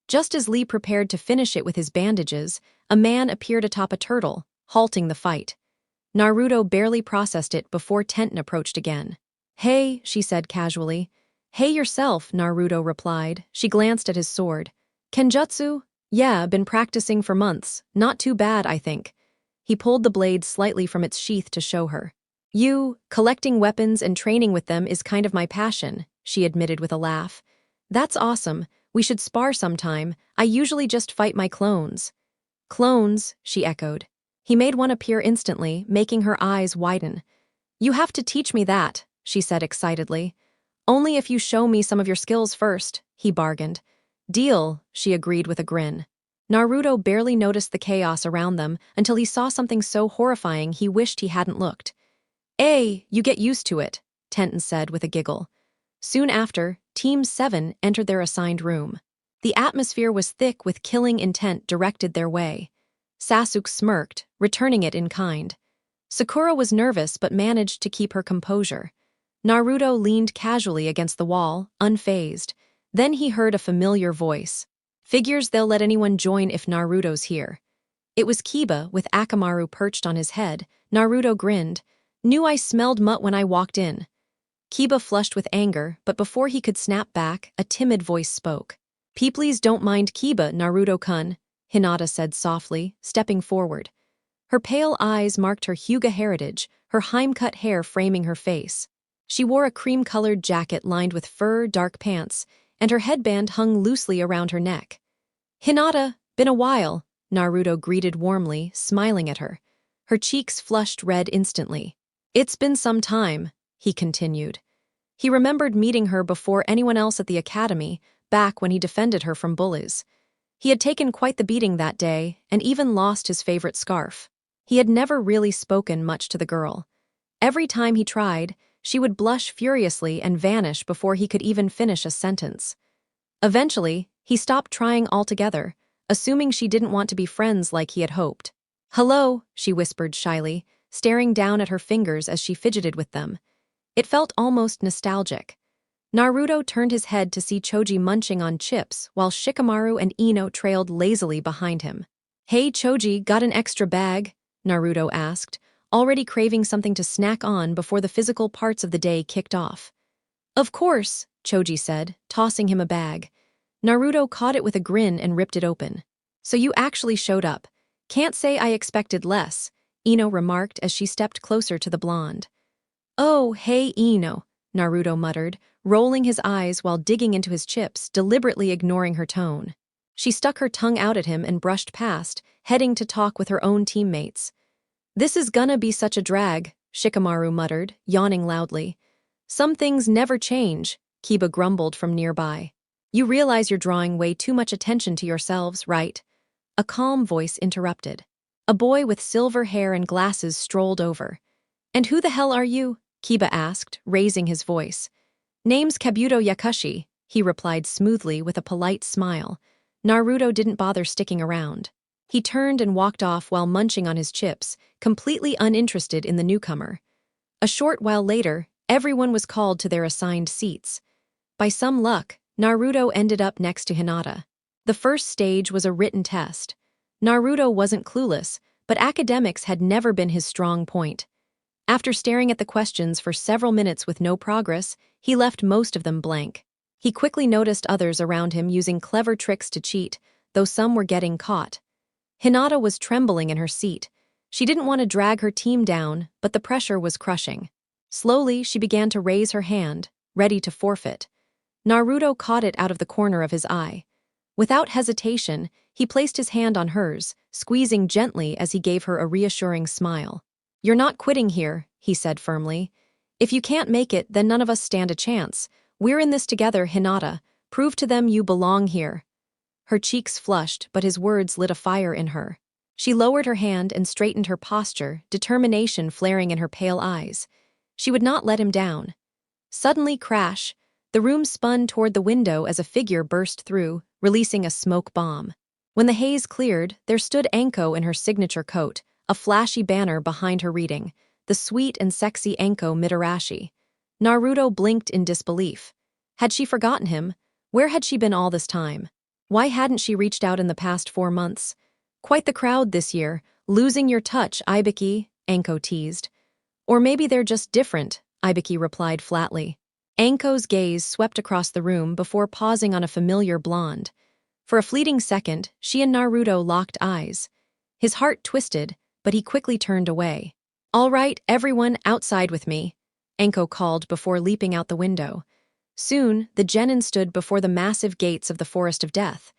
Just as Lee prepared to finish it with his bandages, a man appeared atop a turtle, halting the fight. Naruto barely processed it before Tenten approached again. Hey, she said casually. Hey yourself, Naruto replied. She glanced at his sword. Kenjutsu? Yeah, been practicing for months. Not too bad, I think. He pulled the blade slightly from its sheath to show her. Collecting weapons and training with them is kind of my passion, she admitted with a laugh. That's awesome. We should spar sometime. I usually just fight my clones. Clones, she echoed. He made one appear instantly, making her eyes widen. You have to teach me that, she said excitedly. Only if you show me some of your skills first, he bargained. Deal, she agreed with a grin. Naruto barely noticed the chaos around them until he saw something so horrifying he wished he hadn't looked. You get used to it, Tenten said with a giggle. Soon after, Team 7 entered their assigned room. The atmosphere was thick with killing intent directed their way. Sasuke smirked, returning it in kind. Sakura was nervous but managed to keep her composure. Naruto leaned casually against the wall, unfazed. Then he heard a familiar voice. Figures they'll let anyone join if Naruto's here. It was Kiba, with Akamaru perched on his head. Naruto grinned. Knew I smelled mutt when I walked in. Kiba flushed with anger, but before he could snap back, a timid voice spoke. Please don't mind Kiba, Naruto-kun, Hinata said softly, stepping forward. Her pale eyes marked her Hyuga heritage, her Heim-cut hair framing her face. She wore a cream-colored jacket lined with fur, dark pants, and her headband hung loosely around her neck. Hinata, been a while, Naruto greeted warmly, smiling at her. Her cheeks flushed red instantly. It's been some time, he continued. He remembered meeting her before anyone else at the academy, back when he defended her from bullies. He had taken quite the beating that day, and even lost his favorite scarf. He had never really spoken much to the girl. Every time he tried, she would blush furiously and vanish before he could even finish a sentence. Eventually, he stopped trying altogether, assuming she didn't want to be friends like he had hoped. Hello, she whispered shyly, staring down at her fingers as she fidgeted with them. It felt almost nostalgic. Naruto turned his head to see Choji munching on chips while Shikamaru and Ino trailed lazily behind him. Hey Choji, got an extra bag? Naruto asked, already craving something to snack on before the physical parts of the day kicked off. Of course, Choji said, tossing him a bag. Naruto caught it with a grin and ripped it open. So you actually showed up. Can't say I expected less, Ino remarked as she stepped closer to the blonde. Oh, hey Ino, Naruto muttered, rolling his eyes while digging into his chips, deliberately ignoring her tone. She stuck her tongue out at him and brushed past, heading to talk with her own teammates. This is gonna be such a drag, Shikamaru muttered, yawning loudly. Some things never change, Kiba grumbled from nearby. You realize you're drawing way too much attention to yourselves, right? A calm voice interrupted. A boy with silver hair and glasses strolled over. And who the hell are you? Kiba asked, raising his voice. Name's Kabuto Yakushi, he replied smoothly with a polite smile. Naruto didn't bother sticking around. He turned and walked off while munching on his chips, completely uninterested in the newcomer. A short while later, everyone was called to their assigned seats. By some luck, Naruto ended up next to Hinata. The first stage was a written test. Naruto wasn't clueless, but academics had never been his strong point. After staring at the questions for several minutes with no progress, he left most of them blank. He quickly noticed others around him using clever tricks to cheat, though some were getting caught. Hinata was trembling in her seat. She didn't want to drag her team down, but the pressure was crushing. Slowly, she began to raise her hand, ready to forfeit. Naruto caught it out of the corner of his eye. Without hesitation, he placed his hand on hers, squeezing gently as he gave her a reassuring smile. "You're not quitting here," he said firmly. "If you can't make it, then none of us stand a chance. We're in this together, Hinata. Prove to them you belong here." Her cheeks flushed, but his words lit a fire in her. She lowered her hand and straightened her posture, determination flaring in her pale eyes. She would not let him down. Suddenly, crash! The room spun toward the window as a figure burst through, releasing a smoke bomb. When the haze cleared, there stood Anko in her signature coat, a flashy banner behind her reading, "The sweet and sexy Anko Mitarashi." Naruto blinked in disbelief. Had she forgotten him? Where had she been all this time? Why hadn't she reached out in the past 4 months? "Quite the crowd this year. Losing your touch, Ibiki," Anko teased. "Or maybe they're just different," Ibiki replied flatly. Anko's gaze swept across the room before pausing on a familiar blonde. For a fleeting second, she and Naruto locked eyes. His heart twisted, but he quickly turned away. "All right, everyone, outside with me," Anko called before leaping out the window. Soon, the genin stood before the massive gates of the Forest of Death.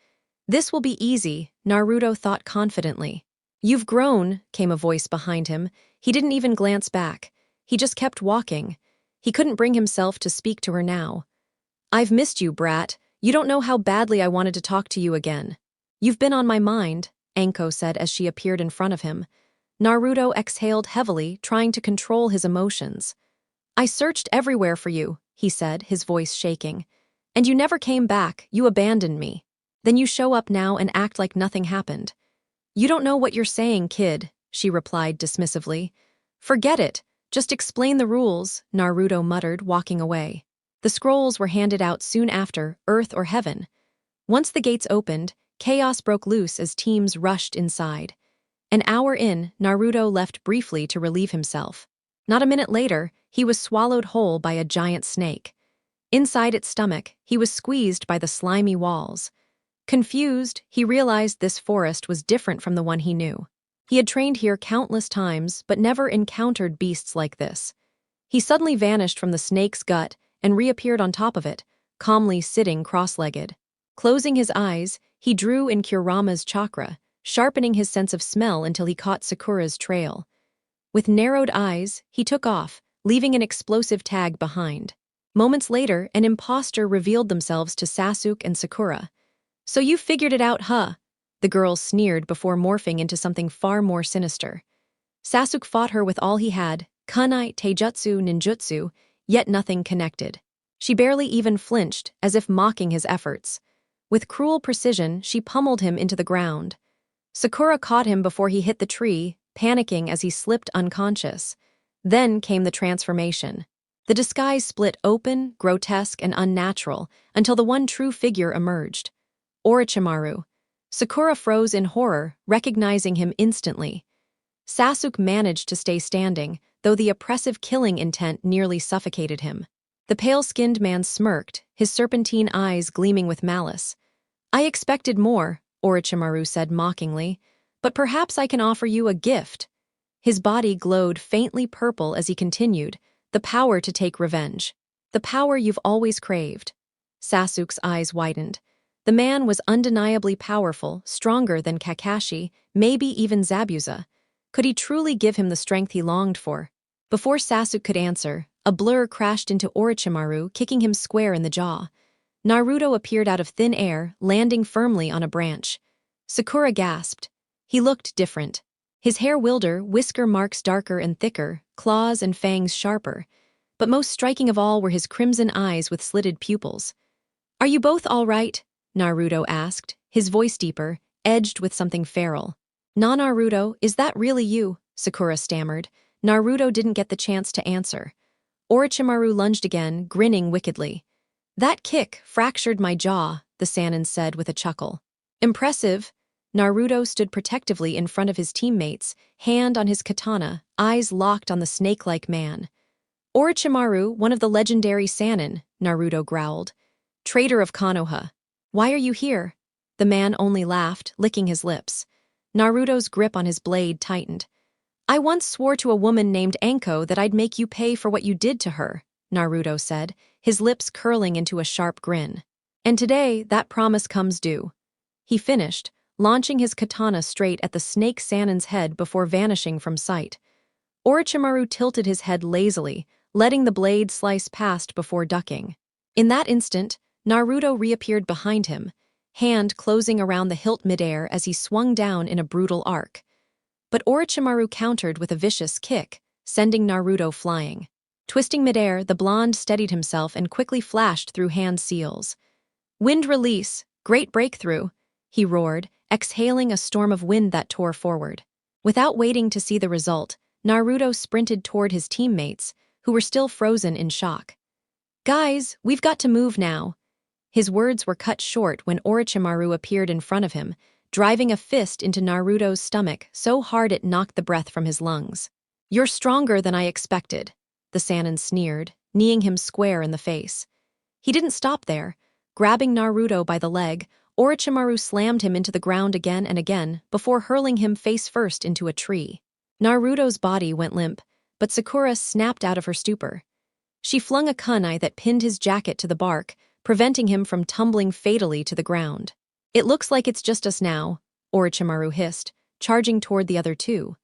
"This will be easy," Naruto thought confidently. "You've grown," came a voice behind him. He didn't even glance back. He just kept walking. He couldn't bring himself to speak to her now. "I've missed you, brat. You don't know how badly I wanted to talk to you again." "You've been on my mind," Anko said as she appeared in front of him. Naruto exhaled heavily, trying to control his emotions. "I searched everywhere for you," he said, his voice shaking. "And you never came back, you abandoned me. Then you show up now and act like nothing happened." "You don't know what you're saying, kid," she replied dismissively. "Forget it. Just explain the rules," Naruto muttered, walking away. The scrolls were handed out soon after, earth or heaven. Once the gates opened, chaos broke loose as teams rushed inside. An hour in, Naruto left briefly to relieve himself. Not a minute later, he was swallowed whole by a giant snake. Inside its stomach, he was squeezed by the slimy walls. Confused, he realized this forest was different from the one he knew. He had trained here countless times, but never encountered beasts like this. He suddenly vanished from the snake's gut and reappeared on top of it, calmly sitting cross-legged. Closing his eyes, he drew in Kurama's chakra, sharpening his sense of smell until he caught Sakura's trail. With narrowed eyes, he took off, leaving an explosive tag behind. Moments later, an imposter revealed themselves to Sasuke and Sakura. "So you figured it out, huh?" The girl sneered before morphing into something far more sinister. Sasuke fought her with all he had, kunai, taijutsu, ninjutsu, yet nothing connected. She barely even flinched, as if mocking his efforts. With cruel precision, she pummeled him into the ground. Sakura caught him before he hit the tree, panicking as he slipped unconscious. Then came the transformation. The disguise split open, grotesque, and unnatural, until the one true figure emerged. Orochimaru. Sakura froze in horror, recognizing him instantly. Sasuke managed to stay standing, though the oppressive killing intent nearly suffocated him. The pale-skinned man smirked, his serpentine eyes gleaming with malice. "I expected more," Orochimaru said mockingly, "but perhaps I can offer you a gift." His body glowed faintly purple as he continued, "The power to take revenge. The power you've always craved." Sasuke's eyes widened. The man was undeniably powerful, stronger than Kakashi, maybe even Zabuza. Could he truly give him the strength he longed for? Before Sasuke could answer, a blur crashed into Orochimaru, kicking him square in the jaw. Naruto appeared out of thin air, landing firmly on a branch. Sakura gasped. He looked different. His hair wilder, whisker marks darker and thicker, claws and fangs sharper. But most striking of all were his crimson eyes with slitted pupils. "Are you both all right?" Naruto asked, his voice deeper, edged with something feral. "Nah, Naruto, is that really you?" Sakura stammered. Naruto didn't get the chance to answer. Orochimaru lunged again, grinning wickedly. "That kick fractured my jaw," the Sannin said with a chuckle. "Impressive." Naruto stood protectively in front of his teammates, hand on his katana, eyes locked on the snake-like man. "Orochimaru, one of the legendary Sannin," Naruto growled. "Traitor of Konoha. Why are you here?" The man only laughed, licking his lips. Naruto's grip on his blade tightened. "I once swore to a woman named Anko that I'd make you pay for what you did to her," Naruto said, his lips curling into a sharp grin. "And today, that promise comes due." he finished, launching his katana straight at the snake Sanin's head before vanishing from sight. Orochimaru tilted his head lazily, letting the blade slice past before ducking. In that instant, Naruto reappeared behind him, hand closing around the hilt midair as he swung down in a brutal arc. But Orochimaru countered with a vicious kick, sending Naruto flying. Twisting midair, the blonde steadied himself and quickly flashed through hand seals. "Wind release, great breakthrough," he roared, exhaling a storm of wind that tore forward. Without waiting to see the result, Naruto sprinted toward his teammates, who were still frozen in shock. "Guys, we've got to move now." His words were cut short when Orochimaru appeared in front of him, driving a fist into Naruto's stomach so hard it knocked the breath from his lungs. "You're stronger than I expected," the Sannin sneered, kneeing him square in the face. He didn't stop there. Grabbing Naruto by the leg, Orochimaru slammed him into the ground again and again before hurling him face first into a tree. Naruto's body went limp, but Sakura snapped out of her stupor. She flung a kunai that pinned his jacket to the bark, preventing him from tumbling fatally to the ground. "It looks like it's just us now," Orochimaru hissed, charging toward the other two.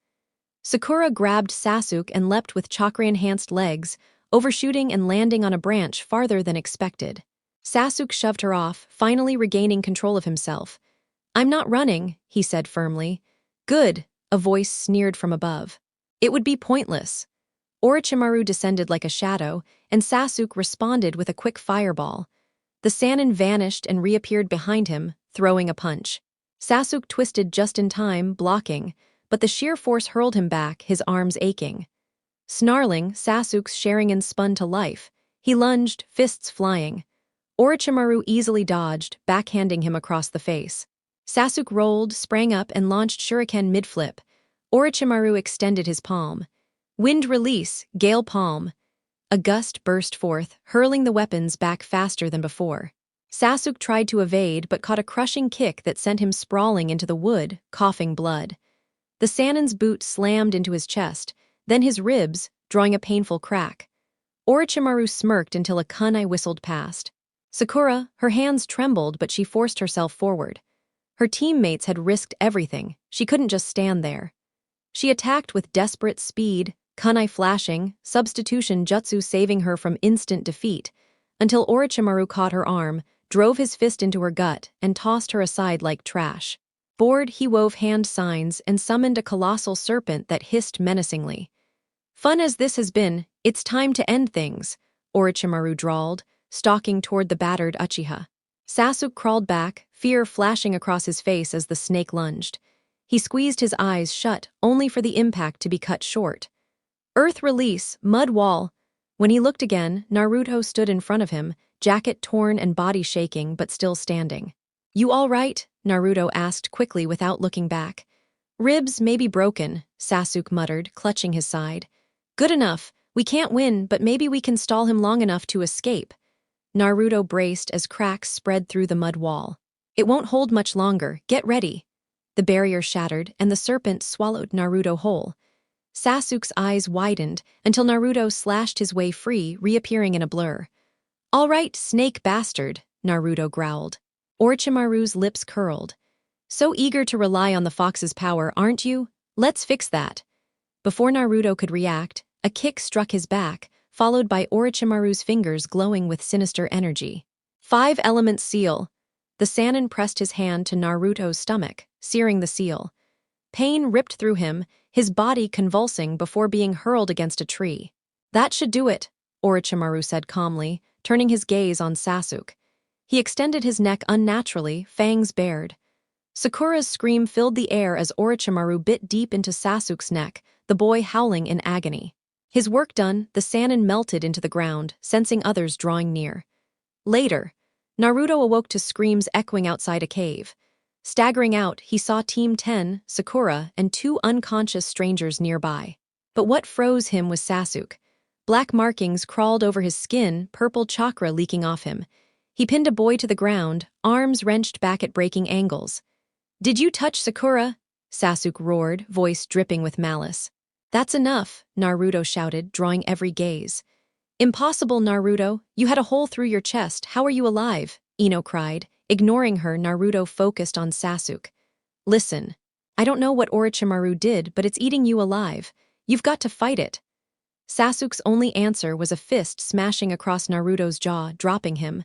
Sakura grabbed Sasuke and leapt with chakra-enhanced legs, overshooting and landing on a branch farther than expected. Sasuke shoved her off, finally regaining control of himself. "I'm not running," he said firmly. "Good," a voice sneered from above. "It would be pointless." Orochimaru descended like a shadow, and Sasuke responded with a quick fireball. The Sannin vanished and reappeared behind him, throwing a punch. Sasuke twisted just in time, blocking, but the sheer force hurled him back, his arms aching. Snarling, Sasuke's Sharingan spun to life. He lunged, fists flying. Orochimaru easily dodged, backhanding him across the face. Sasuke rolled, sprang up, and launched shuriken mid-flip. Orochimaru extended his palm. "Wind release, gale palm." A gust burst forth, hurling the weapons back faster than before. Sasuke tried to evade but caught a crushing kick that sent him sprawling into the wood, coughing blood. The Sannin's boot slammed into his chest, then his ribs, drawing a painful crack. Orochimaru smirked until a kunai whistled past. Sakura, her hands trembled, but she forced herself forward. Her teammates had risked everything, she couldn't just stand there. She attacked with desperate speed, kunai flashing, substitution jutsu saving her from instant defeat, until Orochimaru caught her arm, drove his fist into her gut, and tossed her aside like trash. Bored, he wove hand signs and summoned a colossal serpent that hissed menacingly. "Fun as this has been, it's time to end things," Orochimaru drawled, stalking toward the battered Uchiha. Sasuke crawled back, fear flashing across his face as the snake lunged. He squeezed his eyes shut, only for the impact to be cut short. "Earth release, mud wall." When he looked again, Naruto stood in front of him, jacket torn and body shaking but still standing. "You all right?" Naruto asked quickly without looking back. "Ribs may be broken," Sasuke muttered, clutching his side. "Good enough. We can't win, but maybe we can stall him long enough to escape." Naruto braced as cracks spread through the mud wall. "It won't hold much longer. Get ready." The barrier shattered, and the serpent swallowed Naruto whole. Sasuke's eyes widened until Naruto slashed his way free, reappearing in a blur. "All right, snake bastard," Naruto growled. Orochimaru's lips curled. "So eager to rely on the fox's power, aren't you? Let's fix that." Before Naruto could react, a kick struck his back, followed by Orochimaru's fingers glowing with sinister energy. "5-element seal." The Sannin pressed his hand to Naruto's stomach, searing the seal. Pain ripped through him, his body convulsing before being hurled against a tree. "That should do it," Orochimaru said calmly, turning his gaze on Sasuke. He extended his neck unnaturally, fangs bared. Sakura's scream filled the air as Orochimaru bit deep into Sasuke's neck, the boy howling in agony. His work done, the Sannin melted into the ground, sensing others drawing near. Later, Naruto awoke to screams echoing outside a cave. Staggering out, he saw Team 10, Sakura, and 2 unconscious strangers nearby. But what froze him was Sasuke. Black markings crawled over his skin, purple chakra leaking off him. He pinned a boy to the ground, arms wrenched back at breaking angles. "Did you touch Sakura?" Sasuke roared, voice dripping with malice. "That's enough," Naruto shouted, drawing every gaze. "Impossible, Naruto. You had a hole through your chest. How are you alive?" Ino cried, Ignoring her, Naruto focused on Sasuke. Listen, I don't know what Orochimaru did, but it's eating you alive. You've got to fight it. Sasuke's only answer was a fist smashing across Naruto's jaw, dropping him.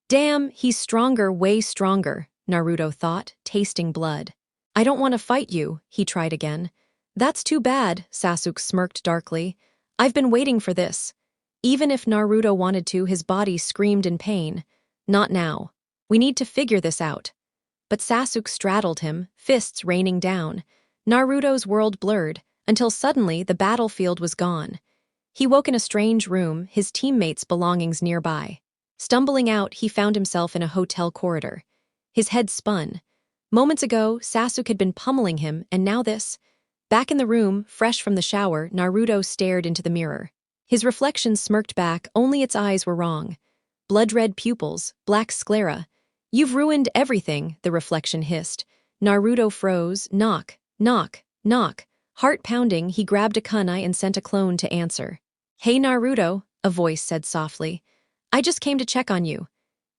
Damn, he's stronger, way stronger, Naruto thought, tasting blood. I don't want to fight you, he tried again. That's too bad, Sasuke smirked darkly. I've been waiting for this. Even if Naruto wanted to, his body screamed in pain. Not now. We need to figure this out. But Sasuke straddled him, fists raining down. Naruto's world blurred, until suddenly the battlefield was gone. He woke in a strange room, his teammates' belongings nearby. Stumbling out, he found himself in a hotel corridor. His head spun. Moments ago, Sasuke had been pummeling him, and now this. Back in the room, fresh from the shower, Naruto stared into the mirror. His reflection smirked back, only its eyes were wrong. Blood-red pupils, black sclera. You've ruined everything, the reflection hissed. Naruto froze, knock, knock, knock. Heart pounding, he grabbed a kunai and sent a clone to answer. Hey Naruto, a voice said softly. I just came to check on you.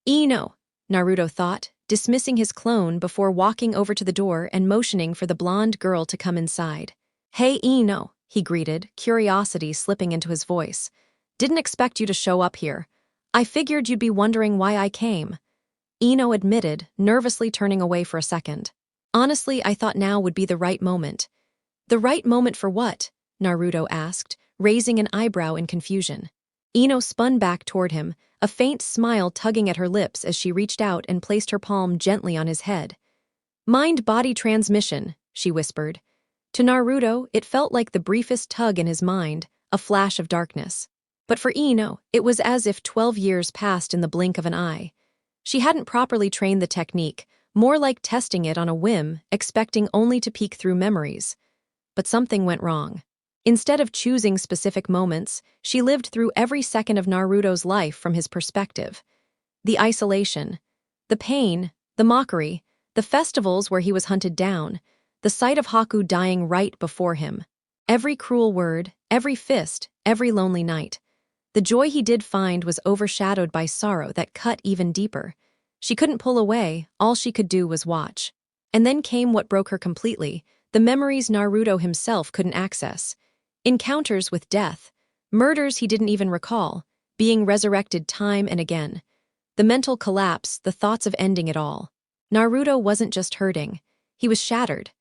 Ino, Naruto thought, dismissing his clone before walking over to the door and motioning for the blonde girl to come inside. Hey Ino, he greeted, curiosity slipping into his voice. Didn't expect you to show up here. I figured you'd be wondering why I came. Ino admitted, nervously turning away for a second. Honestly, I thought now would be the right moment. The right moment for what? Naruto asked, raising an eyebrow in confusion. Ino spun back toward him, a faint smile tugging at her lips as she reached out and placed her palm gently on his head. Mind-body transmission, she whispered. To Naruto, it felt like the briefest tug in his mind, a flash of darkness. But for Ino, it was as if 12 years passed in the blink of an eye. She hadn't properly trained the technique, more like testing it on a whim, expecting only to peek through memories. But something went wrong. Instead of choosing specific moments, she lived through every second of Naruto's life from his perspective. The isolation, the pain, the mockery, the festivals where he was hunted down, the sight of Haku dying right before him. Every cruel word, every fist, every lonely night. The joy he did find was overshadowed by sorrow that cut even deeper. She couldn't pull away, all she could do was watch. And then came what broke her completely, the memories Naruto himself couldn't access. Encounters with death, murders he didn't even recall, being resurrected time and again. The mental collapse, the thoughts of ending it all. Naruto wasn't just hurting, he was shattered.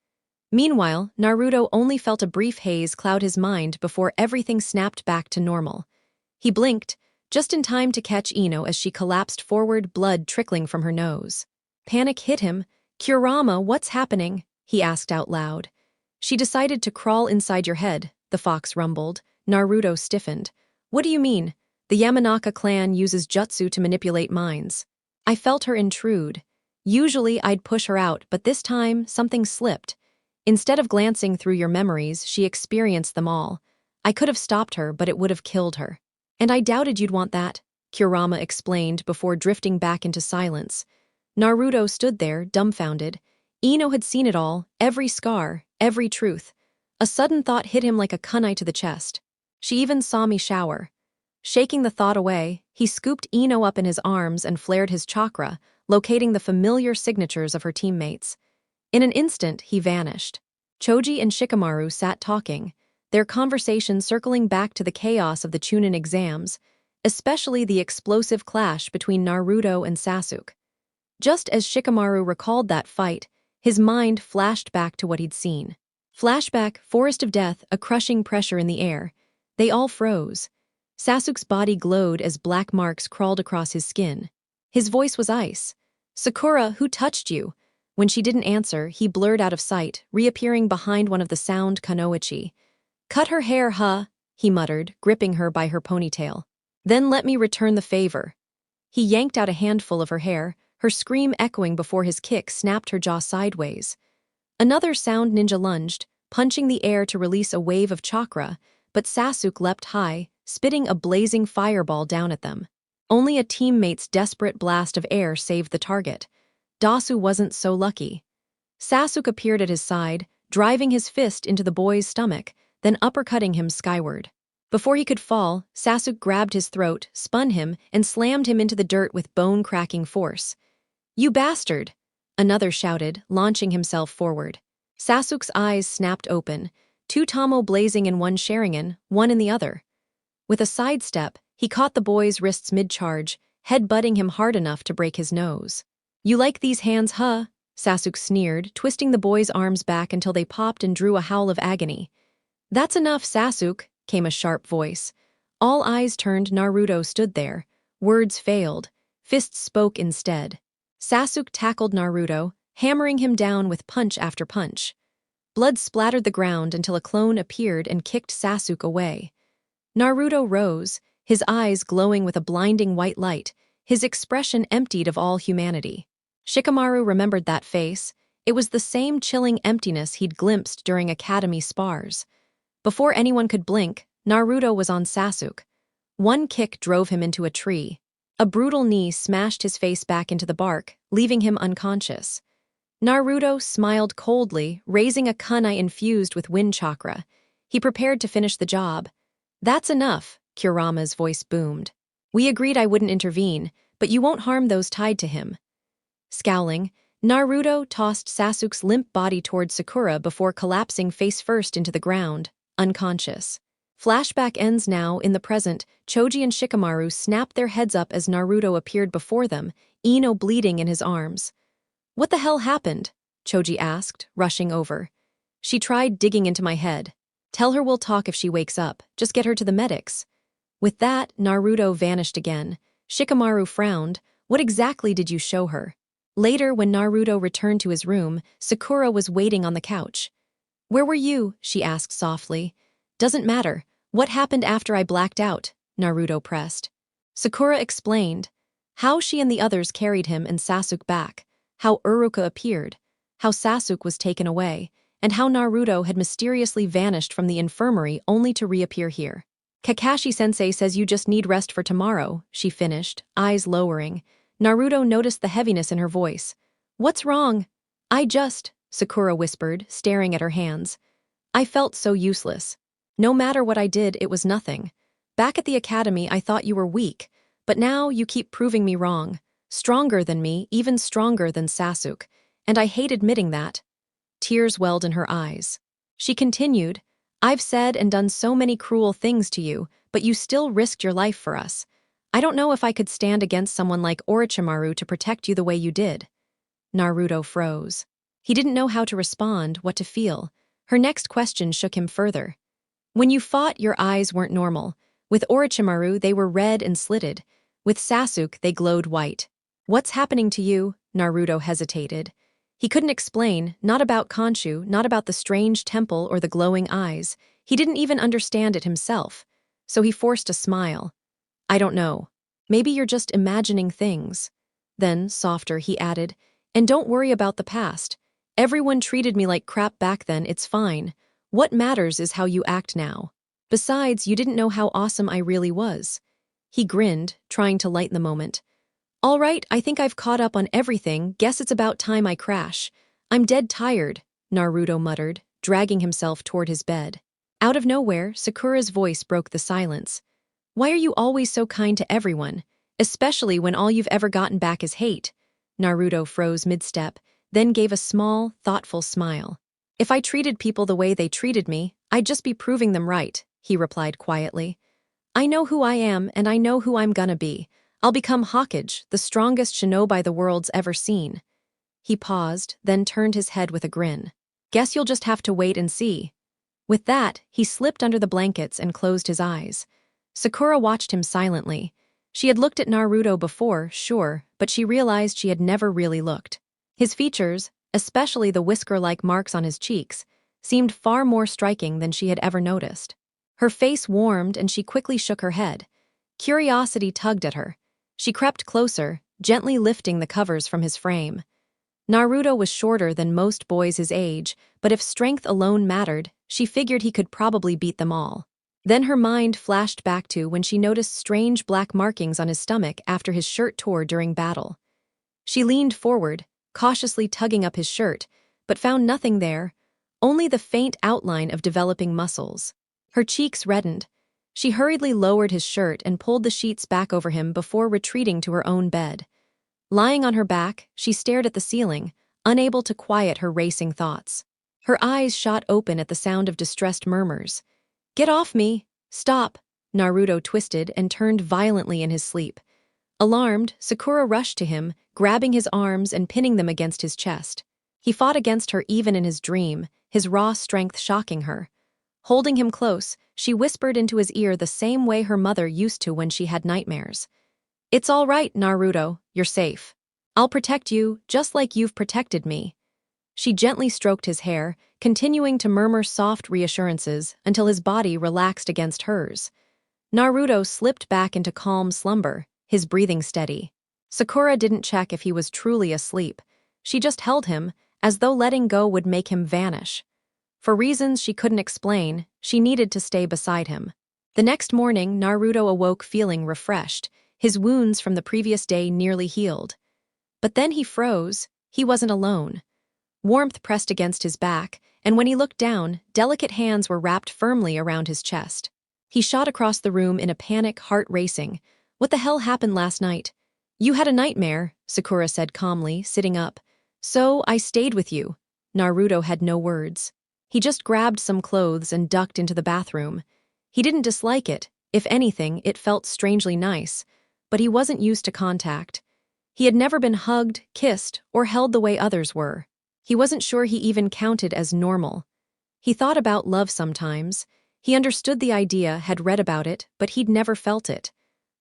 Meanwhile, Naruto only felt a brief haze cloud his mind before everything snapped back to normal. He blinked, just in time to catch Ino as she collapsed forward, blood trickling from her nose. Panic hit him. Kurama, what's happening? He asked out loud. She decided to crawl inside your head, the fox rumbled. Naruto stiffened. What do you mean? The Yamanaka clan uses jutsu to manipulate minds. I felt her intrude. Usually I'd push her out, but this time something slipped. Instead of glancing through your memories, she experienced them all. I could have stopped her, but it would have killed her. And I doubted you'd want that, Kurama explained before drifting back into silence. Naruto stood there, dumbfounded. Ino had seen it all, every scar, every truth. A sudden thought hit him like a kunai to the chest. She even saw me shower. Shaking the thought away, he scooped Ino up in his arms and flared his chakra, locating the familiar signatures of her teammates. In an instant, he vanished. Choji and Shikamaru sat talking, their conversation circling back to the chaos of the Chunin exams, especially the explosive clash between Naruto and Sasuke. Just as Shikamaru recalled that fight, his mind flashed back to what he'd seen. Flashback, forest of death, a crushing pressure in the air. They all froze. Sasuke's body glowed as black marks crawled across his skin. His voice was ice. Sakura, who touched you? When she didn't answer, he blurred out of sight, reappearing behind one of the sound kunoichi. Cut her hair, huh? He muttered, gripping her by her ponytail. Then let me return the favor. He yanked out a handful of her hair, her scream echoing before his kick snapped her jaw sideways. Another sound ninja lunged, punching the air to release a wave of chakra, but Sasuke leapt high, spitting a blazing fireball down at them. Only a teammate's desperate blast of air saved the target. Dasu wasn't so lucky. Sasuke appeared at his side, driving his fist into the boy's stomach, then uppercutting him skyward. Before he could fall, Sasuke grabbed his throat, spun him, and slammed him into the dirt with bone-cracking force. You bastard! Another shouted, launching himself forward. Sasuke's eyes snapped open, two Tomo blazing in one Sharingan, one in the other. With a sidestep, he caught the boy's wrists mid-charge, head-butting him hard enough to break his nose. You like these hands, huh? Sasuke sneered, twisting the boy's arms back until they popped and drew a howl of agony. That's enough, Sasuke, came a sharp voice. All eyes turned. Naruto stood there. Words failed. Fists spoke instead. Sasuke tackled Naruto, hammering him down with punch after punch. Blood splattered the ground until a clone appeared and kicked Sasuke away. Naruto rose, his eyes glowing with a blinding white light, his expression emptied of all humanity. Shikamaru remembered that face. It was the same chilling emptiness he'd glimpsed during academy spars. Before anyone could blink, Naruto was on Sasuke. One kick drove him into a tree. A brutal knee smashed his face back into the bark, leaving him unconscious. Naruto smiled coldly, raising a kunai infused with wind chakra. He prepared to finish the job. That's enough, Kurama's voice boomed. We agreed I wouldn't intervene, but you won't harm those tied to him. Scowling, Naruto tossed Sasuke's limp body toward Sakura before collapsing face first into the ground, unconscious. Flashback ends now. In the present, Choji and Shikamaru snapped their heads up as Naruto appeared before them, Ino bleeding in his arms. What the hell happened? Choji asked, rushing over. She tried digging into my head. Tell her we'll talk if she wakes up. Just get her to the medics. With that, Naruto vanished again. Shikamaru frowned. What exactly did you show her? Later, when Naruto returned to his room, Sakura was waiting on the couch. Where were you? She asked softly. Doesn't matter. What happened after I blacked out? Naruto pressed. Sakura explained. How she and the others carried him and Sasuke back. How Uruka appeared. How Sasuke was taken away. And how Naruto had mysteriously vanished from the infirmary only to reappear here. Kakashi-sensei says you just need rest for tomorrow, she finished, eyes lowering. Naruto noticed the heaviness in her voice. What's wrong? Sakura whispered, staring at her hands. I felt so useless. No matter what I did, it was nothing. Back at the academy, I thought you were weak, but now you keep proving me wrong. Stronger than me, even stronger than Sasuke, and I hate admitting that. Tears welled in her eyes. She continued, I've said and done so many cruel things to you, but you still risked your life for us. I don't know if I could stand against someone like Orochimaru to protect you the way you did. Naruto froze. He didn't know how to respond, what to feel. Her next question shook him further. When you fought, your eyes weren't normal. With Orochimaru, they were red and slitted. With Sasuke, they glowed white. What's happening to you? Naruto hesitated. He couldn't explain, not about Khonshu, not about the strange temple or the glowing eyes. He didn't even understand it himself. So he forced a smile. I don't know. Maybe you're just imagining things. Then, softer, he added, and don't worry about the past. Everyone treated me like crap back then, it's fine. What matters is how you act now. Besides, you didn't know how awesome I really was. He grinned, trying to lighten the moment. All right, I think I've caught up on everything. Guess it's about time I crash. I'm dead tired, Naruto muttered, dragging himself toward his bed. Out of nowhere, Sakura's voice broke the silence. Why are you always so kind to everyone, especially when all you've ever gotten back is hate? Naruto froze mid-step, then gave a small, thoughtful smile. If I treated people the way they treated me, I'd just be proving them right, he replied quietly. I know who I am, and I know who I'm gonna be. I'll become Hokage, the strongest shinobi the world's ever seen. He paused, then turned his head with a grin. Guess you'll just have to wait and see. With that, he slipped under the blankets and closed his eyes. Sakura watched him silently. She had looked at Naruto before, sure, but she realized she had never really looked. His features, especially the whisker-like marks on his cheeks, seemed far more striking than she had ever noticed. Her face warmed and she quickly shook her head. Curiosity tugged at her. She crept closer, gently lifting the covers from his frame. Naruto was shorter than most boys his age, but if strength alone mattered, she figured he could probably beat them all. Then her mind flashed back to when she noticed strange black markings on his stomach after his shirt tore during battle. She leaned forward, cautiously tugging up his shirt, but found nothing there, only the faint outline of developing muscles. Her cheeks reddened. She hurriedly lowered his shirt and pulled the sheets back over him before retreating to her own bed. Lying on her back, she stared at the ceiling, unable to quiet her racing thoughts. Her eyes shot open at the sound of distressed murmurs. "Get off me! Stop!" Naruto twisted and turned violently in his sleep. Alarmed, Sakura rushed to him, grabbing his arms and pinning them against his chest. He fought against her even in his dream, his raw strength shocking her. Holding him close, she whispered into his ear the same way her mother used to when she had nightmares. "It's all right, Naruto, you're safe. I'll protect you, just like you've protected me." She gently stroked his hair, continuing to murmur soft reassurances until his body relaxed against hers. Naruto slipped back into calm slumber, his breathing steady. Sakura didn't check if he was truly asleep. She just held him, as though letting go would make him vanish. For reasons she couldn't explain, she needed to stay beside him. The next morning, Naruto awoke feeling refreshed, his wounds from the previous day nearly healed. But then he froze. He wasn't alone. Warmth pressed against his back, and when he looked down, delicate hands were wrapped firmly around his chest. He shot across the room in a panic, heart racing. "What the hell happened last night?" "You had a nightmare," Sakura said calmly, sitting up. "So I stayed with you." Naruto had no words. He just grabbed some clothes and ducked into the bathroom. He didn't dislike it. If anything, it felt strangely nice. But he wasn't used to contact. He had never been hugged, kissed, or held the way others were. He wasn't sure he even counted as normal. He thought about love sometimes. He understood the idea, had read about it, but he'd never felt it.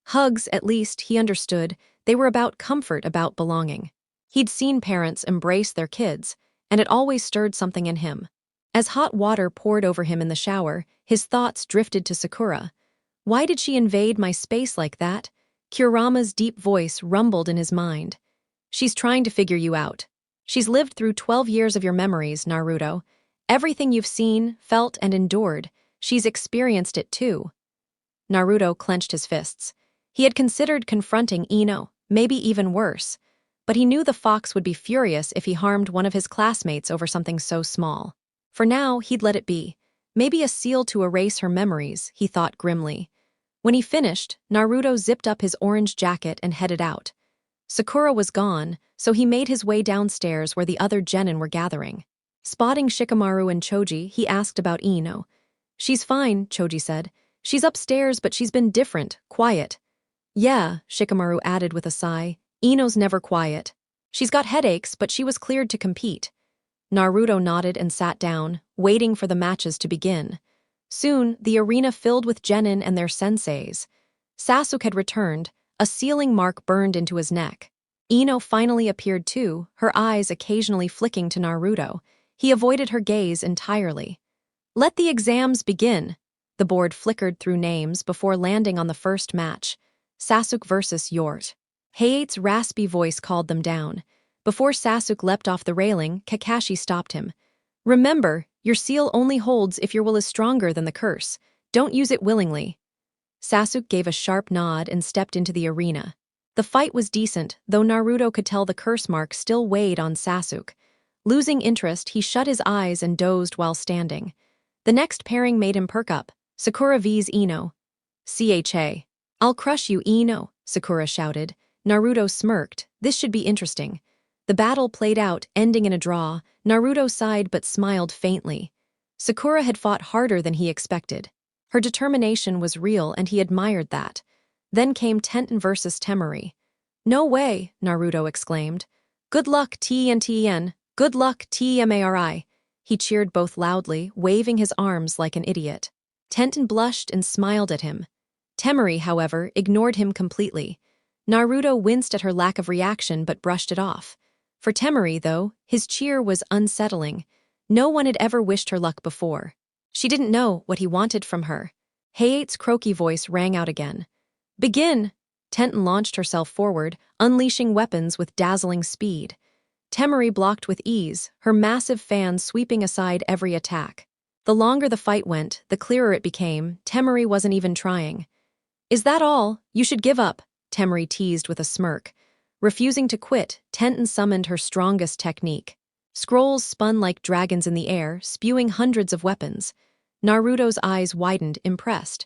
Hugs, at least, he understood. They were about comfort, about belonging. He'd seen parents embrace their kids, and it always stirred something in him. As hot water poured over him in the shower, his thoughts drifted to Sakura. Why did she invade my space like that? Kurama's deep voice rumbled in his mind. "She's trying to figure you out. She's lived through 12 years of your memories, Naruto. Everything you've seen, felt, and endured, she's experienced it too." Naruto clenched his fists. He had considered confronting Ino, maybe even worse. But he knew the fox would be furious if he harmed one of his classmates over something so small. For now, he'd let it be. Maybe a seal to erase her memories, he thought grimly. When he finished, Naruto zipped up his orange jacket and headed out. Sakura was gone, so he made his way downstairs where the other genin were gathering. Spotting Shikamaru and Choji, he asked about Ino. "She's fine," Choji said. "She's upstairs, but she's been different, quiet." "Yeah," Shikamaru added with a sigh. "Ino's never quiet. She's got headaches, but she was cleared to compete." Naruto nodded and sat down, waiting for the matches to begin. Soon, the arena filled with genin and their senseis. Sasuke had returned, a sealing mark burned into his neck. Ino finally appeared too, her eyes occasionally flicking to Naruto. He avoided her gaze entirely. "Let the exams begin." The board flickered through names before landing on the first match. Sasuke versus Yort. Heiat's raspy voice called them down. Before Sasuke leapt off the railing, Kakashi stopped him. "Remember, your seal only holds if your will is stronger than the curse. Don't use it willingly." Sasuke gave a sharp nod and stepped into the arena. The fight was decent, though Naruto could tell the curse mark still weighed on Sasuke. Losing interest, he shut his eyes and dozed while standing. The next pairing made him perk up. Sakura vs Ino. "Cha. I'll crush you, Ino," Sakura shouted. Naruto smirked. This should be interesting. The battle played out, ending in a draw. Naruto sighed but smiled faintly. Sakura had fought harder than he expected. Her determination was real and he admired that. Then came Tenten versus Temari. "No way," Naruto exclaimed. "Good luck, Tenten. Good luck, Tmari." He cheered both loudly, waving his arms like an idiot. Tenten blushed and smiled at him. Temari, however, ignored him completely. Naruto winced at her lack of reaction but brushed it off. For Temari, though, his cheer was unsettling. No one had ever wished her luck before. She didn't know what he wanted from her. Heiat's croaky voice rang out again. "Begin!" Tenten launched herself forward, unleashing weapons with dazzling speed. Temari blocked with ease, her massive fan sweeping aside every attack. The longer the fight went, the clearer it became. Temari wasn't even trying. "Is that all? You should give up," Temari teased with a smirk. Refusing to quit, Tenten summoned her strongest technique. Scrolls spun like dragons in the air, spewing hundreds of weapons. Naruto's eyes widened, impressed.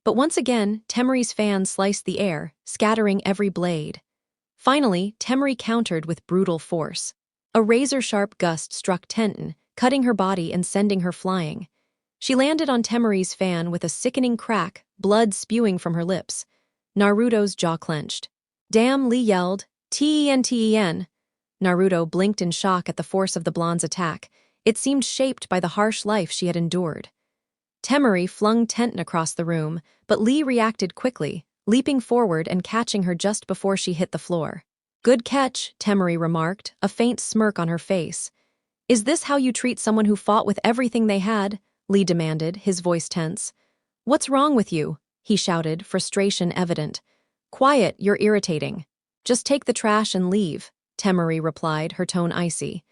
But once again, Temari's fan sliced the air, scattering every blade. Finally, Temari countered with brutal force. A razor-sharp gust struck Tenten, cutting her body and sending her flying. She landed on Temari's fan with a sickening crack, blood spewing from her lips. Naruto's jaw clenched. "Damn," Lee yelled. "Ten." Naruto blinked in shock at the force of the blonde's attack. It seemed shaped by the harsh life she had endured. Temari flung Tenten across the room, but Lee reacted quickly, leaping forward and catching her just before she hit the floor. "Good catch," Temari remarked, a faint smirk on her face. "Is this how you treat someone who fought with everything they had?" Lee demanded, his voice tense. "What's wrong with you?" he shouted, frustration evident. "Quiet, you're irritating." "Just take the trash and leave," Temari replied, her tone icy.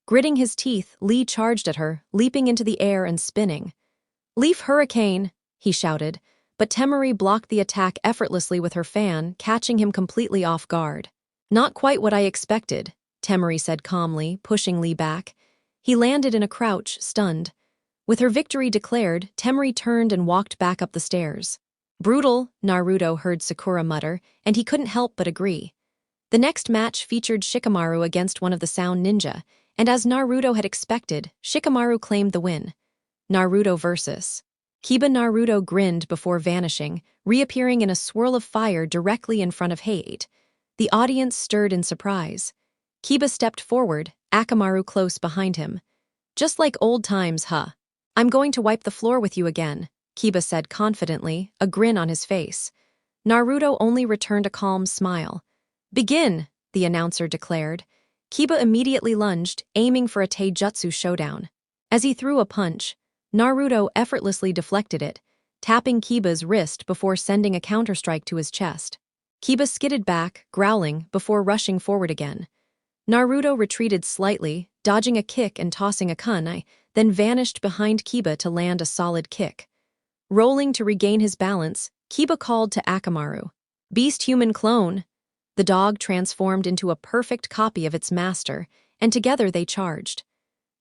Gritting his teeth, Lee charged at her, leaping into the air and spinning. "Leaf hurricane," he shouted, but Temari blocked the attack effortlessly with her fan, catching him completely off guard. "Not quite what I expected," Temari said calmly, pushing Lee back. He landed in a crouch, stunned. With her victory declared, Temari turned and walked back up the stairs. "Brutal," Naruto heard Sakura mutter, and he couldn't help but agree. The next match featured Shikamaru against one of the Sound Ninja, and as Naruto had expected, Shikamaru claimed the win. Naruto vs. Kiba. Naruto grinned before vanishing, reappearing in a swirl of fire directly in front of Hate. The audience stirred in surprise. Kiba stepped forward, Akamaru close behind him. "Just like old times, huh? I'm going to wipe the floor with you again," Kiba said confidently, a grin on his face. Naruto only returned a calm smile. "Begin," the announcer declared. Kiba immediately lunged, aiming for a taijutsu showdown. As he threw a punch, Naruto effortlessly deflected it, tapping Kiba's wrist before sending a counterstrike to his chest. Kiba skidded back, growling, before rushing forward again. Naruto retreated slightly, dodging a kick and tossing a kunai, then vanished behind Kiba to land a solid kick. Rolling to regain his balance, Kiba called to Akamaru. "Beast human clone." The dog transformed into a perfect copy of its master, and together they charged.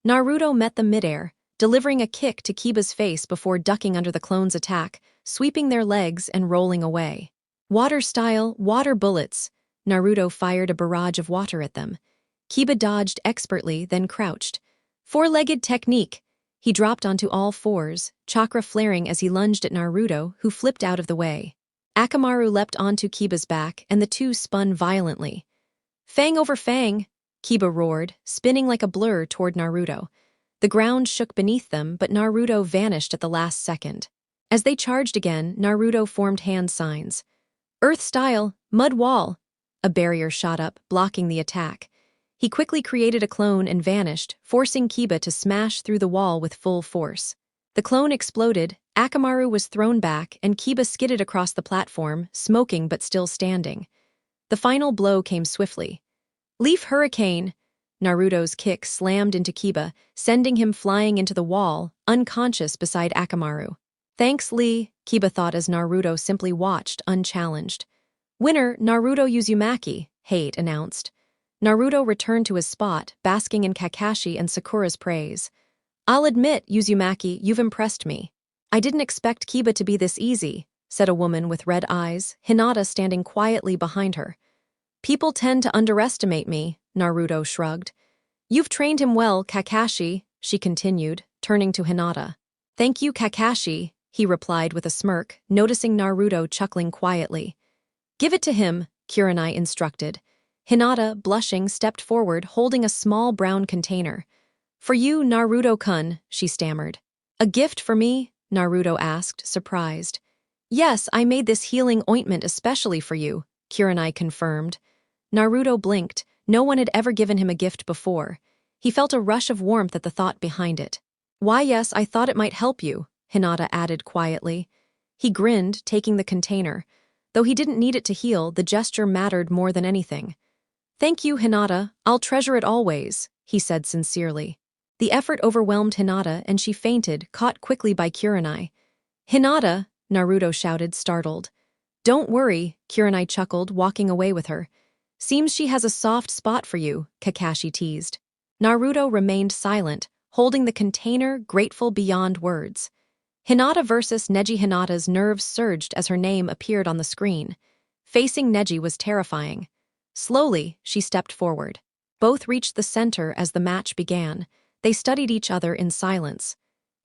Naruto met them midair, delivering a kick to Kiba's face before ducking under the clone's attack, sweeping their legs and rolling away. "Water style, water bullets." Naruto fired a barrage of water at them. Kiba dodged expertly, then crouched. "Four-legged technique." He dropped onto all fours, chakra flaring as he lunged at Naruto, who flipped out of the way. Akamaru leapt onto Kiba's back, and the two spun violently. "Fang over fang," Kiba roared, spinning like a blur toward Naruto. The ground shook beneath them, but Naruto vanished at the last second. As they charged again, Naruto formed hand signs. "Earth style, mud wall." A barrier shot up, blocking the attack. He quickly created a clone and vanished, forcing Kiba to smash through the wall with full force. The clone exploded, Akamaru was thrown back, and Kiba skidded across the platform, smoking but still standing. The final blow came swiftly. "Leaf hurricane." Naruto's kick slammed into Kiba, sending him flying into the wall, unconscious beside Akamaru. "Thanks, Lee," Kiba thought as Naruto simply watched, unchallenged. "Winner, Naruto Uzumaki," Hate announced. Naruto returned to his spot, basking in Kakashi and Sakura's praise. "I'll admit, Uzumaki, you've impressed me." "I didn't expect Kiba to be this easy," said a woman with red eyes, Hinata standing quietly behind her. "People tend to underestimate me," Naruto shrugged. "You've trained him well, Kakashi," she continued, turning to Hinata. "Thank you, Kakashi," he replied with a smirk, noticing Naruto chuckling quietly. "Give it to him," Kurenai instructed. Hinata, blushing, stepped forward, holding a small brown container. "For you, Naruto-kun," she stammered. "A gift for me?" Naruto asked, surprised. "Yes, I made this healing ointment especially for you," Kurenai confirmed. Naruto blinked. No one had ever given him a gift before. He felt a rush of warmth at the thought behind it. "Why, yes, I thought it might help you," Hinata added quietly. He grinned, taking the container. Though he didn't need it to heal, the gesture mattered more than anything. "Thank you, Hinata. I'll treasure it always," he said sincerely. The effort overwhelmed Hinata, and she fainted, caught quickly by Kurenai. "Hinata!" Naruto shouted, startled. "Don't worry," Kurenai chuckled, walking away with her. "Seems she has a soft spot for you," Kakashi teased. Naruto remained silent, holding the container, grateful beyond words. Hinata versus Neji. Hinata's nerves surged as her name appeared on the screen. Facing Neji was terrifying. Slowly, she stepped forward. Both reached the center as the match began. They studied each other in silence.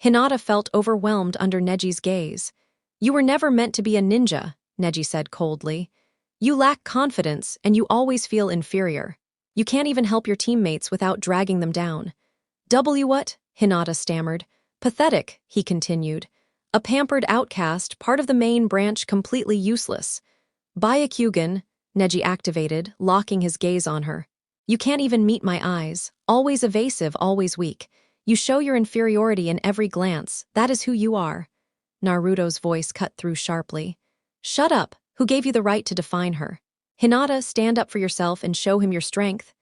Hinata felt overwhelmed under Neji's gaze. "You were never meant to be a ninja," Neji said coldly. "You lack confidence and you always feel inferior. You can't even help your teammates without dragging them down." What?" Hinata stammered. "Pathetic," he continued. "A pampered outcast, part of the main branch, completely useless." Byakugan, Neji activated, locking his gaze on her. "You can't even meet my eyes. Always evasive, always weak. You show your inferiority in every glance. That is who you are." Naruto's voice cut through sharply. "Shut up. Who gave you the right to define her?" "Hinata, stand up for yourself and show him your strength."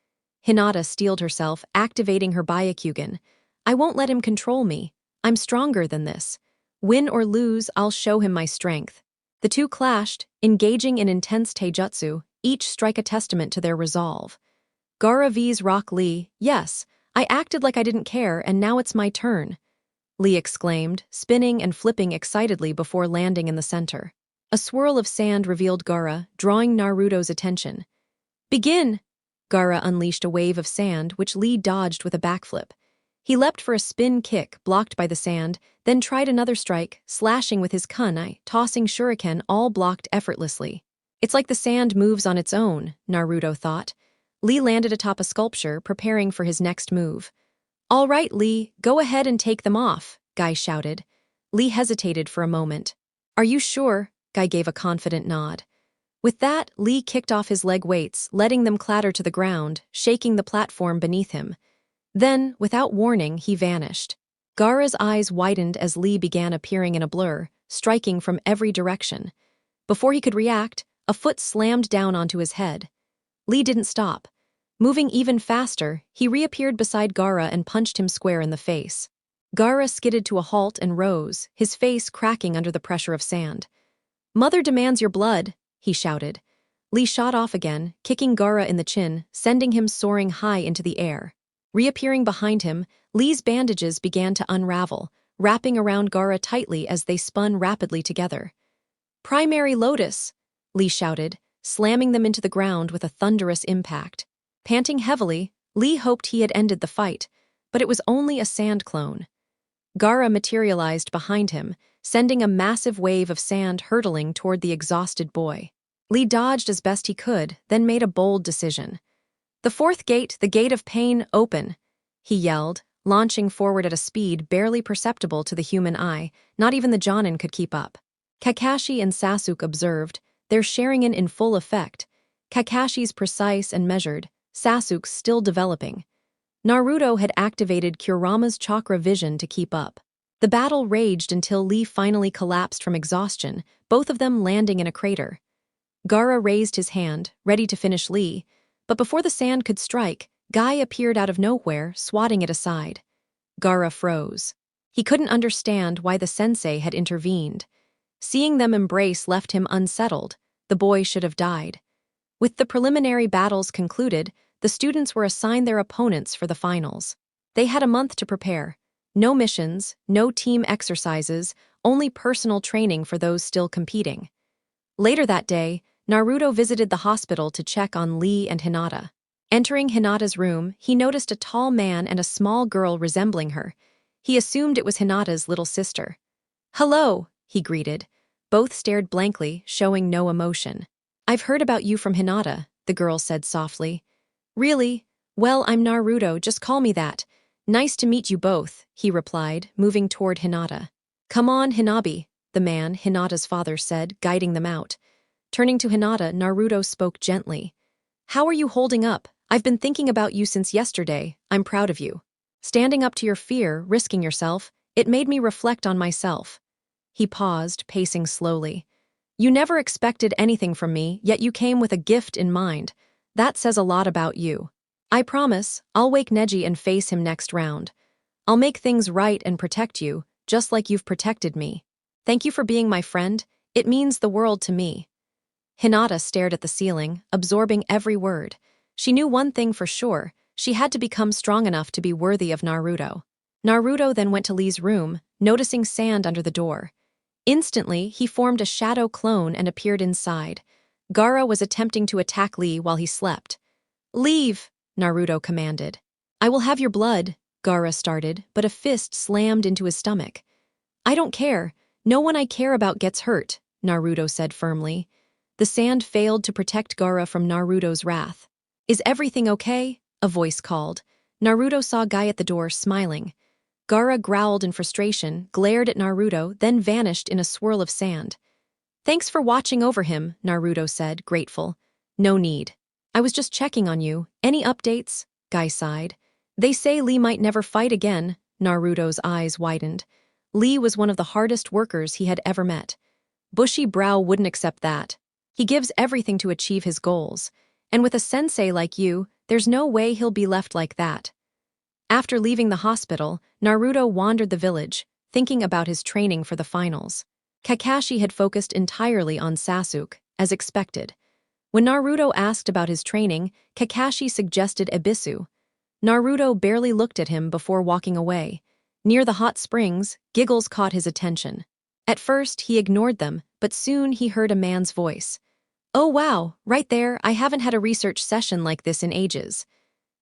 Hinata steeled herself, activating her Byakugan. "I won't let him control me. I'm stronger than this. Win or lose, I'll show him my strength." The two clashed, engaging in intense taijutsu, each strike a testament to their resolve. Gaara vs Rock Lee. "Yes, I acted like I didn't care, and now it's my turn," Lee exclaimed, spinning and flipping excitedly before landing in the center. A swirl of sand revealed Gaara, drawing Naruto's attention. "Begin!" Gaara unleashed a wave of sand, which Lee dodged with a backflip. He leapt for a spin kick, blocked by the sand, then tried another strike, slashing with his kunai, tossing shuriken, all blocked effortlessly. "It's like the sand moves on its own," Naruto thought. Lee landed atop a sculpture, preparing for his next move. "All right, Lee, go ahead and take them off," Guy shouted. Lee hesitated for a moment. "Are you sure?" Guy gave a confident nod. With that, Lee kicked off his leg weights, letting them clatter to the ground, shaking the platform beneath him. Then, without warning, he vanished. Gaara's eyes widened as Lee began appearing in a blur, striking from every direction. Before he could react, a foot slammed down onto his head. Lee didn't stop. Moving even faster, he reappeared beside Gaara and punched him square in the face. Gaara skidded to a halt and rose, his face cracking under the pressure of sand. "Mother demands your blood," he shouted. Lee shot off again, kicking Gaara in the chin, sending him soaring high into the air. Reappearing behind him, Lee's bandages began to unravel, wrapping around Gaara tightly as they spun rapidly together. "Primary Lotus!" Lee shouted, slamming them into the ground with a thunderous impact. Panting heavily, Lee hoped he had ended the fight, but it was only a sand clone. Gaara materialized behind him, sending a massive wave of sand hurtling toward the exhausted boy. Lee dodged as best he could, then made a bold decision. "The fourth gate, the gate of pain, open," he yelled, launching forward at a speed barely perceptible to the human eye. Not even the Jonin could keep up. Kakashi and Sasuke observed, their Sharingan in full effect. Kakashi's precise and measured, Sasuke's still developing. Naruto had activated Kurama's chakra vision to keep up. The battle raged until Lee finally collapsed from exhaustion, both of them landing in a crater. Gaara raised his hand, ready to finish Lee, but before the sand could strike, Guy appeared out of nowhere, swatting it aside. Gaara froze. He couldn't understand why the sensei had intervened. Seeing them embrace left him unsettled. The boy should have died. With the preliminary battles concluded, the students were assigned their opponents for the finals. They had a month to prepare. No missions, no team exercises, only personal training for those still competing. Later that day, Naruto visited the hospital to check on Lee and Hinata. Entering Hinata's room, he noticed a tall man and a small girl resembling her. He assumed it was Hinata's little sister. "Hello," he greeted. Both stared blankly, showing no emotion. "I've heard about you from Hinata," the girl said softly. "Really? Well, I'm Naruto, just call me that." "Nice to meet you both," he replied, moving toward Hinata. "Come on, Hinabi," the man, Hinata's father, said, guiding them out. Turning to Hinata, Naruto spoke gently. "How are you holding up? I've been thinking about you since yesterday. I'm proud of you. Standing up to your fear, risking yourself, it made me reflect on myself." He paused, pacing slowly. "You never expected anything from me, yet you came with a gift in mind. That says a lot about you. I promise, I'll wake Neji and face him next round. I'll make things right and protect you, just like you've protected me. Thank you for being my friend. It means the world to me." Hinata stared at the ceiling, absorbing every word. She knew one thing for sure: she had to become strong enough to be worthy of Naruto. Naruto then went to Lee's room, noticing sand under the door. Instantly, he formed a shadow clone and appeared inside. Gaara was attempting to attack Lee while he slept. "Leave," Naruto commanded. "I will have your blood," Gaara started, but a fist slammed into his stomach. "I don't care. No one I care about gets hurt," Naruto said firmly. The sand failed to protect Gaara from Naruto's wrath. "Is everything okay?" a voice called. Naruto saw Guy at the door, smiling. Gaara growled in frustration, glared at Naruto, then vanished in a swirl of sand. "Thanks for watching over him," Naruto said, grateful. "No need. I was just checking on you. Any updates?" Guy sighed. "They say Lee might never fight again." Naruto's eyes widened. Lee was one of the hardest workers he had ever met. Bushy Brow wouldn't accept that. He gives everything to achieve his goals. And with a sensei like you, there's no way he'll be left like that. After leaving the hospital, Naruto wandered the village, thinking about his training for the finals. Kakashi had focused entirely on Sasuke, as expected. When Naruto asked about his training, Kakashi suggested Ebisu. Naruto barely looked at him before walking away. Near the hot springs, giggles caught his attention. At first, he ignored them, but soon he heard a man's voice. "Oh wow, right there, I haven't had a research session like this in ages."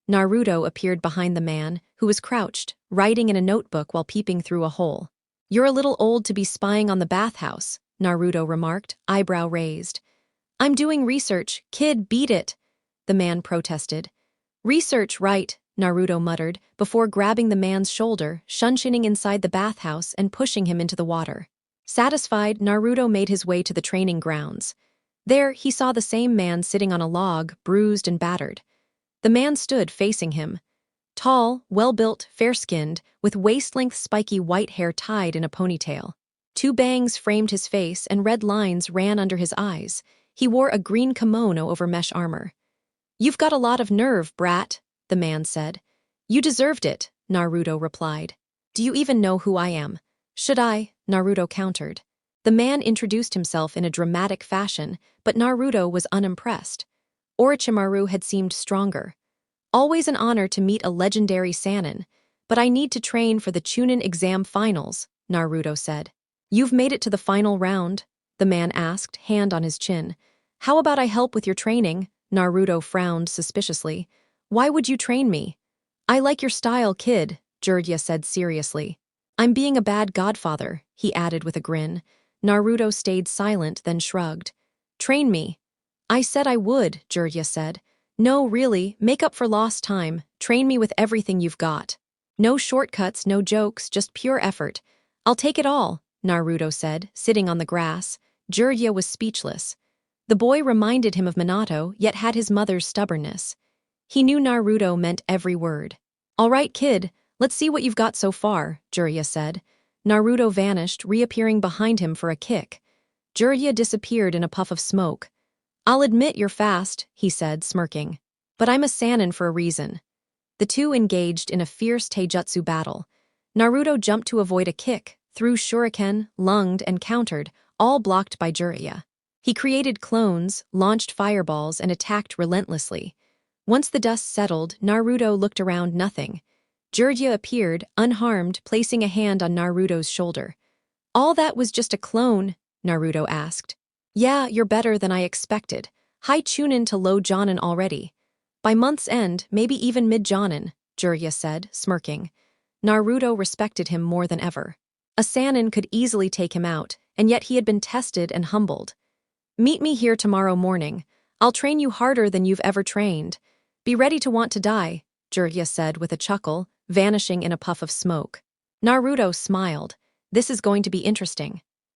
Naruto appeared behind the man, who was crouched, writing in a notebook while peeping through a hole. "You're a little old to be spying on the bathhouse," Naruto remarked, eyebrow raised. "I'm doing research, kid, beat it," the man protested. "Research, right," Naruto muttered, before grabbing the man's shoulder, shunshining inside the bathhouse and pushing him into the water. Satisfied, Naruto made his way to the training grounds. There, he saw the same man sitting on a log, bruised and battered. The man stood facing him. Tall, well-built, fair-skinned, with waist-length spiky white hair tied in a ponytail. 2 bangs framed his face and red lines ran under his eyes. He wore a green kimono over mesh armor. "You've got a lot of nerve, brat," the man said. "You deserved it," Naruto replied. "Do you even know who I am?" "Should I?" Naruto countered. The man introduced himself in a dramatic fashion, but Naruto was unimpressed. Orochimaru had seemed stronger. "Always an honor to meet a legendary Sannin, but I need to train for the Chunin exam finals," Naruto said. "You've made it to the final round?" the man asked, hand on his chin. "How about I help with your training?" Naruto frowned suspiciously. "Why would you train me?" "I like your style, kid," Jiraiya said seriously. "I'm being a bad godfather," he added with a grin. Naruto stayed silent, then shrugged. "Train me." "I said I would," Jiraiya said. "No, really, make up for lost time. Train me with everything you've got. No shortcuts, no jokes, just pure effort." "I'll take it all," Naruto said, sitting on the grass. Jiraiya was speechless. The boy reminded him of Minato, yet had his mother's stubbornness. He knew Naruto meant every word. "All right, kid, let's see what you've got so far," Jiraiya said. Naruto vanished, reappearing behind him for a kick. Jiraiya disappeared in a puff of smoke. "I'll admit you're fast," he said, smirking. "But I'm a Sannin for a reason." The two engaged in a fierce taijutsu battle. Naruto jumped to avoid a kick, threw shuriken, lunged, and countered, all blocked by Jiraiya. He created clones, launched fireballs, and attacked relentlessly. Once the dust settled, Naruto looked around nothing. Jiraiya appeared, unharmed, placing a hand on Naruto's shoulder. "All that was just a clone?" Naruto asked. "Yeah, you're better than I expected. High Chunin to low Jonin already. By month's end, maybe even mid-Jonin," Jiraiya said, smirking. Naruto respected him more than ever. A Sannin could easily take him out, and yet he had been tested and humbled. "Meet me here tomorrow morning. I'll train you harder than you've ever trained. Be ready to want to die," Jiraiya said with a chuckle, vanishing in a puff of smoke. Naruto smiled. This is going to be interesting.